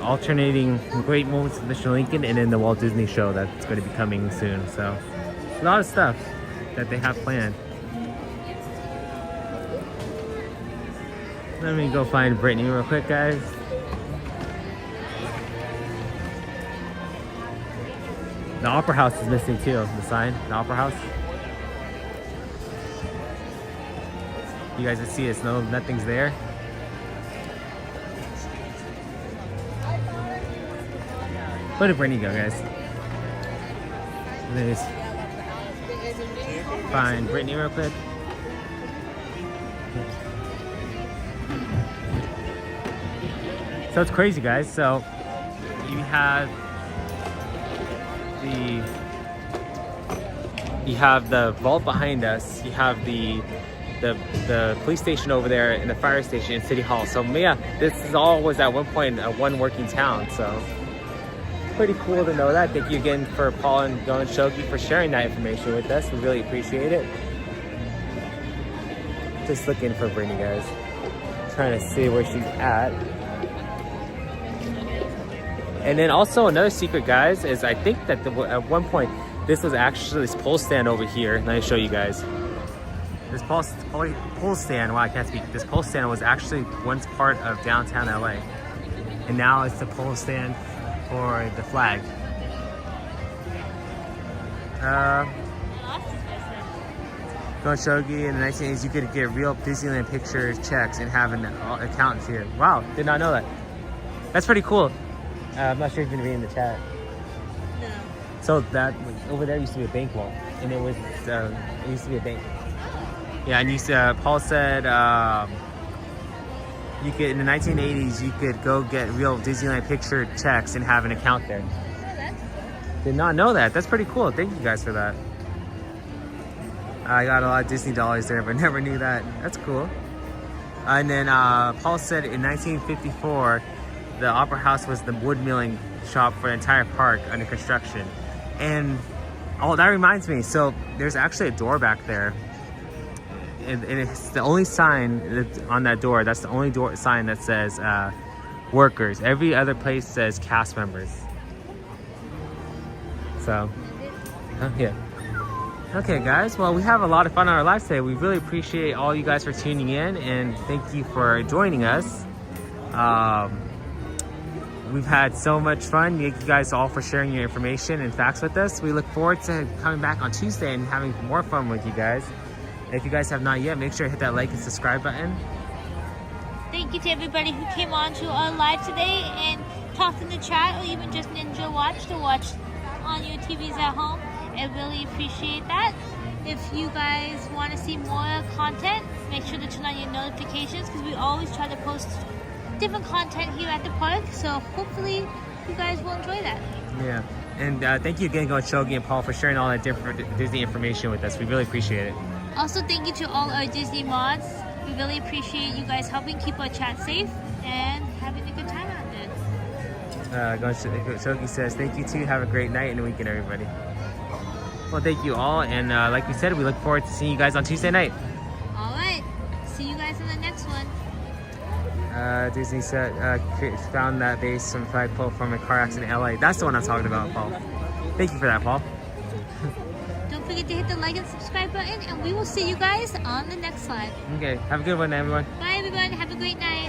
alternating Great Moments of Mr. Lincoln and then the Walt Disney Show that's going to be coming soon. So a lot of stuff that they have planned. Let me go find Brittany real quick, guys. The Opera House is missing too, the sign, the Opera House. You guys can see it's nothing's there. Where did Brittany go, guys? Let me just find Brittany real quick. So it's crazy, guys. So you have the vault behind us. You have the police station over there and the fire station in City Hall. So yeah, this is all was at one point one working town. So pretty cool to know that. Thank you again for Paul and Go and Shogi for sharing that information with us. We really appreciate it. Just looking for Brittany, guys. Trying to see where she's at. And then also another secret, guys, is I think that at one point this was actually this pole stand over here. Let me show you guys. This pole stand, wow, I can't speak. This pole stand was actually once part of downtown LA. And now it's the pole stand for the flag. Go Shogi, in the 1980s, you could get real Disneyland picture checks and have an account here. Wow, did not know that. That's pretty cool. I'm not sure if you're gonna be in the chat. No. So that over there used to be a bank vault, and it used to be a bank. Yeah, and Paul said you could in the 1980s you could go get real Disneyland picture checks and have an account there. Did not know that. That's pretty cool. Thank you guys for that. I got a lot of Disney dollars there, but never knew that. That's cool. And then Paul said in 1954. The Opera House was the wood milling shop for the entire park under construction. And that reminds me, so there's actually a door back there. And it's the only sign on that door, that's the only sign that says workers. Every other place says cast members. So, yeah. Okay, guys, well, we have a lot of fun on our live today. We really appreciate all you guys for tuning in, and thank you for joining us. We've had so much fun. Thank you guys all for sharing your information and facts with us. We look forward to coming back on Tuesday and having more fun with you guys. And if you guys have not yet, make sure to hit that like and subscribe button. Thank you to everybody who came on to our live today and talked in the chat, or even just ninja watched on your TVs at home. I really appreciate that. If you guys want to see more content, make sure to turn on your notifications, because we always try to post different content here at the park, so hopefully you guys will enjoy that. Yeah, and thank you again, Go Shogi and Paul, for sharing all that different Disney information with us. We really appreciate it. Also, thank you to all our Disney mods. We really appreciate you guys helping keep our chat safe and having a good time out there. Go Shogi says, thank you too. Have a great night and weekend, everybody. Well, thank you all, and like we said, we look forward to seeing you guys on Tuesday night. All right, see you guys in the next one. Disney said, found that base from flagpole from a car accident in LA. That's the one I'm talking about, Paul. Thank you for that, Paul. Don't forget to hit the like and subscribe button, and we will see you guys on the next slide. Okay, have a good one, everyone. Bye, everyone. Have a great night.